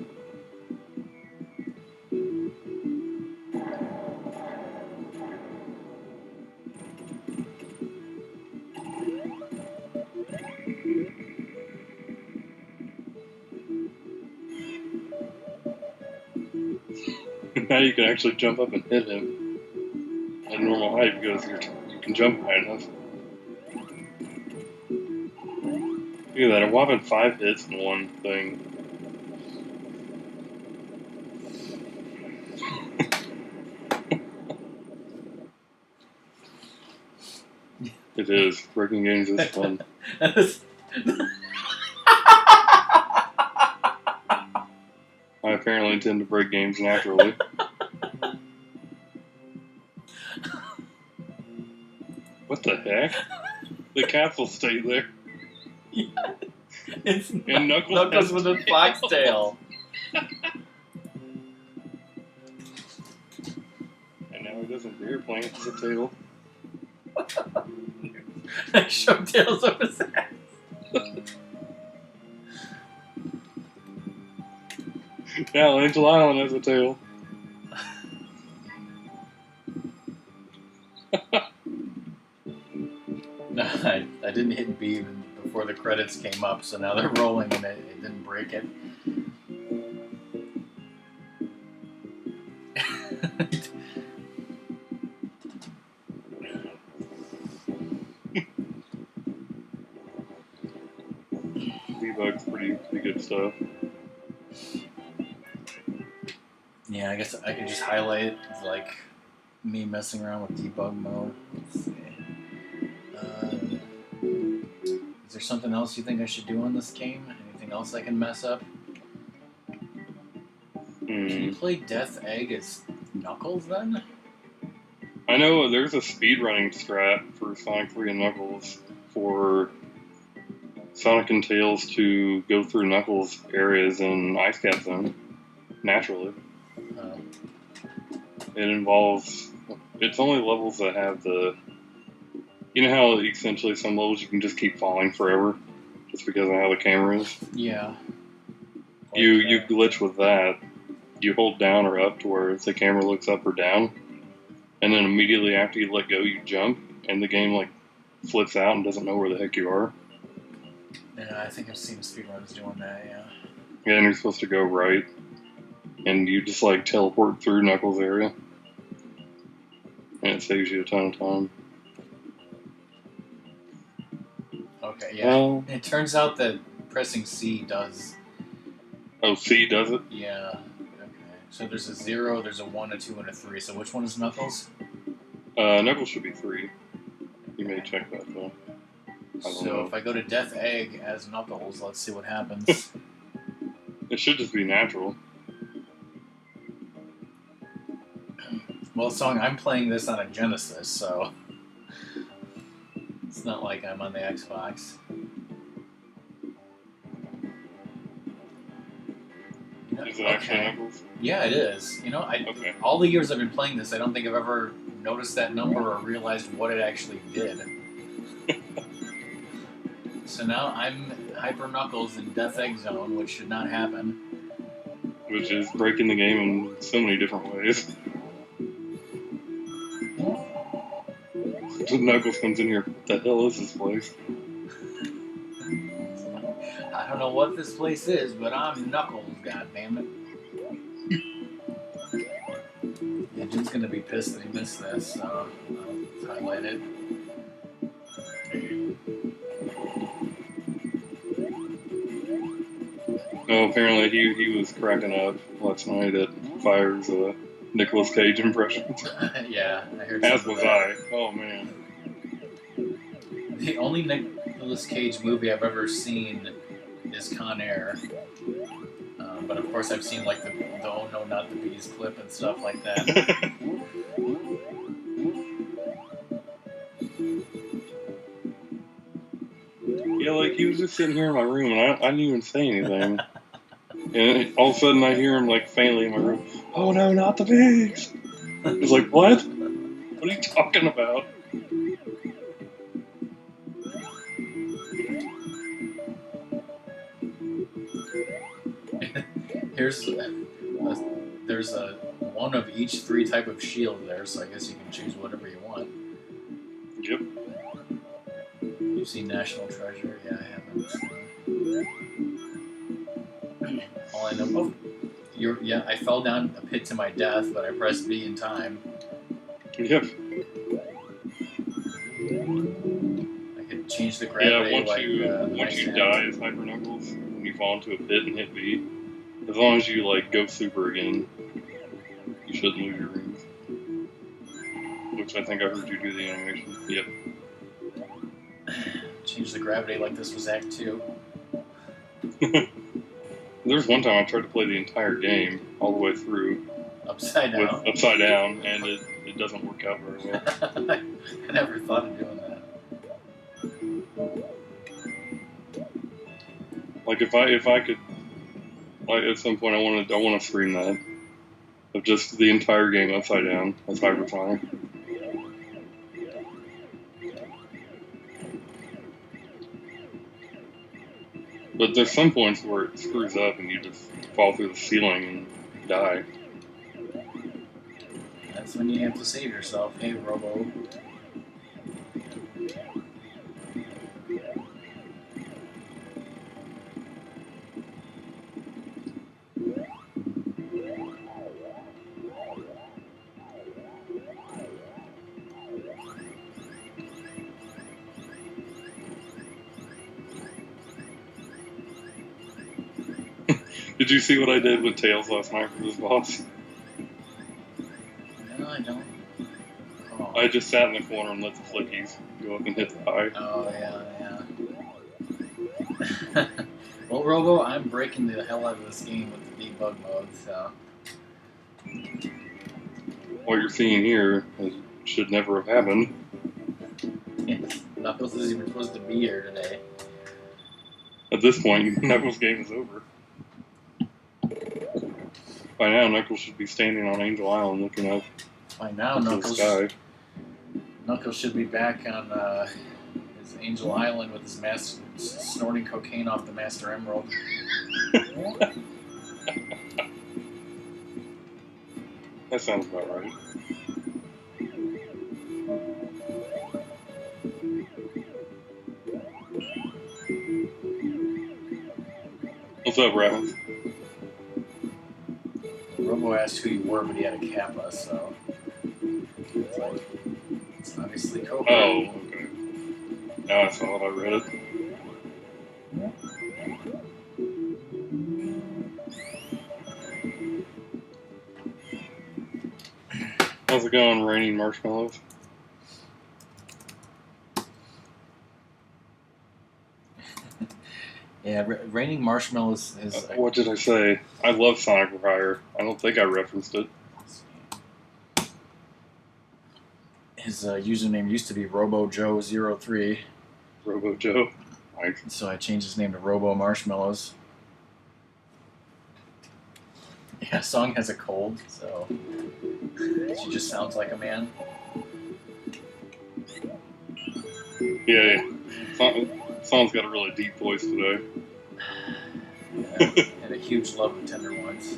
Now you can actually jump up and hit him at normal height because you can jump high enough. Look at that, a whopping 5 hits in one thing. It is. Breaking games is fun. I apparently tend to break games naturally. What the heck? The capsule stayed there. Yeah, it's And Knuckles with a foxtail. And now he doesn't dare plant the tail. I shoved tails up his ass. Now Angel Island has a tail. No, I didn't hit B even before the credits came up, so now they're rolling and it didn't break it. Debug's pretty good stuff. Yeah, I guess I could just highlight like me messing around with debug mode. Let's see. Is there something else you think I should do on this game? Anything else I can mess up? Can you play Death Egg as Knuckles then? I know there's a speedrunning strat for Sonic 3 and Knuckles for Sonic and Tails to go through Knuckles areas in Ice Cap Zone naturally. It involves, it's only levels that have the, you know how essentially some levels you can just keep falling forever just because of how the camera is? Yeah. You glitch with that. You hold down or up to where the camera looks up or down, and then immediately after you let go, you jump, and the game like flips out and doesn't know where the heck you are. Yeah, I think I've seen speedruns doing that, yeah. Yeah, and you're supposed to go right, and you just like teleport through Knuckles area, and it saves you a ton of time. Okay, yeah. It turns out that pressing C does... Oh, C does it? Yeah. Okay. So there's a 0, there's a 1, a 2, and a 3. So which one is Knuckles? Knuckles should be 3. You may check that though. So if I go to Death Egg as Knuckles, let's see what happens. It should just be natural. Well, Song, I'm playing this on a Genesis, so it's not like I'm on the Xbox. Is it actually Knuckles? Yeah, it is. You know, all the years I've been playing this, I don't think I've ever noticed that number or realized what it actually did. So now I'm Hyper Knuckles in Death Egg Zone, which should not happen. Which is breaking the game in so many different ways. So Knuckles comes in here, what the hell is this place? I don't know what this place is, but I'm Knuckles, goddammit. Engine's gonna be pissed that he missed this, so I'll highlight it. Oh, apparently he was cracking up last night at Fire's Nicolas Cage impressions. Yeah, I heard. As was I. Oh man. The only Nicolas Cage movie I've ever seen is Con Air. But of course I've seen like the Oh No Not the Bees clip and stuff like that. Yeah, like he was just sitting here in my room and I didn't even say anything. And all of a sudden I hear him like faintly in my room, "Oh no, not the bees!" He's like, "What? What are you talking about?" There's a one of each 3 type of shield there, so I guess you can choose whatever you want. Yep. You've seen National Treasure? Yeah, I haven't. All I know... Oh, yeah, I fell down a pit to my death, but I pressed B in time. Yep. I could change the gravity. Yeah, once you die as Hyper Knuckles, when you fall into a pit and hit B, as long as you like go super again, you shouldn't lose your rings. Which I think I heard you do the animation. Yep. gravity like this was Act 2. There's one time I tried to play the entire game all the way through Upside down? upside down, and it doesn't work out very well. I never thought of doing that. Like if I could, like at some point I want to stream that of just the entire game upside down as hypersonic. But there's some points where it screws up and you just fall through the ceiling and die. That's when you have to save yourself. Hey, Robo. Did you see what I did with Tails last night for this boss? No, I don't. Oh. I just sat in the corner and let the flickies go up and hit the eye. Oh, yeah. Well, Robo, I'm breaking the hell out of this game with the debug mode, so... What you're seeing here should never have happened. Knuckles isn't even supposed to be here today. At this point, Knuckles' game is over. By now, Knuckles should be standing on Angel Island looking up By now, into the sky. Knuckles should be back on his Angel Island with his snorting cocaine off the Master Emerald. That sounds about right. What's up, Rabbit? Robo asked who you were, but he had a kappa, so... It's like... It's obviously Cobra. Oh, okay. Now I saw it, I read it. How's it going, Raining Marshmallows? Yeah, Raining Marshmallows is... What did I say? I love Sonic for Hire. I don't think I referenced it. His username used to be RoboJoe03. Robo Joe. Right. So I changed his name to Robo Marshmallows. Yeah, Song has a cold, so she just sounds like a man. Yeah. Song's got a really deep voice today. Yeah, and a huge love of tenderloins.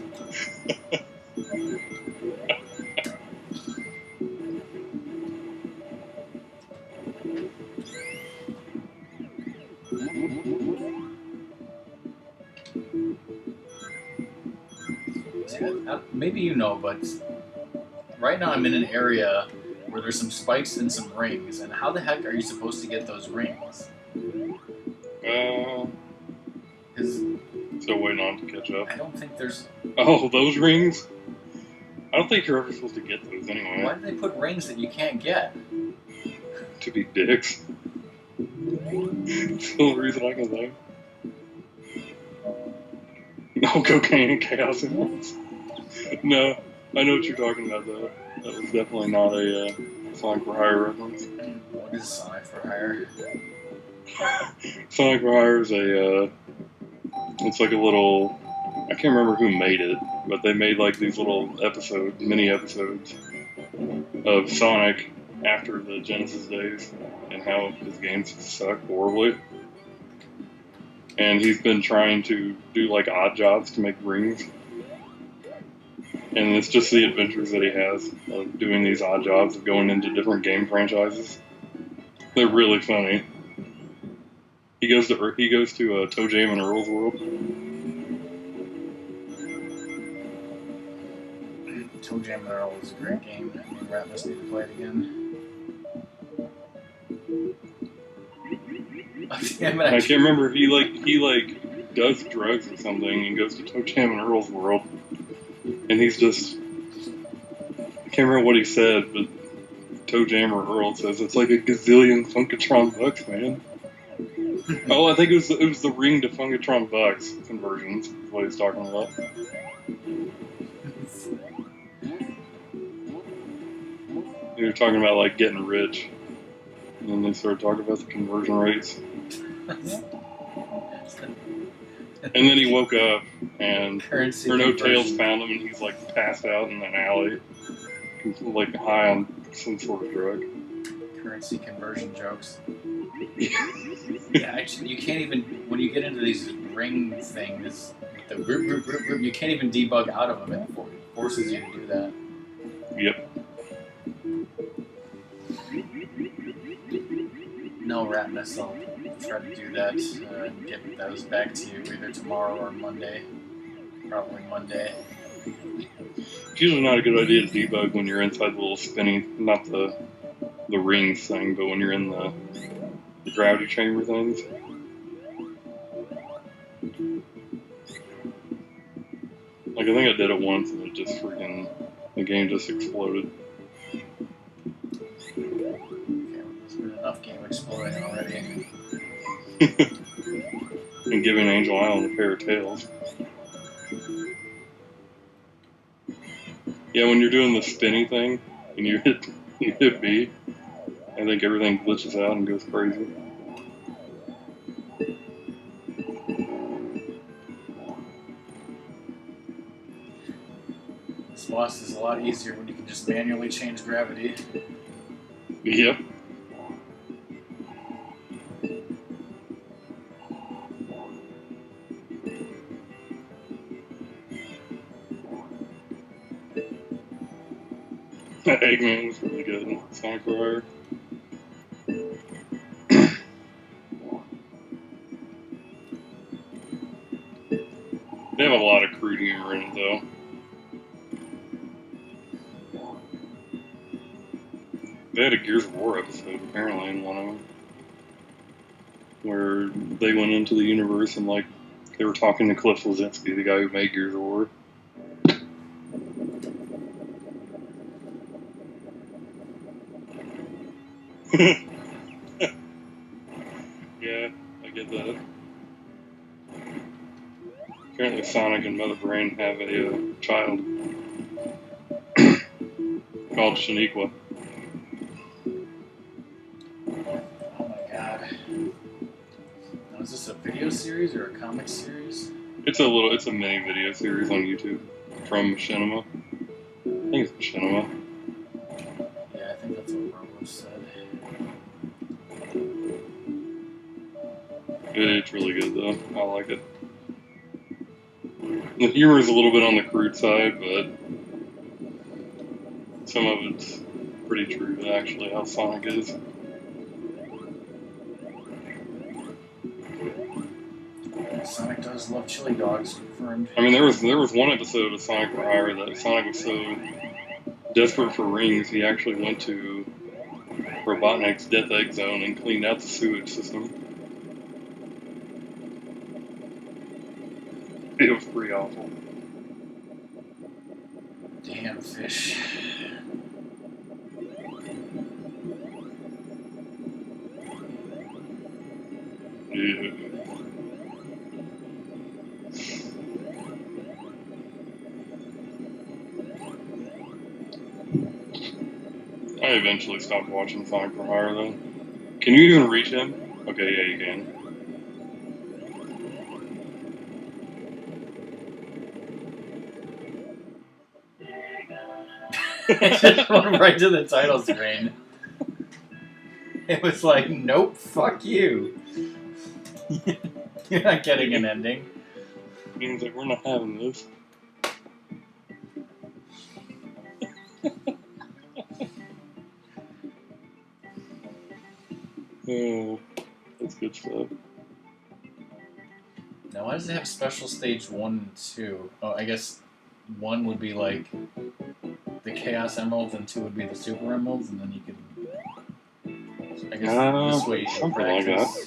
Maybe you know, but right now I'm in an area where there's some spikes and some rings, and how the heck are you supposed to get those rings? Still waiting on to catch up. I don't think there's... Oh, those rings? I don't think you're ever supposed to get those anyway. Why do they put rings that you can't get? To be dicks. That's the only reason I can say. No cocaine and chaos at once. No, I know what you're talking about though. That was definitely not a Sonic for Hire reference. What is Sonic for Hire? Sonic for Hire is it's like a little, I can't remember who made it, but they made like these little mini episodes of Sonic after the Genesis days and how his games suck horribly. And he's been trying to do like odd jobs to make rings. And it's just the adventures that he has of doing these odd jobs of going into different game franchises. They're really funny. He goes to Toe Jam and Earl's World. Toe Jam and Earl is a great game. Me and Ratmus need to play it again. I can't remember if he does drugs or something and goes to Toe Jam and Earl's World. And he's just, I can't remember what he said, but Toe Jam or Earl says it's like a gazillion Funkatron bucks, man. Oh, I think it was the ring to Funkatron Bucks conversions. Is what he's talking about. They were talking about like getting rich, and then they started talking about the conversion rates. And then he woke up, and Tails found him, and he's like passed out in an alley, like high on some sort of drug. Currency conversion jokes. Yeah, actually, you can't even, when you get into these ring things, the group, you can't even debug out of them. It forces you to do that. Yep. No, Ratness, I'll try to do that and get those back to you either tomorrow or Monday. Probably Monday. It's usually not a good idea to debug when you're inside the little spinning, not the rings thing, but when you're in the gravity chamber things. Like, I think I did it once and it just freaking, the game just exploded. Okay, there's been enough game exploding already. And giving Angel Island a pair of tails. Yeah, when you're doing the spinny thing and you hit B, I think everything glitches out and goes crazy. This boss is a lot easier when you can just manually change gravity. Yep. Eggman was really good in Sonic Fire. They have a lot of crude humor in it, though. They had a Gears of War episode, apparently, in one of them, where they went into the universe and, like, they were talking to Cliff Bleszinski, the guy who made Gears of War. Yeah, I get that. Apparently Sonic and Mother Brain have a child called Shaniqua. Oh my god. Now, is this a video series or a comic series? It's a mini video series on YouTube from Machinima. I think it's Machinima. Yeah, I think that's what Robo said. It's really good, though. I like it. The humor is a little bit on the crude side, but some of it's pretty true to actually how Sonic is. Sonic does love chili dogs, confirmed. I mean, there was one episode of Sonic for Hire that Sonic was so desperate for rings, he actually went to Robotnik's Death Egg Zone and cleaned out the sewage system. It was pretty awful. Damn fish. Yeah. I eventually stopped watching Sonic for Hire, though. Can you even reach him? Okay, yeah, you can. It just went right to the title screen. It was like, nope, fuck you. You're not getting an ending. Game's like, we're not having this. Oh, that's good stuff. Now, why does it have special stage 1 and 2? Oh, I guess 1 would be like the Chaos Emeralds, and 2 would be the Super Emeralds, and then you could. I guess this way you can practice.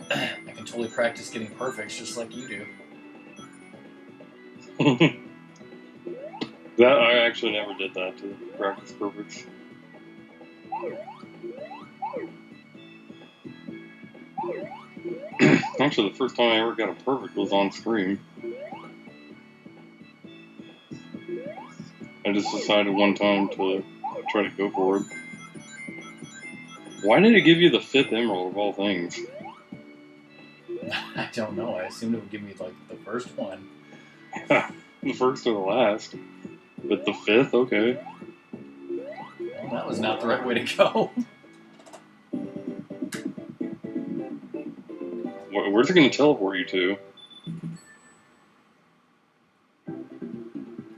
Like I can totally practice getting perfects just like you do. That I actually never did that to practice perfects. Actually, the first time I ever got a perfect was on stream. I just decided one time to try to go for it. Why did it give you the 5th emerald of all things? I don't know. I assumed it would give me like the first one. The first or the last. But the 5th? Okay. Well, that was not the right way to go. Where's it going to teleport you to?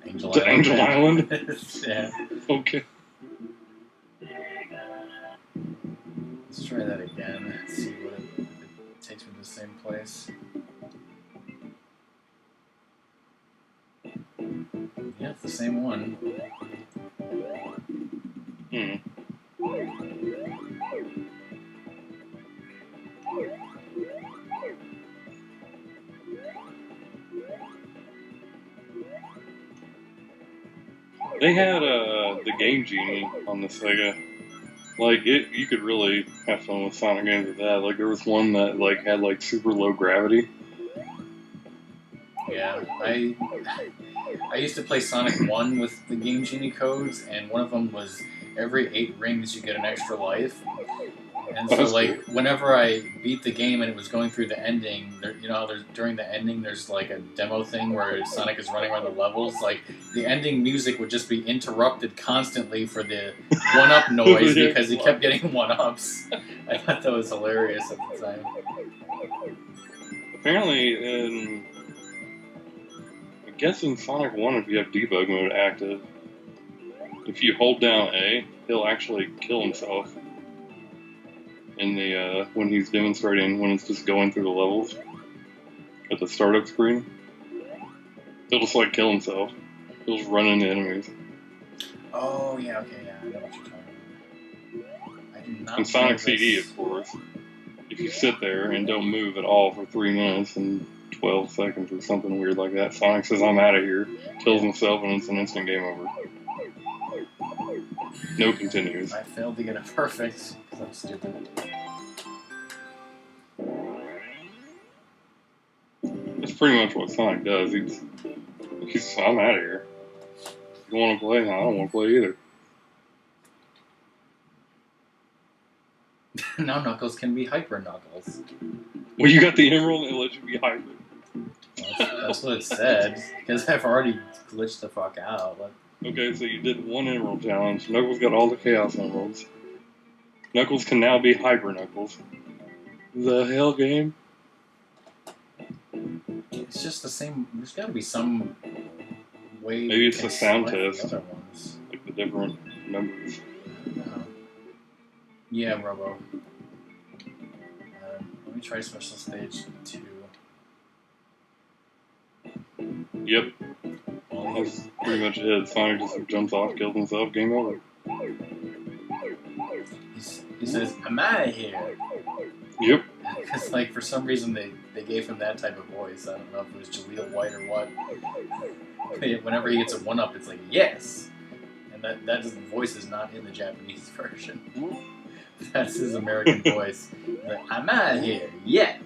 Angel To Island. Angel Island? Yeah. Okay. Let's try that again. Let's see what if it takes me to the same place. Yeah, it's the same one. Hmm. They had the Game Genie on the Sega. Like, you could really have fun with Sonic games with that. Like, there was one that like had like super low gravity. Yeah, I used to play Sonic 1 with the Game Genie codes, and one of them was every 8 rings you get an extra life. And so, That's like, whenever I beat the game and it was going through the ending, you know, during the ending, there's like a demo thing where Sonic is running around the levels. Like, the ending music would just be interrupted constantly for the one-up noise because he kept getting one-ups. I thought that was hilarious at the time. Apparently, I guess in Sonic 1, if you have debug mode active, if you hold down A, he'll actually kill himself. In the when he's demonstrating, when it's just going through the levels at the startup screen, he'll just like kill himself. He'll just run into enemies. Oh yeah, okay, yeah, I know what you're talking about. I did not. And Sonic CD, of course. If you sit there and don't move at all for 3 minutes and 12 seconds or something weird like that, Sonic says, "I'm out of here," kills himself, and it's an instant game over. No continues. I failed to get it perfect because I'm stupid. That's pretty much what Sonic does. He's I'm out of here. You want to play? No, I don't want to play either. Now Knuckles can be Hyper Knuckles. Well, you got the emerald and it lets you be hyper. That's what it said, because I've already glitched the fuck out. But... Okay, so you did one emerald challenge. Knuckles got all the Chaos Emeralds. Knuckles can now be Hyper Knuckles. The hell game? It's just the same. There's got to be some way. Maybe it's a sound test. The other ones. Like the different numbers. Yeah, Robo. Let me try Special Stage 2. Yep. That's pretty much it. Sonic just jumps off, kills himself, game over. He says, "I'm out of here." Yep. Because, like, for some reason they gave him that type of voice. I don't know if it was Jaleel White or what. But whenever he gets a 1-up, it's like, yes! And that voice is not in the Japanese version. That's his American voice. Like, "I'm out of here, yeah!"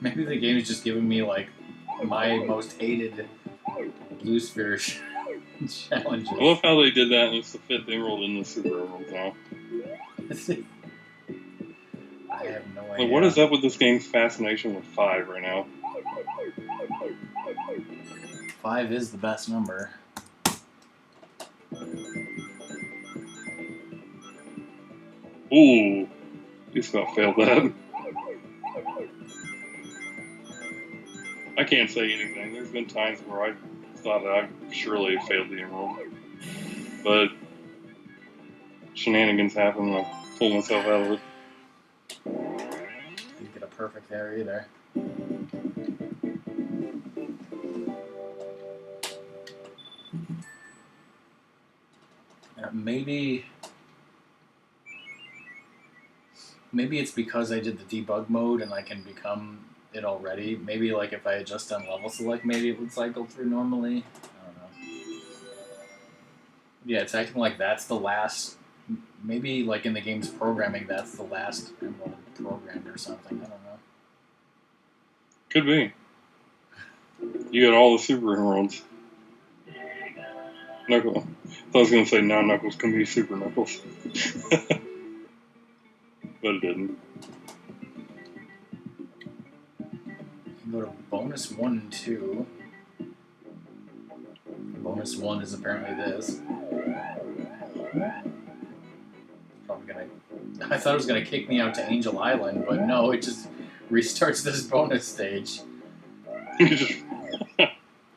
Maybe the game is just giving me, like, my most hated Blue Sphere challenges. I love how they did that, and it's the 5th emerald in the Super Emerald now. I have no idea. Like, what is up with this game's fascination with 5 right now? 5 is the best number. Ooh, just about failed that. I can't say anything. There's been times where I thought that I surely failed the emerald, but shenanigans happen and I pull myself out of it. Didn't get a perfect there either. Maybe it's because I did the debug mode and I can become it already. Maybe like if I had just done level select, maybe it would cycle through normally. I don't know. Yeah, it's acting like that's the last. Maybe like in the game's programming, that's the last emerald programmed or something. I don't know. Could be. You got all the super emeralds. Knuckle. I thought I was gonna say now Knuckles can be Super Knuckles. But it didn't. You can go to bonus 1 and 2. Bonus 1 is apparently this. Probably gonna. I thought it was gonna kick me out to Angel Island, but no, it just restarts this bonus stage.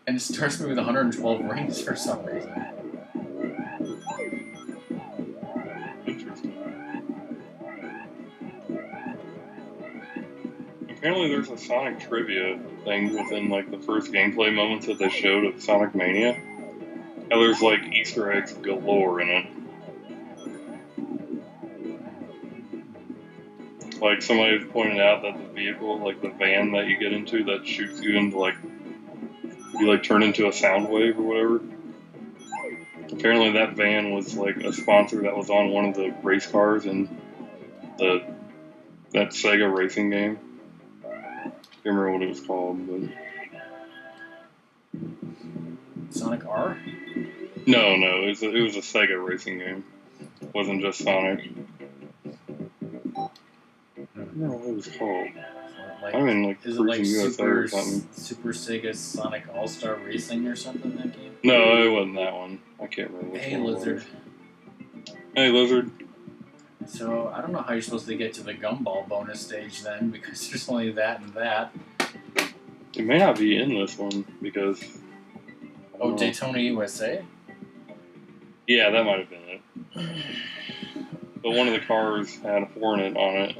And it starts me with 112 rings for some reason. Interesting. Apparently there's a Sonic trivia thing within like the first gameplay moments that they showed of Sonic Mania. How there's like Easter eggs galore in it. Like somebody pointed out that the vehicle, like the van that you get into that shoots you into like, you like turn into a sound wave or whatever. Apparently that van was like a sponsor that was on one of the race cars in that Sega racing game. I can't remember what it was called, but Sonic R? No, it was a Sega racing game. It wasn't just Sonic. I don't know what it was called. Like, I mean, like is it like USA Super, or something. Super Sega Sonic All-Star Racing or something, that game? No, it wasn't that one. I can't remember which Hey, one Lizard. it was. Hey, Lizard. So, I don't know how you're supposed to get to the Gumball bonus stage then, because there's only that and that. It may not be in this one, because... Oh, Daytona USA? Yeah, that might have been it. But one of the cars had a Hornet on it.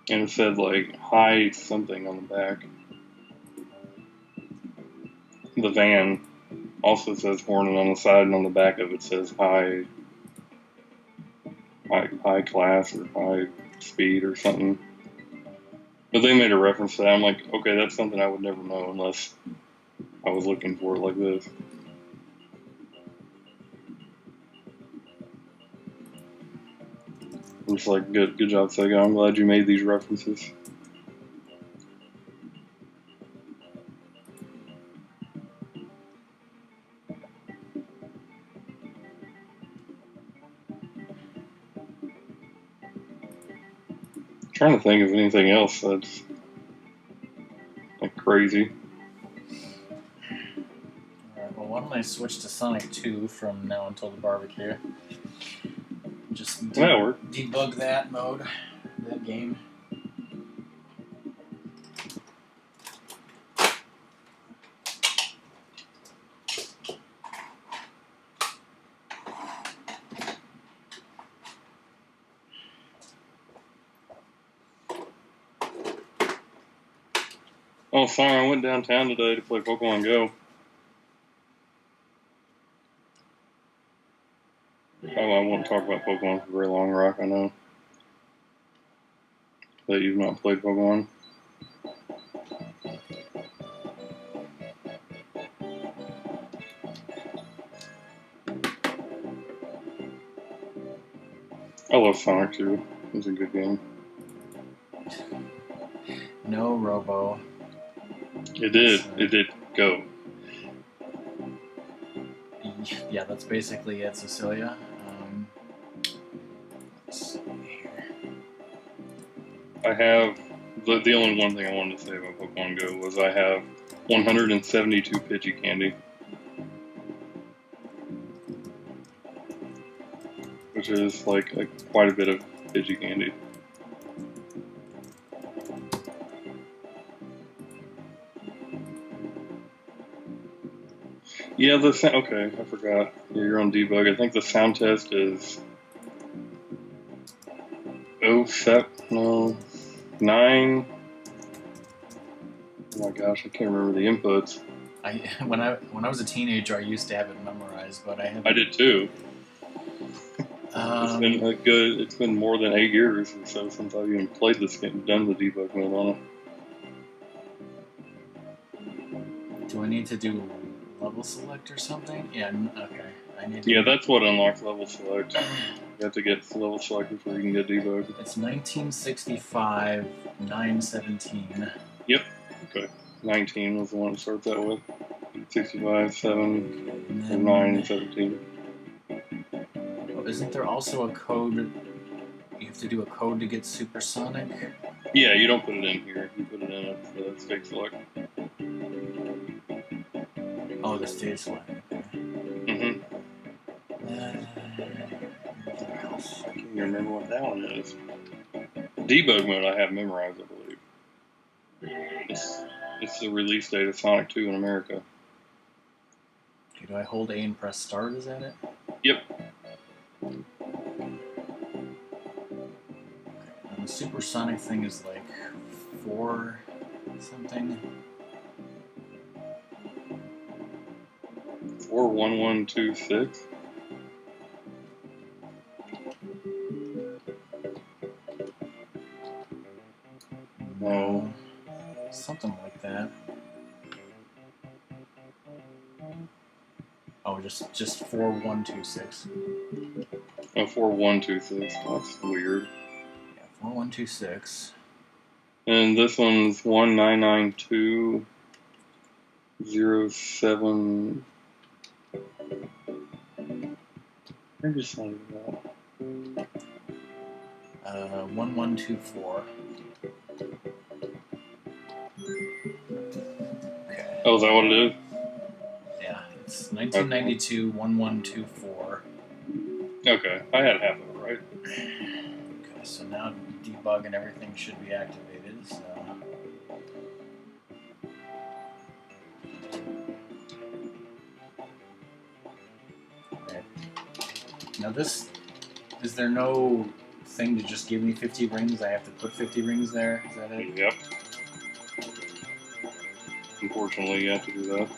And it said, like, hi something on the back. The van also says Hornet on the side, and on the back of it says high class or high speed or something. But they made a reference to that. I'm like, okay, that's something I would never know unless I was looking for it like this. I'm just like, good job, Sega. I'm glad you made these references. Trying to think of anything else that's like crazy. Alright, well, why don't I switch to Sonic 2 from now until the barbecue? Just debug that mode, that game. Oh, sorry, I went downtown today to play Pokemon Go. Oh, I won't talk about Pokemon for very long, Rock, I know. That you've not played Pokemon. I love Sonic 2. It's a good game. No Robo. It did go. Yeah, that's basically it, Cecilia. Let's see here. I have the only one thing I wanted to say about Pokemon Go was I have 172 Pidgey candy, which is like quite a bit of Pidgey candy. Yeah, okay, I forgot. Yeah, you're on Debug. I think the sound test is 9. Oh my gosh, I can't remember the inputs. When I was a teenager, I used to have it memorized, but I haven't. I did too. It's been more than 8 years or so since I've even played this game, done the debug mode on it. Do I need to do level select or something? Yeah, okay. I need Yeah, that's what unlocks level select. You have to get level select before you can get debug. It's 1965, 917. Yep. Okay. 19 was the one to start that with. 65, 7, And and 9, and 17. Oh, isn't there also a code? You have to do a code to get supersonic? Yeah, you don't put it in here. You put it in at the state select. Oh, the state select. Mm-hmm. I can't even remember what that one is. Debug mode I have memorized, I believe. It's the release date of Sonic 2 in America. Okay, do I hold A and press start? Is that it? Yep. And the supersonic thing is like 4 something. 41126. No. Something like that. Oh, just 4126. Oh, 4126. That's weird. Yeah, 4126. And this one's 199207. I just not even that. 1124. Okay. Oh, is that what it is? Yeah, it's 1992 1124. Okay, I had half of it right. Okay, so now debug and everything should be activated. So. Okay. Now this, is there no thing to just give me 50 rings? I have to put 50 rings there? Is that it? Yep. Unfortunately, you have to do that.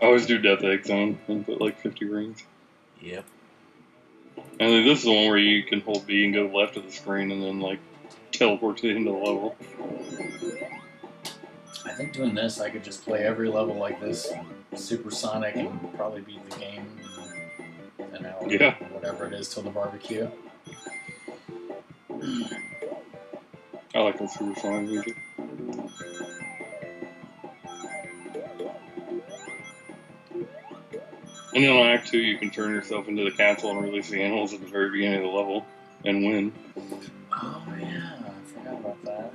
I always do Death Egg Zone and put like 50 rings. Yep. And then this is the one where you can hold B and go left of the screen and then like teleport to the end of the level. I think doing this, I could just play every level like this, supersonic, and probably beat the game in an hour, Yeah. whatever it is, till the barbecue. I like that super sonic music. And then on Act 2, you can turn yourself into the castle and release the animals at the very beginning of the level and win. Oh yeah, I forgot about that.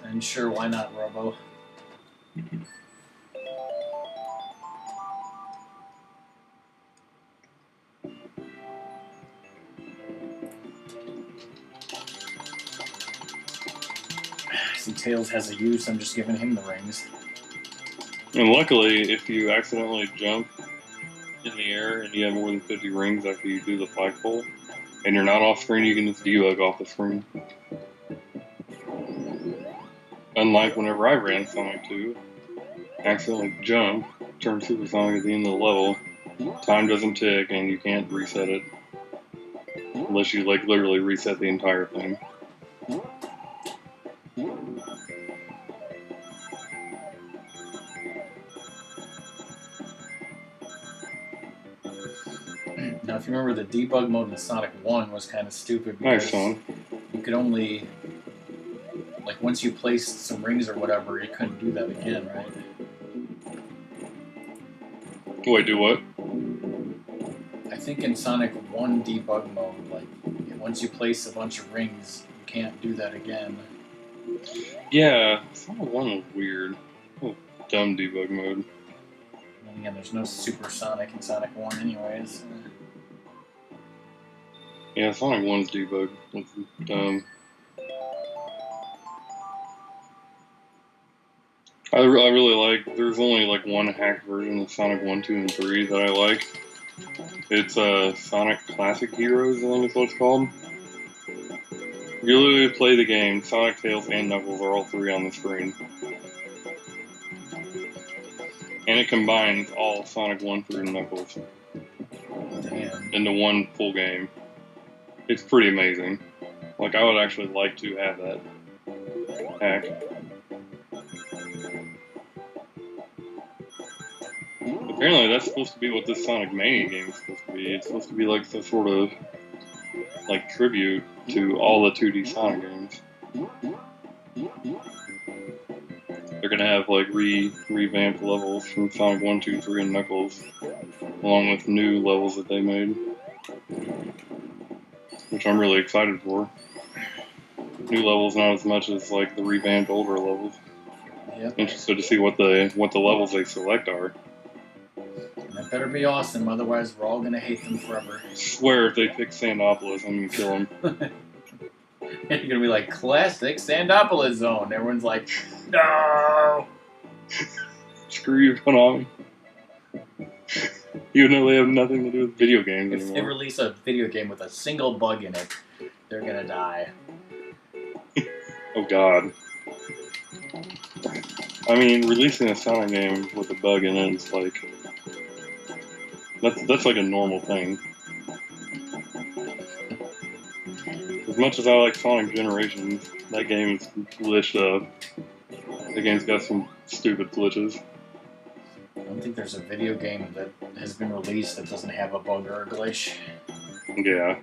And sure, why not, Robo? See, Tails has a use, I'm just giving him the rings. And luckily, if you accidentally jump in the air and you have more than 50 rings after you do the flagpole, and you're not off screen, you can just debug off the screen. Unlike whenever I ran Sonic 2, accidentally jump, turn supersonic at the end of the level, time doesn't tick and you can't reset it. Unless you like literally reset the entire thing. Now, if you remember, the debug mode in Sonic 1 was kind of stupid because Nice, you could only, like, once you placed some rings or whatever, you couldn't do that again, right? Wait, do what? I think in Sonic 1 debug mode, like, once you place a bunch of rings, you can't do that again. Yeah, Sonic 1 was weird. Oh, dumb debug mode. And again, there's no supersonic in Sonic 1 anyways. Yeah, Sonic 1's debug was dumb. I really like, there's only like one hacked version of Sonic 1, 2, and 3 that I like. It's Sonic Classic Heroes, I think is what it's called. You literally play the game, Sonic, Tails, and Knuckles are all three on the screen. And it combines all Sonic 1 through Knuckles Damn. into one full game. It's pretty amazing. Like, I would actually like to have that. hack. Apparently, that's supposed to be what this Sonic Mania game is supposed to be. It's supposed to be like the sort of like tribute to all the 2D Sonic games. They're gonna have like revamped levels from Sonic 1, 2, 3, and Knuckles, along with new levels that they made, which I'm really excited for. New levels, not as much as like the revamped older levels. Yep. Interested to see what the levels they select are. That better be awesome, otherwise we're all gonna hate them forever. I swear if they pick Sandopolis, I'm gonna kill them. You're gonna be like, classic Sandopolis zone. Everyone's like, no! Screw you, Konami. Even though they have nothing to do with video games If they anymore. release a video game with a single bug in it, they're gonna die. Oh god. I mean, releasing a Sonic game with a bug in it is like... That's like a normal thing. As much as I like Sonic Generations, that game is glitched up. The game's got some stupid glitches. I don't think there's a video game that has been released that doesn't have a bug or a glitch. Yeah.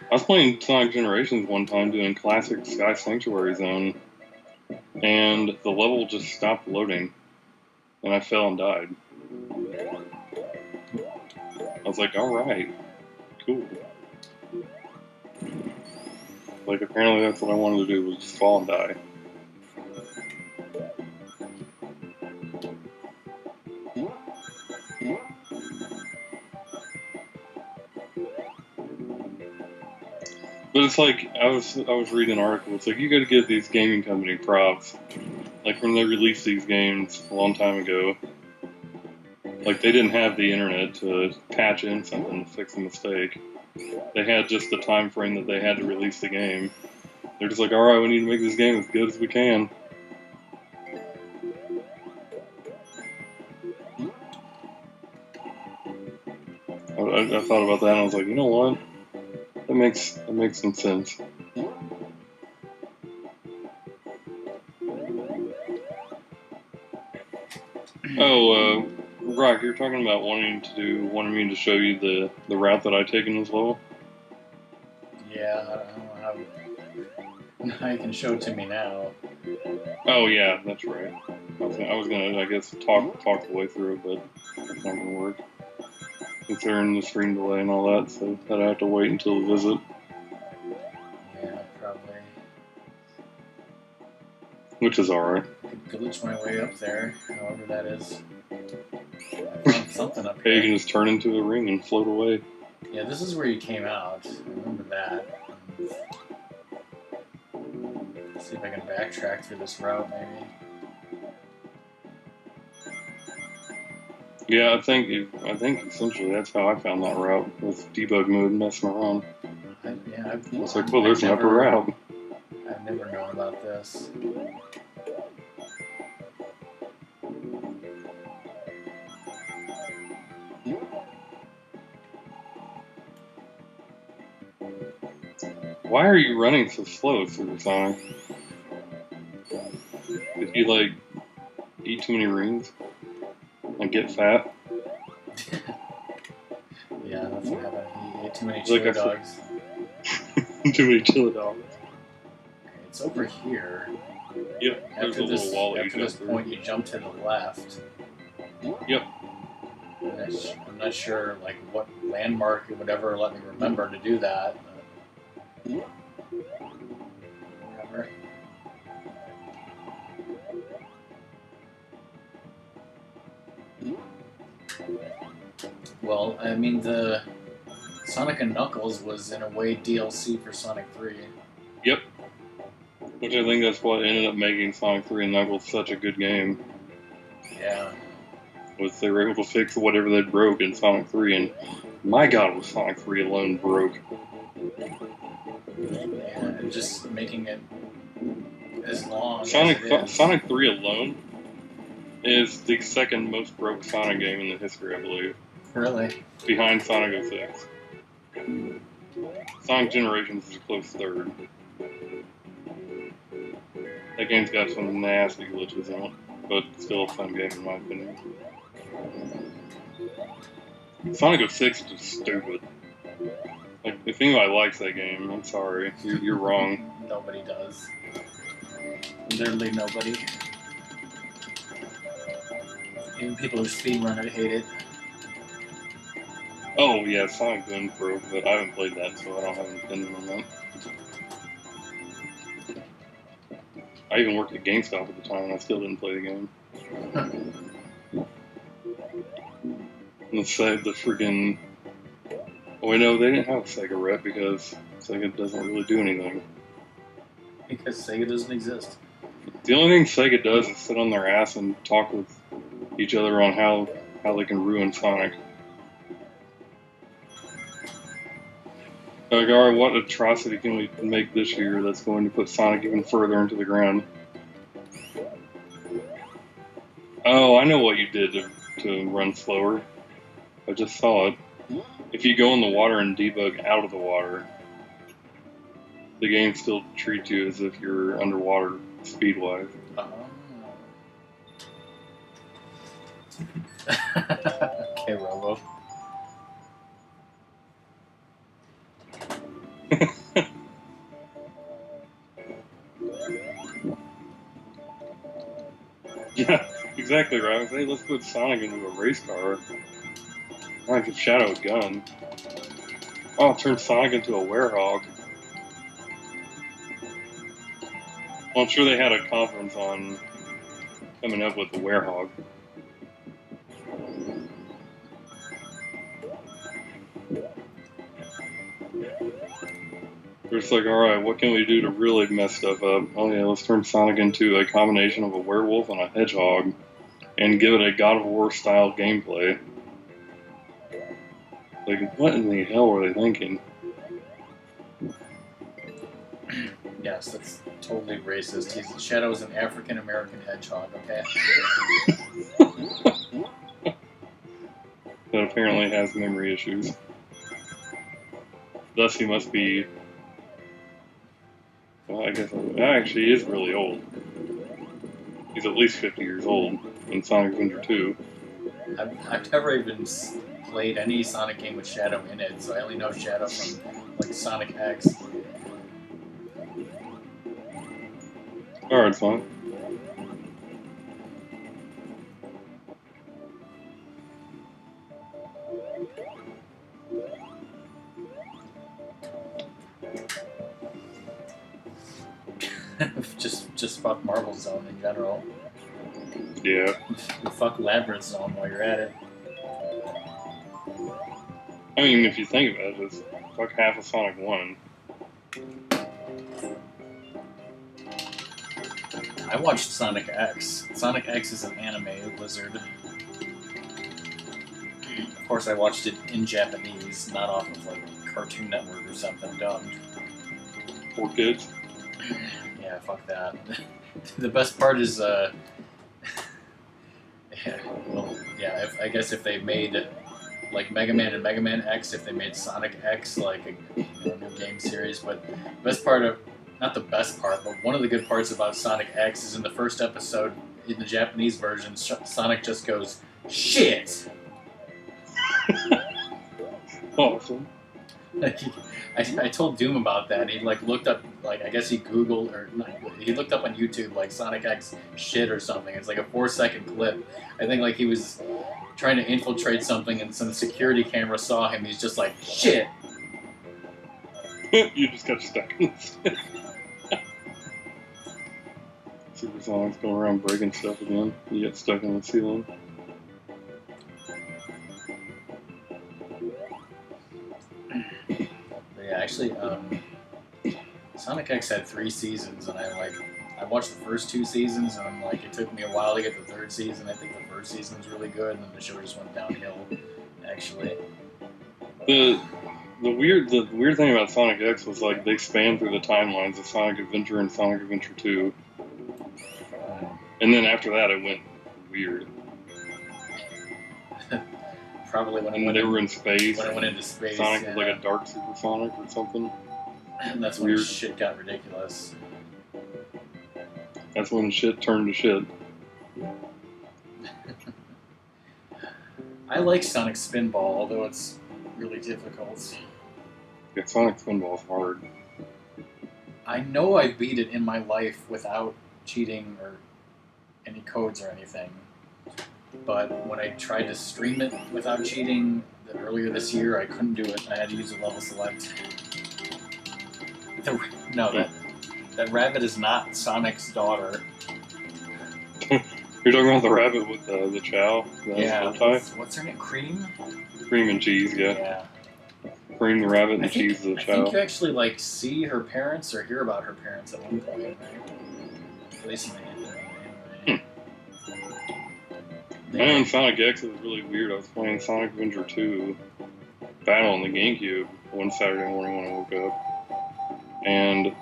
I was playing Sonic Generations one time doing classic Sky Sanctuary Zone, and the level just stopped loading, and I fell and died. I was like, alright, cool. Like, apparently that's what I wanted to do, was just fall and die. But it's like, I was reading an article, it's like, you gotta give these gaming company props. Like, when they released these games a long time ago, like, they didn't have the internet to patch in something to fix a mistake. They had just the time frame that they had to release the game. They're just like, alright, we need to make this game as good as we can. I thought about that and I was like, you know what? That makes some sense. Oh, Brock, you're talking about wanting me to show you the route that I take in this level? Yeah, I don't know how you can show it to me now. Oh yeah, that's right. I was gonna, I guess, talk the way through it, but that's not gonna work. Considering the screen delay and all that, so I'd have to wait until the visit. Yeah, probably. Which is alright. I could glitch my way up there, however that is. I found something up Hey, here. you can just turn into a ring and float away. Yeah, this is where you came out. I remember that. Let's see if I can backtrack through this route, maybe. Yeah, I think essentially that's how I found that route, with debug mode messing around. It's like, well, there's an upper route. I've never known about this. Why are you running so slow, Super Sonic? Did you, like, eat too many rings? And get fat? Yeah, that's what happened. He ate too many Like chili I said- dogs. Too many chili dogs. Okay, it's over here. Yep, there's a little wall that you After jump this through. point, you jump to the left. Yep. I'm not sure, like, what landmark it would ever let me remember to do that. Whatever. Well, I mean, the Sonic and Knuckles was, in a way, DLC for Sonic 3. Yep. Which I think that's what ended up making Sonic 3 and Knuckles such a good game. Yeah. Was they were able to fix whatever they broke in Sonic 3, and my god, was Sonic 3 alone broke. Yeah, and just making it as long Sonic as it is. Sonic 3 alone is the second most broke Sonic game in the history, I believe. Really? Behind Sonic 06. Sonic Generations is a close third. That game's got some nasty glitches in it, but still a fun game in my opinion. Sonic 06 is just stupid. Like, if anybody likes that game, I'm sorry, you're wrong. Nobody does. Literally nobody. Even people who speedrun it hate it. Oh yeah, Sonic Boom Pro, but I haven't played that, so I don't have an opinion on that. I even worked at GameStop at the time, and I still didn't play the game. Let's say the freaking... Oh, wait, no, they didn't have a Sega rep because Sega doesn't really do anything. Because Sega doesn't exist. The only thing Sega does is sit on their ass and talk with each other on how they can ruin Sonic. Like, alright, what atrocity can we make this year that's going to put Sonic even further into the ground? Oh, I know what you did to run slower. I just saw it. If you go in the water and debug out of the water, the game still treats you as if you're underwater speed-wise. Okay, Robo. Yeah, exactly right. Hey, let's put Sonic into a race car. I give Shadow a gun. Oh, I'll turn Sonic into a werehog. Well, I'm sure they had a conference on coming up with the werehog. They're just like, alright, what can we do to really mess stuff up? Oh yeah, let's turn Sonic into a combination of a werewolf and a hedgehog and give it a God of War style gameplay. Like, what in the hell were they thinking? Yes, that's totally racist. Shadow's an African American hedgehog, okay? That apparently has memory issues. Thus, he must be. Well, I guess actually he is really old. He's at least 50 years old in Sonic Adventure 2. I've never even played any Sonic game with Shadow in it, so I only know Shadow from like Sonic X. Alright, it's fine. just fuck Marble Zone in general. Yeah. Fuck Labyrinth Zone while you're at it. I mean, if you think about it, it's fuck half of Sonic 1. I watched Sonic X. Sonic X is an anime lizard. Of course, I watched it in Japanese, not off of like Cartoon Network or something dubbed. For kids. Yeah, fuck that. The best part is, I guess if they made like Mega Man and Mega Man X, if they made Sonic X like a new game series, but the best part of, not the best part, but one of the good parts about Sonic X is in the first episode, in the Japanese version, Sonic just goes, shit! Awesome. Like, I told Doom about that, and he like looked up, like I guess he Googled, or not, he looked up on YouTube like Sonic X shit or something. It's like a 4-second clip. I think like he was trying to infiltrate something and some security camera saw him. He's just like, shit! You just got stuck in the Super Sonic's going around breaking stuff again. You get stuck in the ceiling. Yeah, actually, Sonic X had 3 seasons, and I watched the first 2 seasons, and I'm like, it took me a while to get the 3rd season. I think the first season was really good, and then the show just went downhill. Actually, The weird thing about Sonic X was like they spanned through the timelines of Sonic Adventure and Sonic Adventure 2, and then after that it went weird. probably when And they were in space. When it went into space, Sonic was like a dark Super Sonic or something. And that's when shit got ridiculous. That's when shit turned to shit. I like Sonic Spinball, although it's really difficult. Yeah, Sonic Spinball's hard. I know I beat it in my life without cheating or any codes or anything. But when I tried to stream it without cheating earlier this year, I couldn't do it. I had to use a level select. No, that rabbit is not Sonic's daughter. You're talking about the rabbit with the chow? Yeah. What's her name? Cream? Cream and cheese, yeah. Cream the rabbit and cheese the chow. I think you actually like see her parents or hear about her parents at one point, right? At least in the anime. I know in Sonic X it was really weird. I was playing Sonic Adventure 2 Battle on the GameCube one Saturday morning when I woke up. And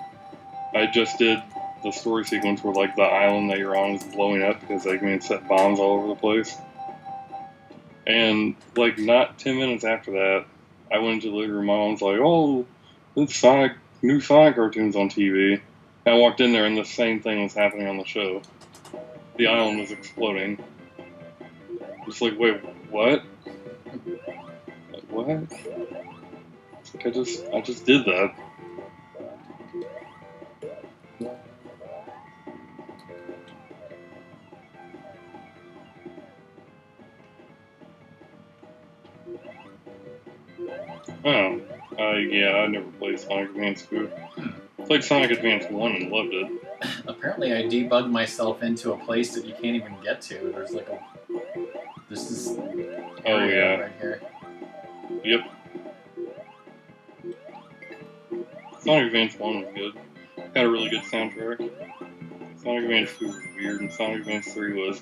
I just did the story sequence where like the island that you're on is blowing up because they can set bombs all over the place. And like not 10 minutes after that, I went into the living room. My mom's like, "Oh, there's new Sonic cartoons on TV." And I walked in there and the same thing was happening on the show. The island was exploding. Just like, wait, what? Like, what? It's like I just did that. Oh, yeah, I never played Sonic Advance 2. Played Sonic Advance 1 and loved it. Apparently I debugged myself into a place that you can't even get to. There's like this area right here. Yep. Sonic Advance 1 was good. Had a really good soundtrack. Sonic Advance 2 was weird, and Sonic Advance 3 was...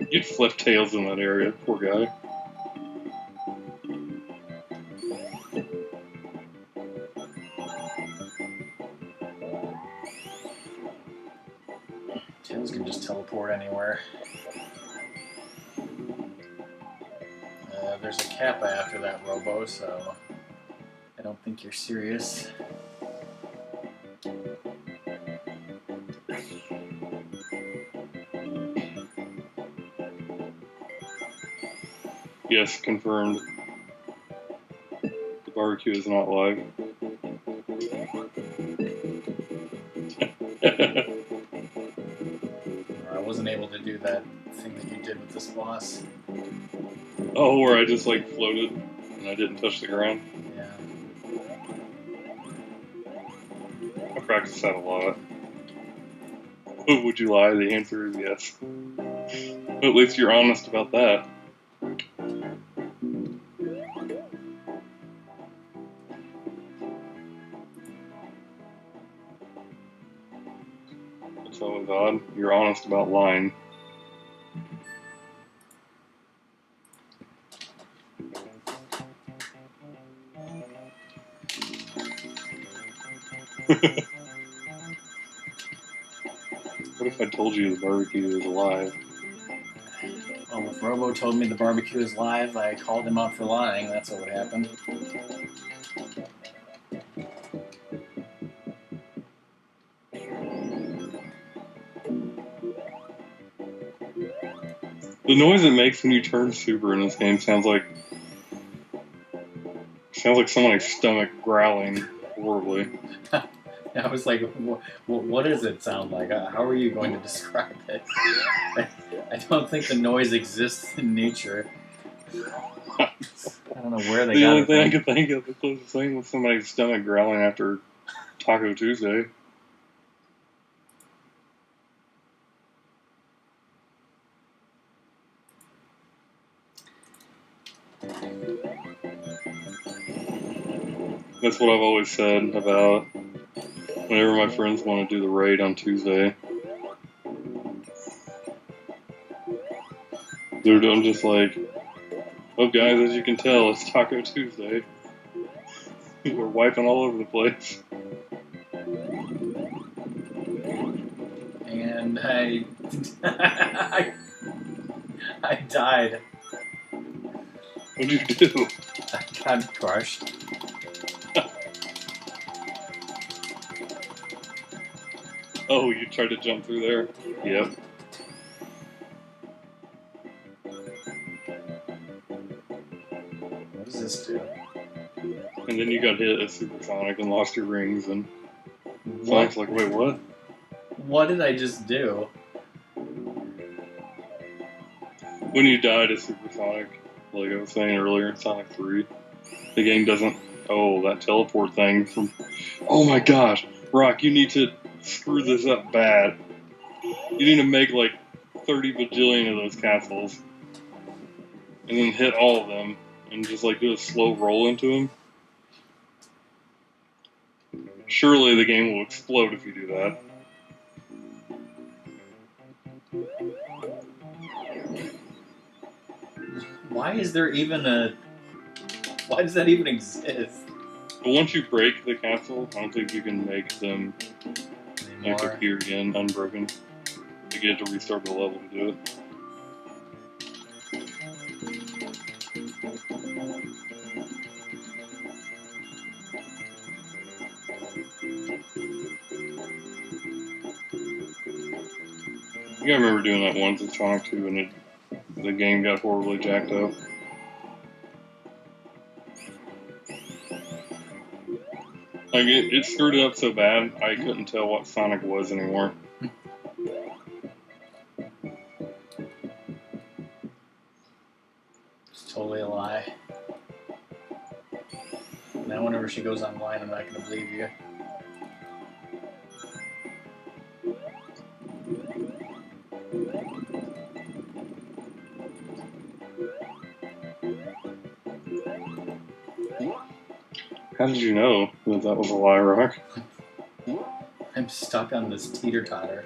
You'd flip tails in that area, poor guy. Tails can just teleport anywhere. There's a Kappa after that Robo, so I don't think you're serious. Yes, confirmed. The barbecue is not live. I wasn't able to do that thing that you did with this boss. Oh, where I just like floated and I didn't touch the ground? Yeah. I practiced that a lot. Would you lie? The answer is yes. At least you're honest about that. That's always odd. You're honest about lying. What if I told you the barbecue is alive? Well, if Robo told me the barbecue is live, I called him out for lying. That's what would happen. The noise it makes when you turn super in this game sounds like somebody's stomach growling horribly. I was like, what does it sound like? How are you going to describe it? I don't think the noise exists in nature. I don't know where they got it. The only thing I could think of, the closest thing was somebody's stomach growling after Taco Tuesday. That's what I've always said about whenever my friends want to do the raid on Tuesday. I'm just like, oh guys, as you can tell, it's Taco Tuesday. We're wiping all over the place. And I died. What'd you do? I got crushed. Oh, you tried to jump through there? Yep. What does this do? And then you got hit at Supersonic and lost your rings, and What? Sonic's like, wait, what? What did I just do? When you died at Supersonic, like I was saying earlier in Sonic 3, the game doesn't... Oh, that teleport thing from... Oh my gosh! Rock, you need to screw this up bad. You need to make like 30 bajillion of those castles. And then hit all of them. And just like do a slow roll into them. Surely the game will explode if you do that. Why is there even a... Why does that even exist? But once you break the castle, I don't think you can make them like Anymore. appear again unbroken. You get to restart the level to do it. I remember doing that once in Sonic 2 and the game got horribly jacked up. Like, it screwed it up so bad, I couldn't tell what Sonic was anymore. It's totally a lie. Now whenever she goes online, I'm not going to believe you. How did you know that that was a lie, Rock? I'm stuck on this teeter-totter.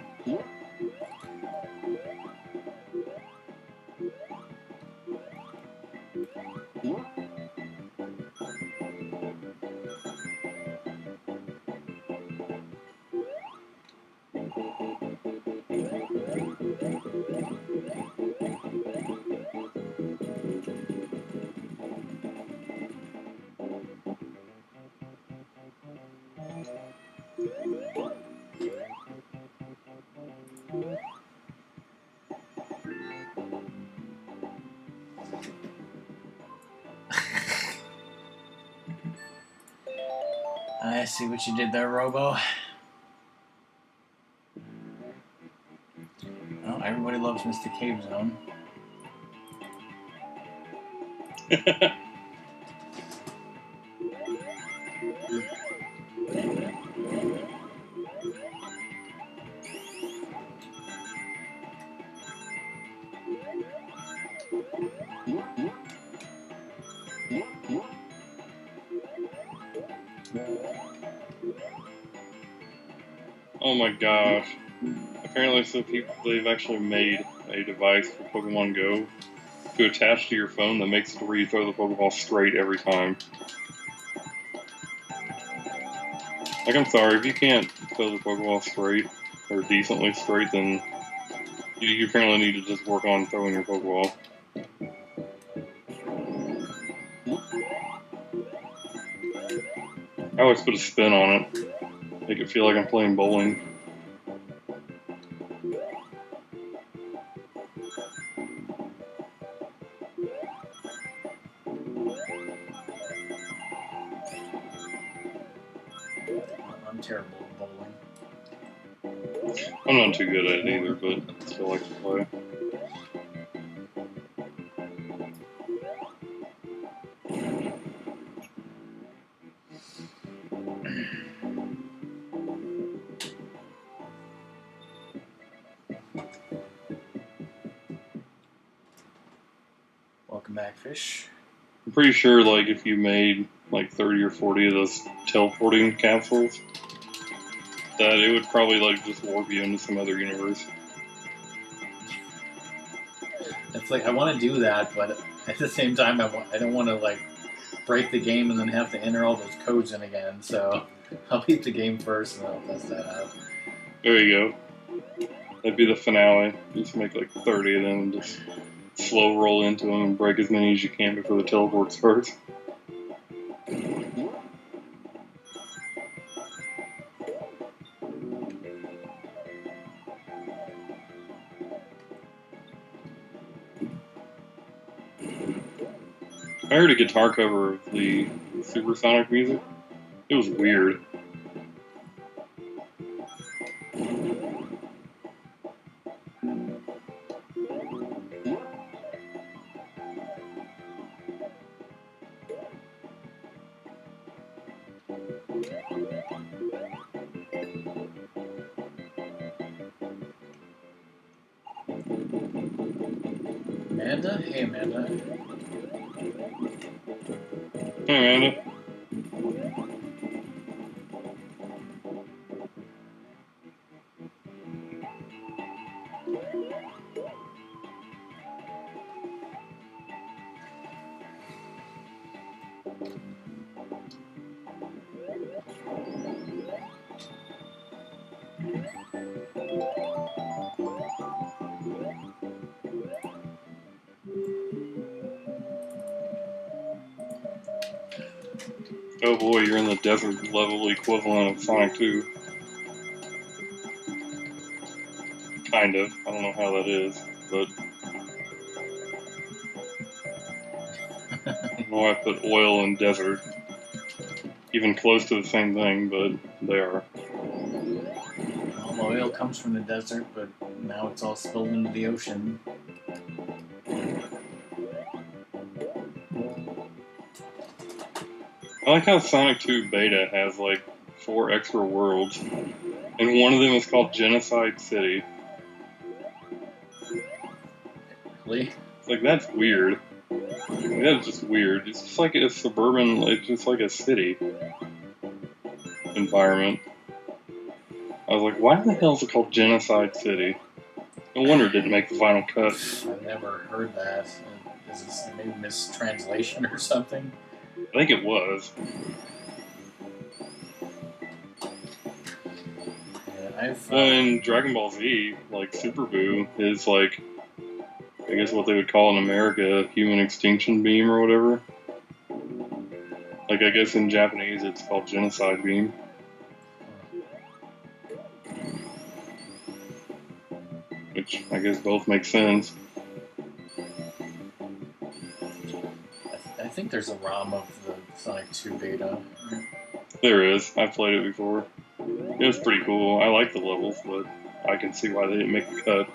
I see what you did there, Robo. Oh, everybody loves Mr. Cave Zone. Oh my gosh. Apparently they've actually made a device for Pokemon Go to attach to your phone that makes it where you throw the Pokeball straight every time. Like, I'm sorry, if you can't throw the Pokeball straight, or decently straight, then you apparently need to just work on throwing your Pokeball. I always put a spin on it, make it feel like I'm playing bowling. I'm terrible at bowling. I'm not too good at it either, but I still like to play. Welcome back, fish. I'm pretty sure, like, if you made like 30 or 40 of those teleporting capsules, that it would probably like just warp you into some other universe. It's like, I want to do that, but at the same time, I don't want to, like, break the game and then have to enter all those codes in again, so I'll beat the game first and I'll test that out. There you go. That'd be the finale. Just make like 30 of them and just slow roll into them and break as many as you can before the teleports first. I heard a guitar cover of the Supersonic music. It was weird. Amanda? Hey, Amanda. Hey, Amanda. Oh boy, you're in the desert level equivalent of Sonic 2. Kind of. I don't know how that is, but I don't know why I put oil and desert. Even close to the same thing, but they are. Well, the oil comes from the desert, but now it's all spilled into the ocean. I like how Sonic 2 Beta has like 4 extra worlds, and one of them is called Genocide City. Really? It's like, that's weird. That's just weird. It's just like a suburban, it's just like a city environment. I was like, why the hell is it called Genocide City? No wonder it didn't make the final cut. I've never heard that. Is this maybe mistranslation or something? I think it was. Yeah, in Dragon Ball Z, like Super Buu is like, I guess what they would call in America, human extinction beam or whatever. Like, I guess in Japanese it's called genocide beam. Which I guess both make sense. I think there's a ROM of the Sonic 2 beta. There is. I've played it before. It was pretty cool. I like the levels, but I can see why they didn't make the cut.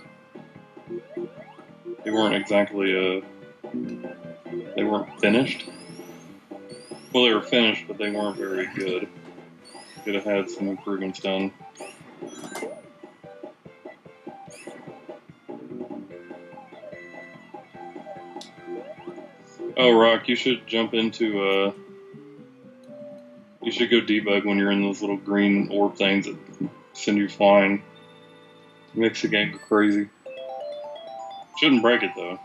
They weren't exactly, they weren't finished. Well, they were finished, but they weren't very good. Could have had some improvements done. Oh, Rock, you should jump into, you should go debug when you're in those little green orb things that send you flying. It makes the game go crazy. Shouldn't break it, though.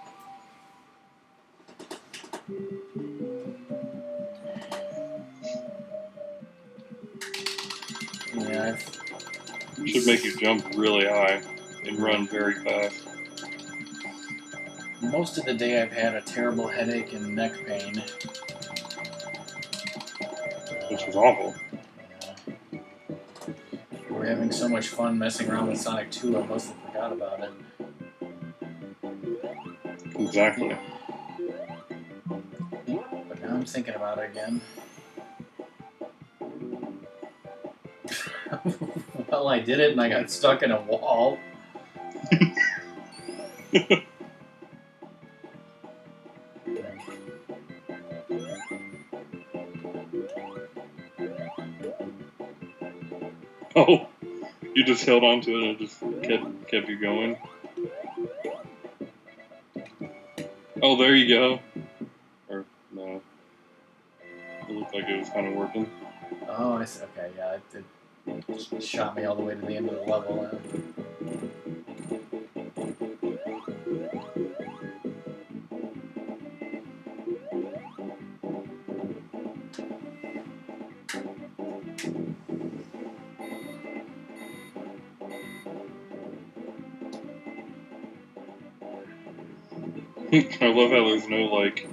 Yeah, Should make you jump really high and run very fast. most of the day I've had a terrible headache and neck pain. Which is awful. Yeah. We're having so much fun messing around with Sonic 2, I must have forgot about it. Exactly. But now I'm thinking about it again. Well, I did it and I got stuck in a wall. Oh, you just held on to it and it just kept you going. Oh, there you go. Or, no. It looked like it was kind of working. Oh, I see. Okay, yeah, it shot me all the way to the end of the level. I love how there's no, like,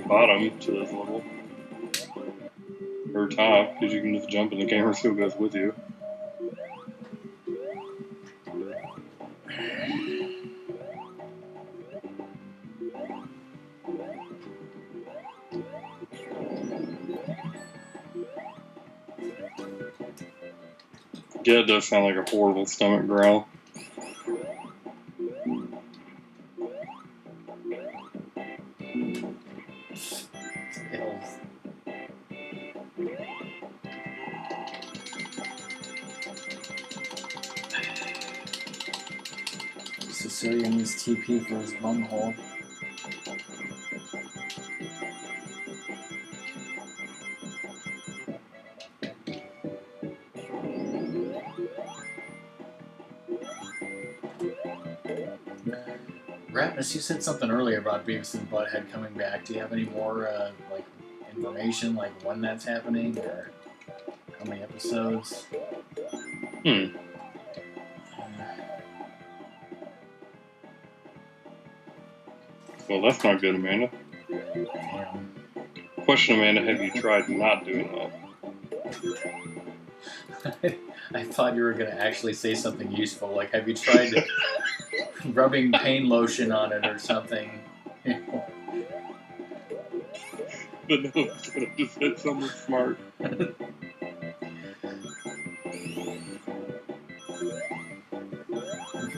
bottom to this level. Or top, because you can just jump and the camera still goes with you. Yeah, it does sound like a horrible stomach growl. Cecilia needs TP for his bunghole. Ratness, you said something earlier about Beavis and Butthead coming back. Do you have any more like information, like when that's happening or how many episodes? Well, that's not good, Amanda. Damn. Question, Amanda, have you tried not doing that? I thought you were going to actually say something useful, like have you tried rubbing pain lotion on it or something? But no, I just said something smart.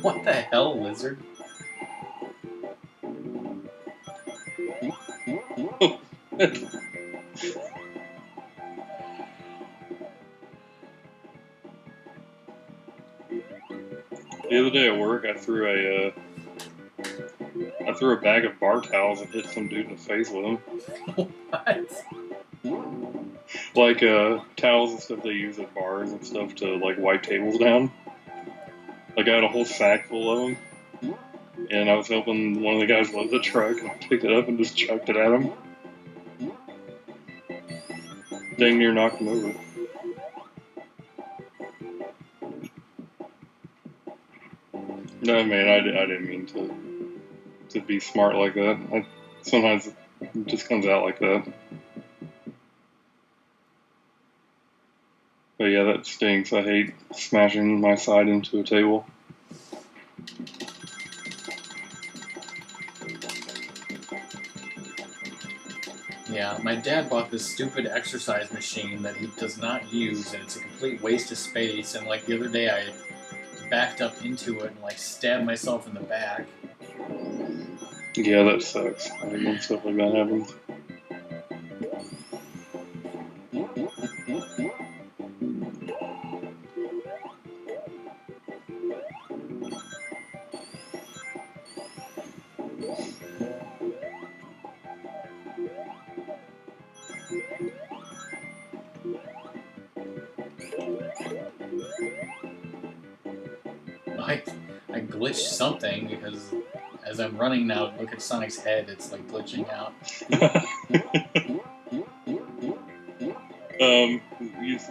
What the hell, lizard? The other day at work, I threw a bag of bar towels and hit some dude in the face with them. What? Like towels and stuff they use at bars and stuff to like wipe tables down. Like I had a whole sack full of them, and I was helping one of the guys load the truck, and I picked it up and just chucked it at him. Dang near knocked him over. No, man, I didn't mean to be smart like that. Sometimes it just comes out like that. But yeah, that stinks. I hate smashing my side into a table. Yeah, my dad bought this stupid exercise machine that he does not use, and it's a complete waste of space. And like the other day, I backed up into it and like stabbed myself in the back. Yeah, that sucks. I hate when stuff like that happens. I glitched something because as I'm running now, look at Sonic's head, it's like glitching out.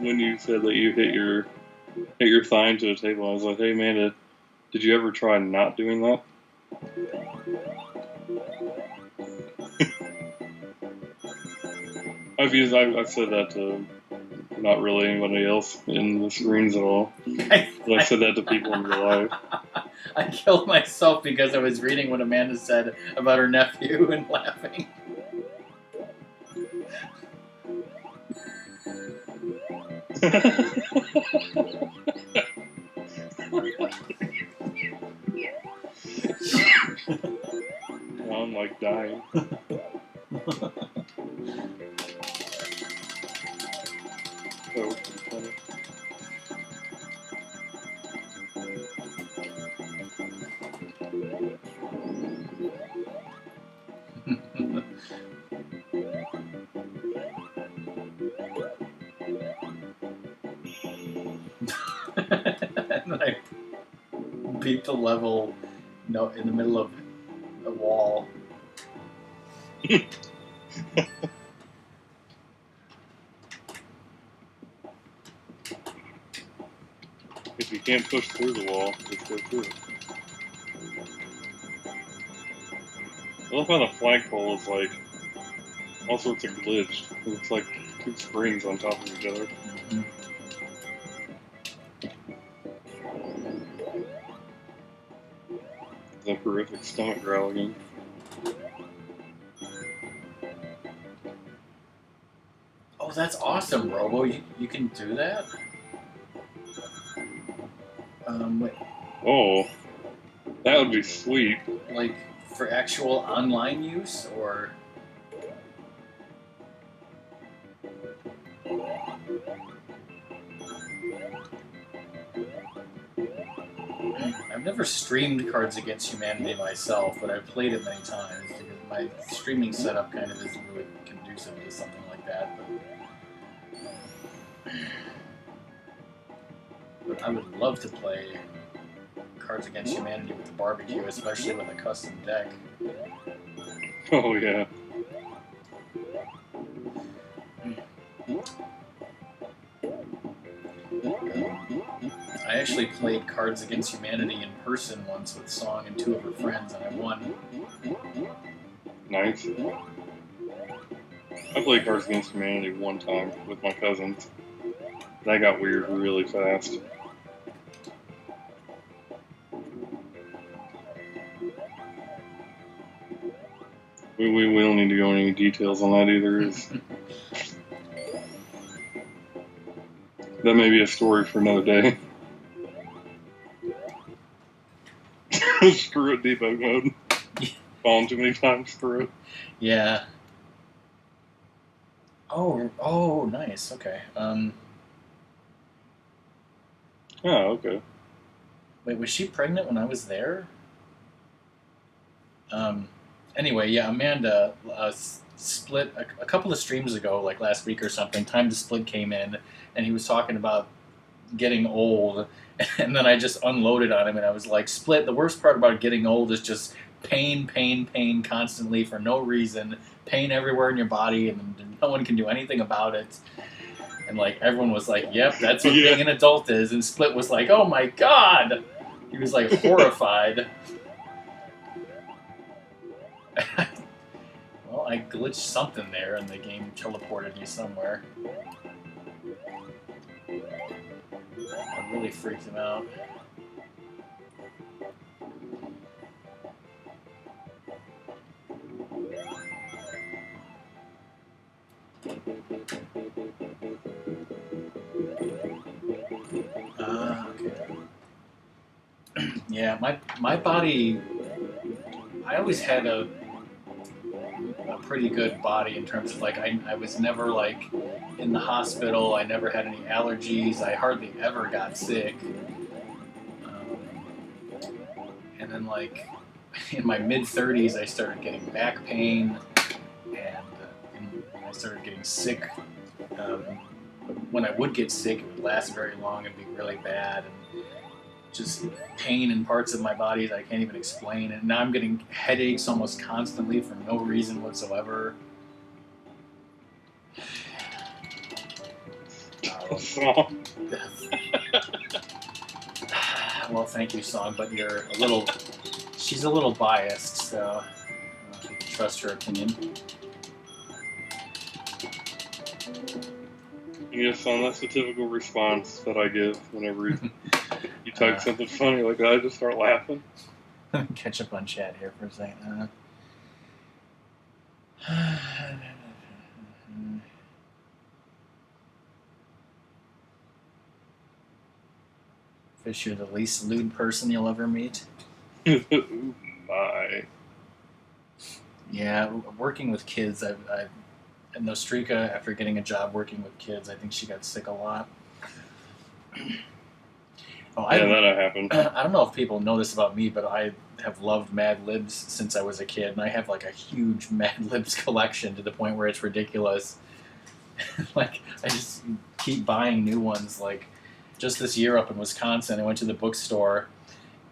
When you said that you hit your thigh into a table, I was like, hey, Amanda, did you ever try not doing that? I've said that to not really anybody else in the screens at all. But I said that to people in real life. I killed myself because I was reading what Amanda said about her nephew and laughing. I'm like dying. So funny. And I beat the level in the middle of the wall. If you can't push through the wall, just go through it. I love how the flagpole is like all sorts of glitched. It looks like two springs on top of each other. Mm-hmm. The horrific stomach growl again. Oh, that's awesome, Robo. You can do that? Wait, Oh, that would be sweet. like for actual online use, or? I've never streamed Cards Against Humanity myself, but I've played it many times because my streaming setup kind of isn't really conducive to something like that. But I would love to play Cards Against Humanity with the barbecue, especially with a custom deck. Oh yeah. I actually played Cards Against Humanity in person once with Song and two of her friends, and I won. Nice. I played Cards Against Humanity one time with my cousins. That got weird really fast. We don't need to go into any details on that either. That may be a story for another day. Screw it, debug mode. Fallen too many times, screw it. Yeah. Oh, nice. Okay. Oh, okay. Wait, was she pregnant when I was there? Anyway, yeah, Amanda split a couple of streams ago, like last week or something. Time to Split came in, and he was talking about getting old, and then I just unloaded on him, and I was like, Split, the worst part about getting old is just pain constantly for no reason, pain everywhere in your body, and no one can do anything about it. And like everyone was like, yep, that's what being an adult is. And Split was like, oh my god! He was like horrified. Well, I glitched something there and the game teleported me somewhere. I really freaked him out. Okay. Yeah, my body, I always had a pretty good body in terms of like I was never like in the hospital. I never had any allergies. I hardly ever got sick. And then like in my mid-30s, I started getting back pain, and I started getting sick. When I would get sick, it would last very long and be really bad, and just pain in parts of my body that I can't even explain. And now I'm getting headaches almost constantly for no reason whatsoever. Well, thank you, Song, but she's a little biased, so you can trust her opinion. Yes, son, that's the typical response that I give whenever you type something funny like that. I just start laughing. Catch up on chat here for a second. Fish, you're the least lewd person you'll ever meet. Ooh, my. Yeah, working with kids, and Nostrika, after getting a job working with kids, I think she got sick a lot. That happened. I don't know if people know this about me, but I have loved Mad Libs since I was a kid, and I have like a huge Mad Libs collection to the point where it's ridiculous. Like, I just keep buying new ones. Like, just this year up in Wisconsin, I went to the bookstore,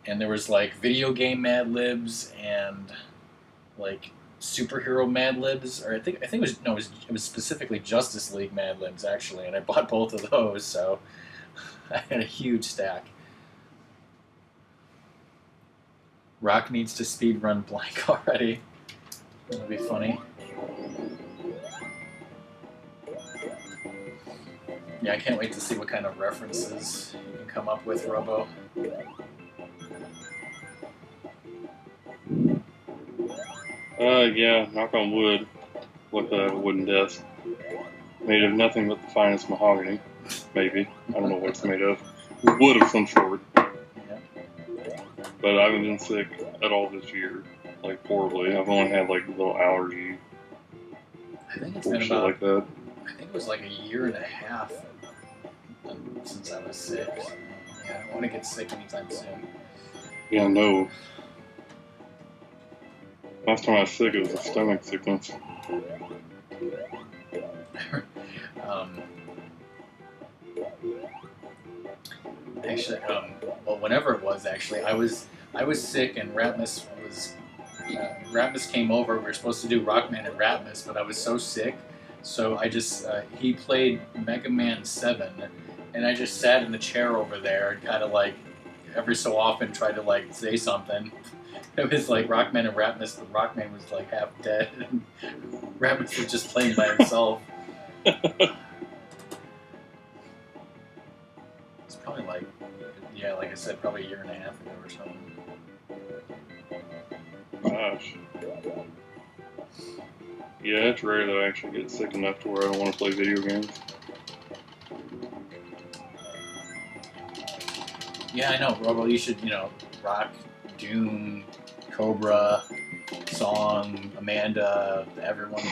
and there was like video game Mad Libs and like superhero Mad Libs, or I think it was specifically Justice League Mad Libs actually, and I bought both of those, so I had a huge stack. Rock needs to speedrun Blank already. That'll be funny. Yeah, I can't wait to see what kind of references you can come up with, Robo. Yeah, knock on wood. Luckily I have a wooden desk. Made of nothing but the finest mahogany. Maybe. I don't know what it's made of. Wood of some sort. Yeah. But I haven't been sick at all this year. Like, horribly. I've only had, like, a little allergy. I think it's been Shit about, like that. I think it was like a year and a half since I was sick. So, yeah, I don't want to get sick anytime soon. Yeah, no. Last time I was sick, it was a stomach sickness. Actually, well, whenever it was, actually, I was sick, and Ratmus came over. We were supposed to do Rockman and Ratmus, but I was so sick, so I just he played Mega Man 7, and I just sat in the chair over there and kind of like every so often tried to like say something. It was like Rockman and Ratmus, but Rockman was like half dead, and Ratmus was just playing by himself. It's probably like, yeah, like I said, probably a year and a half ago or something. Gosh. Yeah, it's rare that I actually get sick enough to where I don't want to play video games. Yeah, I know, Robo. You should, rock, Doom, Cobra, Song, Amanda, everyone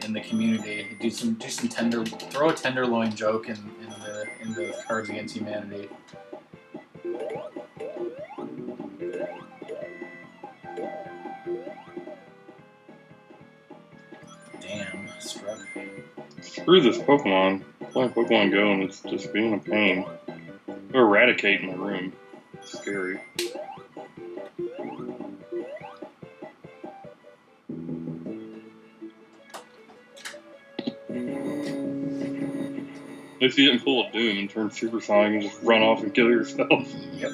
in the community. Do some throw a tenderloin joke in the Cards Against Humanity. Damn, strep. Screw this Pokemon. Playing Pokemon Go and it's just being a pain. Eradicate in the room. It's scary. If you didn't pull a Doom and turn supersonic and just run off and kill yourself. Yep.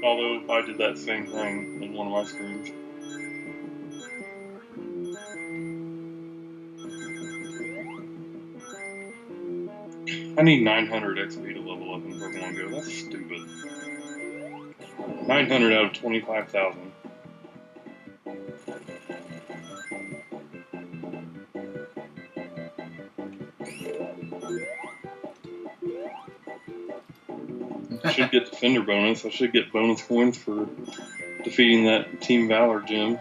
Although I did that same thing in one of my streams. I need 900 XP to level up in Pokemon Go. That's stupid. 900 out of 25,000. I should get Defender bonus. I should get bonus coins for defeating that Team Valor gym.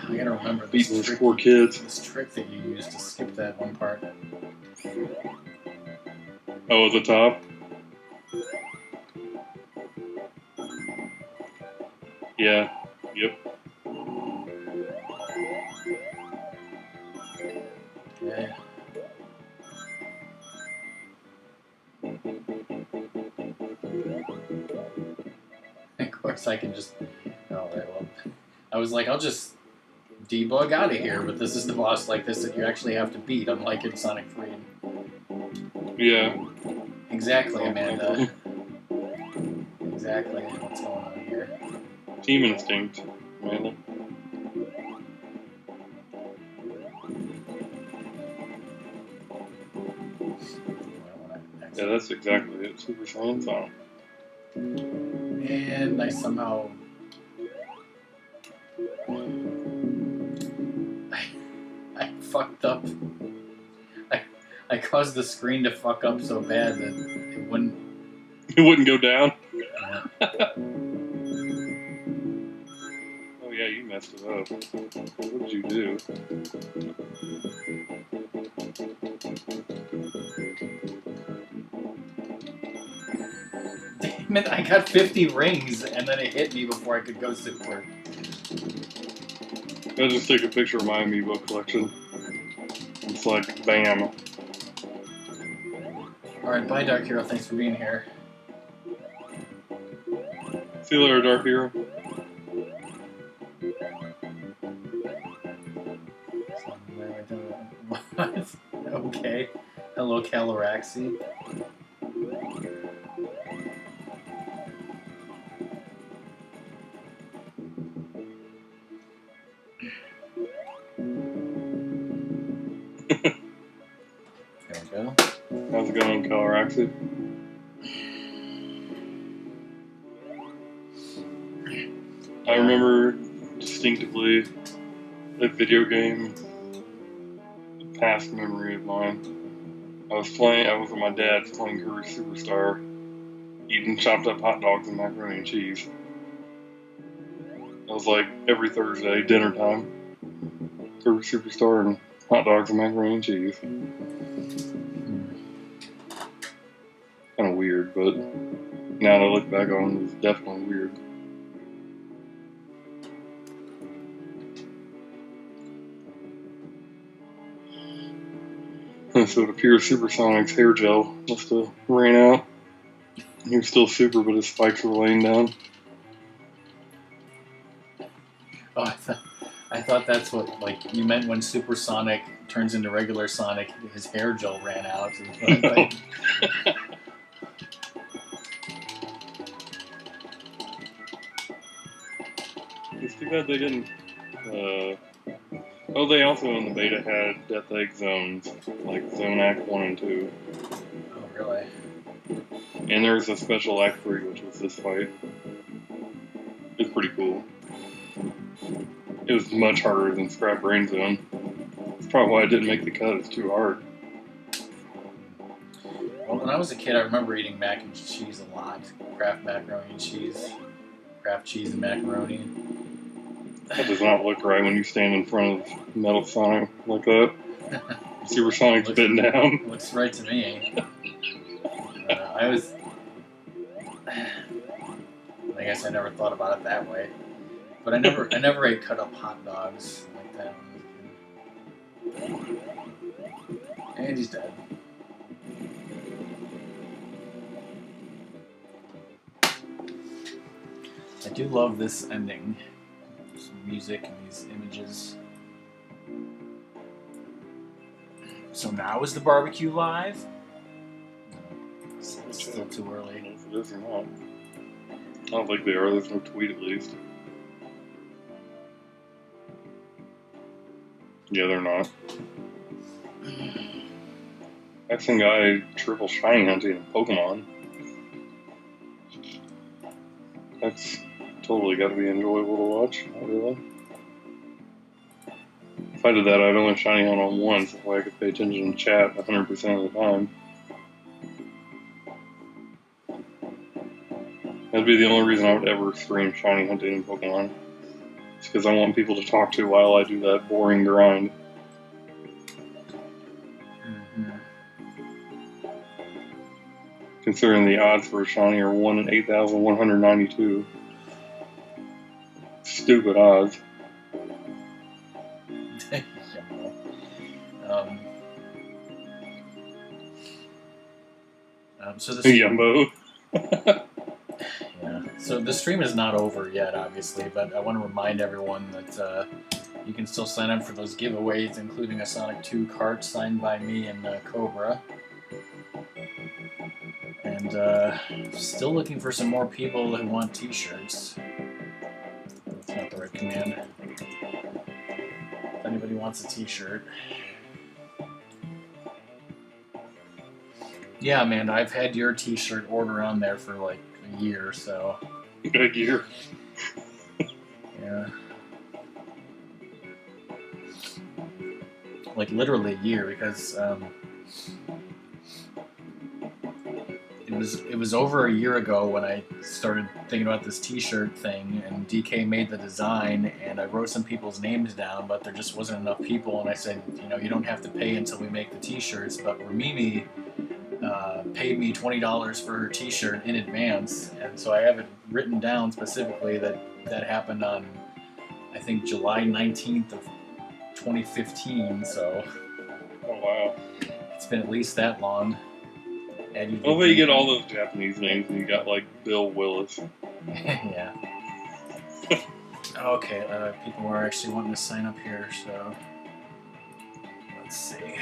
I gotta remember Beating those poor kids. This trick that you used to skip that one part. Oh, at the top? Yeah. Yep. Yeah. Of course, I can just. Oh, right, well, I was like, I'll just debug out of here, but this is the boss like this that you actually have to beat, unlike in Sonic 3. Yeah. Exactly, Amanda. Exactly. What's going on here? Team Instinct, Amanda. Yeah, that's exactly it. Super Saiyan Sonic. And I somehow. I fucked up. I caused the screen to fuck up so bad that it wouldn't. It wouldn't go down? Yeah. Oh yeah, you messed it up. What did you do? Damn it, I got 50 rings and then it hit me before I could go super. I'll just take a picture of my amiibo collection. It's like, bam. Alright, bye Dark Hero, thanks for being here. See you later, Dark Hero. What? Okay. Hello, Calaraxi. Galaxy? I remember distinctively a video game, a past memory of mine. I was with my dad playing Curry Superstar, eating chopped up hot dogs and macaroni and cheese. It was like every Thursday, dinner time. Curry Superstar and hot dogs and macaroni and cheese. Kind of weird, but now that I look back on it, it's definitely weird. And so it appears Supersonic's hair gel must have ran out. He was still super, but his spikes were laying down. Oh, I thought that's what like you meant when Supersonic turns into regular Sonic, his hair gel ran out. It's too bad they didn't. They also in the beta had Death Egg zones, like Zone Act 1 and 2. Oh, really? And there was a special Act 3, which was this fight. It's pretty cool. It was much harder than Scrap Brain Zone. That's probably why I didn't make the cut. It's too hard. Well, when I was a kid, I remember eating mac and cheese a lot. Kraft macaroni and cheese. Kraft cheese and macaroni. That does not look right when you stand in front of Metal Sonic like that. Supersonic's bitten down. Looks right to me. I guess I never thought about it that way. But I never ate cut up hot dogs like that. And he's dead. I do love this ending. Some music and these images. So now is the barbecue live? It's still too early. I don't know if it is or not. I don't think they are. There's no tweet at least. Yeah, they're not. I've seen guy triple shiny hunting in Pokemon. That's totally got to be enjoyable to watch. Not really. If I did that, I'd only shiny hunt on one, so that way I could pay attention to chat 100% of the time. That'd be the only reason I would ever stream shiny hunting in Pokemon. It's because I want people to talk to while I do that boring grind. Mm-hmm. Considering the odds for a shiny are 1 in 8,192. Stupid odds. So this Yumbo. Yeah. So the stream is not over yet, obviously, but I want to remind everyone that you can still sign up for those giveaways, including a Sonic 2 cart signed by me and Cobra. And still looking for some more people who want t-shirts. That's not the right command. If anybody wants a t-shirt. Yeah, man, I've had your t-shirt order on there for like a year, so. A year? Yeah. Like literally a year, because it was over a year ago when I started thinking about this t-shirt thing, and DK made the design, and I wrote some people's names down, but there just wasn't enough people, and I said, you don't have to pay until we make the t-shirts, but Ramimi paid me $20 for her t-shirt in advance, and so I have it written down specifically that happened on, I think, July 19th of 2015, so... Oh, wow. It's been at least that long. Oh, but you get all those Japanese names, and you got, like, Bill Willis. Yeah. Okay, people are actually wanting to sign up here, so... Let's see...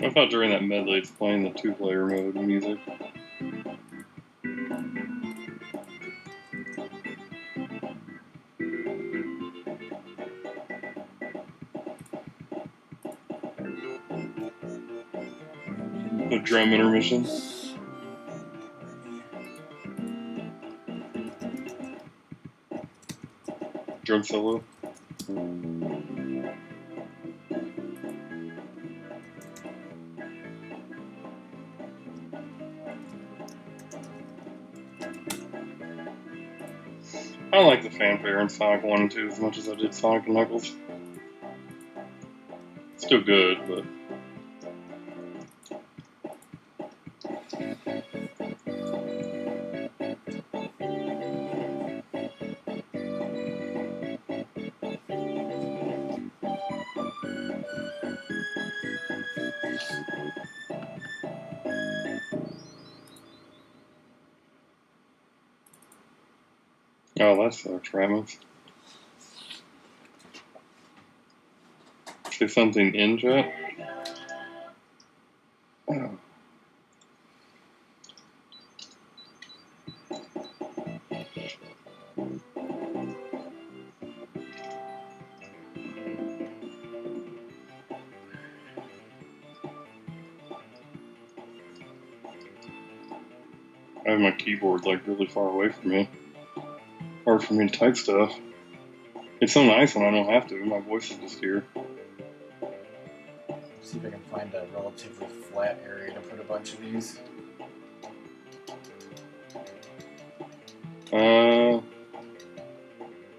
I thought during that medley it's playing the 2-player mode music. A drum intermission. Drum solo. I don't like the fanfare in Sonic 1 and 2 as much as I did Sonic and Knuckles. Still good, but... Oh, that sucks, Ratmus. Say something in chat? Oh. I have my keyboard like really far away from me. Hard for me to type stuff. It's so nice when I don't have to. My voice is just here. See if I can find a relatively flat area to put a bunch of these.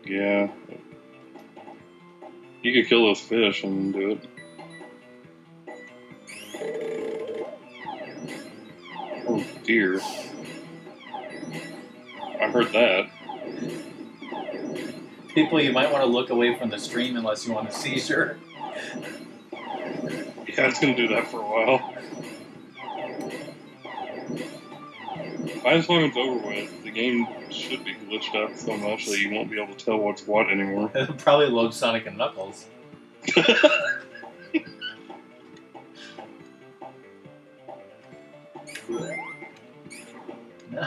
Yeah. You could kill those fish and do it. Oh dear. I heard that. People, you might want to look away from the stream unless you want a seizure. Yeah, it's gonna do that for a while. By the time it's over with, the game should be glitched up so much that you won't be able to tell what's what anymore. It'll probably load Sonic and Knuckles.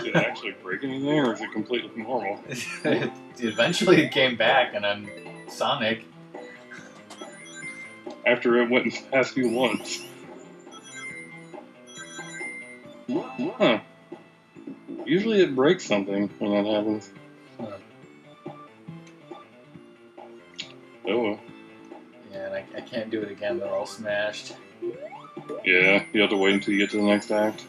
Did it actually break anything, or is it completely normal? Eventually it came back, and I'm Sonic. After it went and passed you once. Huh. Usually it breaks something when that happens. Huh. Oh well. Yeah, and I can't do it again, they're all smashed. Yeah, you have to wait until you get to the next act.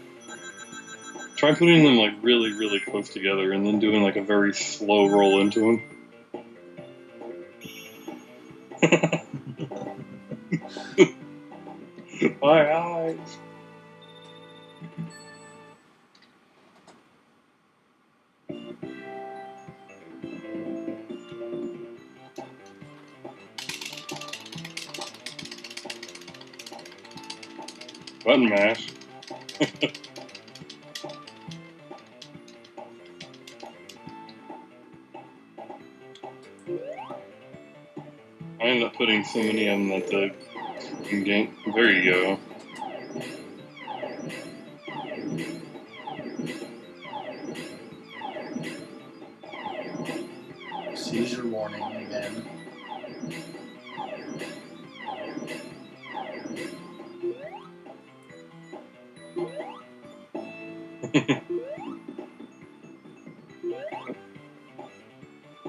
Try putting them like really, really close together and then doing like a very slow roll into them. My eyes. Button mash. I ended up putting so many of them that the game. There you go. Seizure warning again.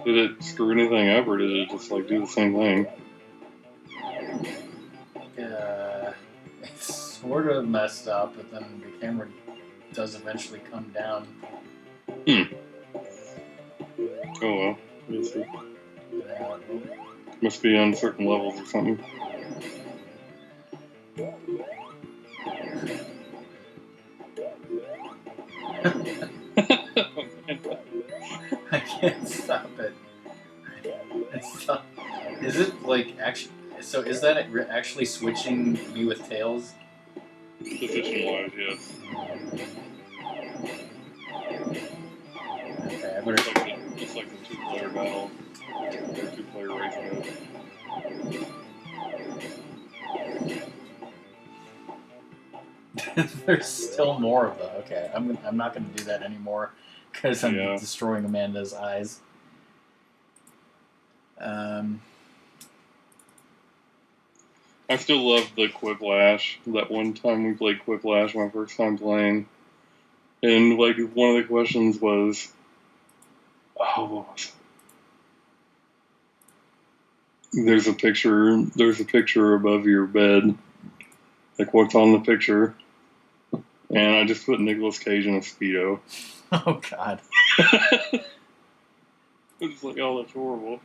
Did it screw anything up, or did it just like do the same thing? It's sort of messed up, but then the camera does eventually come down. Oh well. We'll see. Must be on certain levels or something. I can't stop it. Is it like actually? So is that actually switching me with Tails? Position-wise, yes. Okay, I better. It's like the two-player battle, or two-player race mode. There's still more of them. Okay, I'm not going to do that anymore because I'm destroying Amanda's eyes. I still love the Quiplash. That one time we played Quiplash, my first time playing, and like one of the questions was, oh, what was it? There's a picture above your bed. Like, what's on the picture? And I just put Nicolas Cage in a Speedo. Oh, God. I was just like, oh, that's horrible.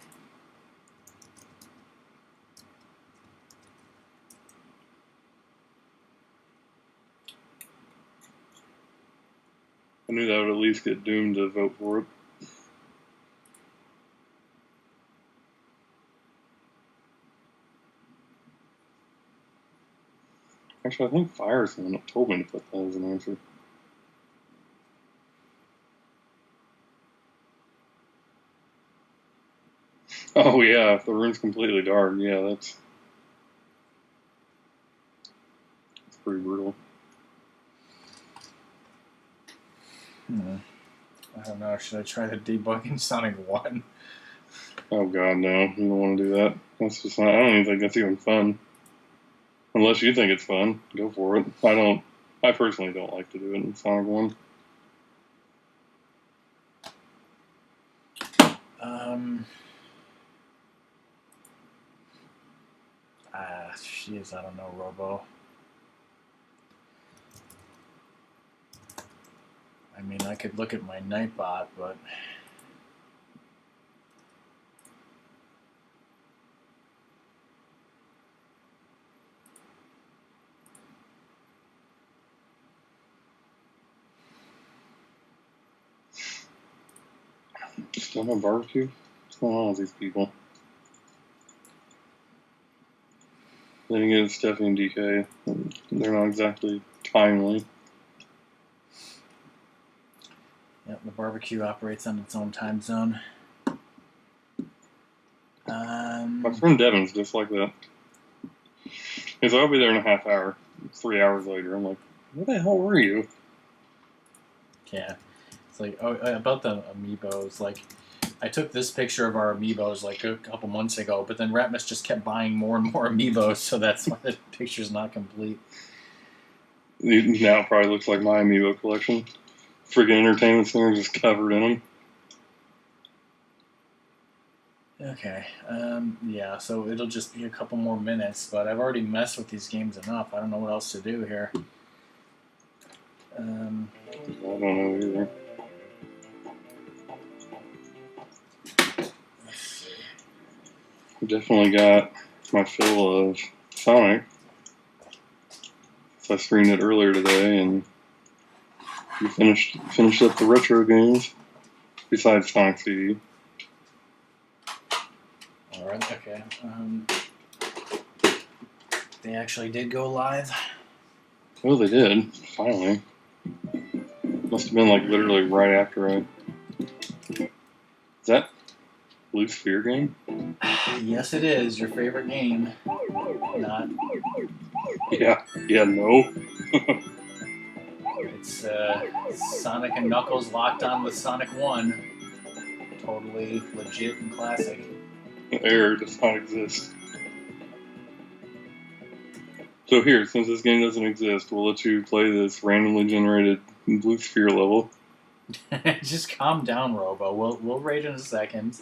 I knew that would at least get doomed to vote for it. Actually, I think Fire's the one that told me to put that as an answer. Oh yeah, if the room's completely dark, yeah, that's pretty brutal. I don't know. Should I try the debugging Sonic 1? Oh god, no. You don't want to do that. That's just not, I don't even think that's even fun. Unless you think it's fun, go for it. I personally don't like to do it in Sonic 1. Jeez, I don't know, Robo. I mean, I could look at my Nightbot, but... Still no barbecue? What's going on with these people? Then again, it's Stephanie and DK. They're not exactly timely. Yep, the barbecue operates on its own time zone. My friend Devin's just like that. Because I'll be there in a half hour. 3 hours later, I'm like, where the hell were you? Yeah. It's like, oh, about the amiibos, like, I took this picture of our amiibos like a couple months ago, but then Ratmus just kept buying more and more amiibos, so that's why the picture's not complete. Now it probably looks like my amiibo collection. Freaking entertainment center just covered in them. Okay, yeah, so it'll just be a couple more minutes, but I've already messed with these games enough. I don't know what else to do here. I don't know either. Let's see. Definitely got my fill of Sonic. So I streamed it earlier today, and we finished up the retro games, besides Sonic CD. Alright, okay. They actually did go live. Oh, they did. Finally. Must have been like literally right after I... Is that Blue Sphere game? Yes, it is. Your favorite game. Not. Yeah, no. It's Sonic and Knuckles locked on with Sonic 1. Totally legit and classic. The error does not exist. So here, since this game doesn't exist, we'll let you play this randomly generated Blue Sphere level. Just calm down, Robo. We'll rate in a second.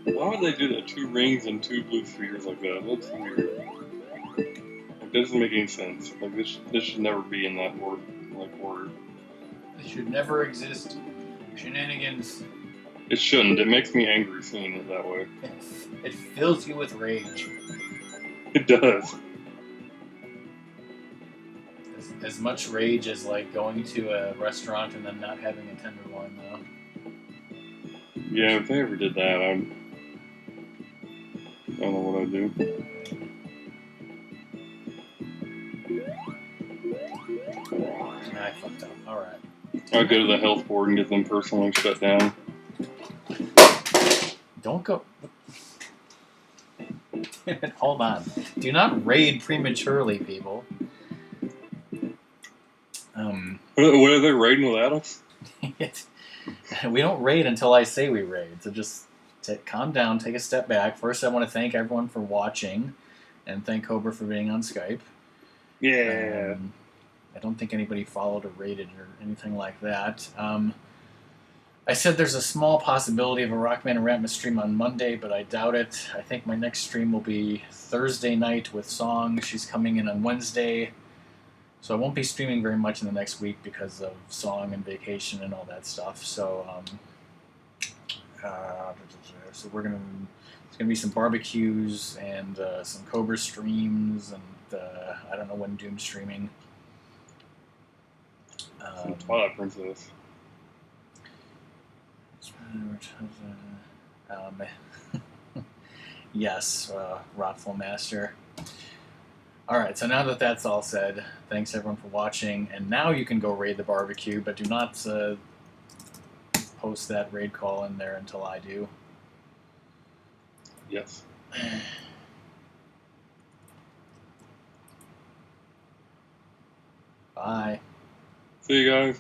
Why would they do that? 2 rings and 2 blue spheres like that? That's weird. It doesn't make any sense. Like this should never be in that order. It should never exist. Shenanigans. It shouldn't. It makes me angry seeing it that way. It fills you with rage. It does. As much rage as like going to a restaurant and then not having a tenderloin, though. Yeah, if they ever did that, I don't know what I'd do. I fucked up. Alright. I'd go to the health board and get them personally shut down. Don't go. Hold on. Do not raid prematurely, people. What are they raiding without us? We don't raid until I say we raid. So just calm down, take a step back. First, I want to thank everyone for watching, and thank Cobra for being on Skype. Yeah. I don't think anybody followed or rated or anything like that. I said there's a small possibility of a Rockman and Ratmus stream on Monday, but I doubt it. I think my next stream will be Thursday night with Song. She's coming in on Wednesday. So I won't be streaming very much in the next week because of Song and vacation and all that stuff. So, so we're gonna. It's gonna be some barbecues and some Cobra streams, and I don't know when Doom's streaming. Some Twilight Princess. Yes, Wrathful Master. Alright, so now that that's all said, thanks everyone for watching, and now you can go raid the barbecue, but do not post that raid call in there until I do. Yes. Bye. See you guys.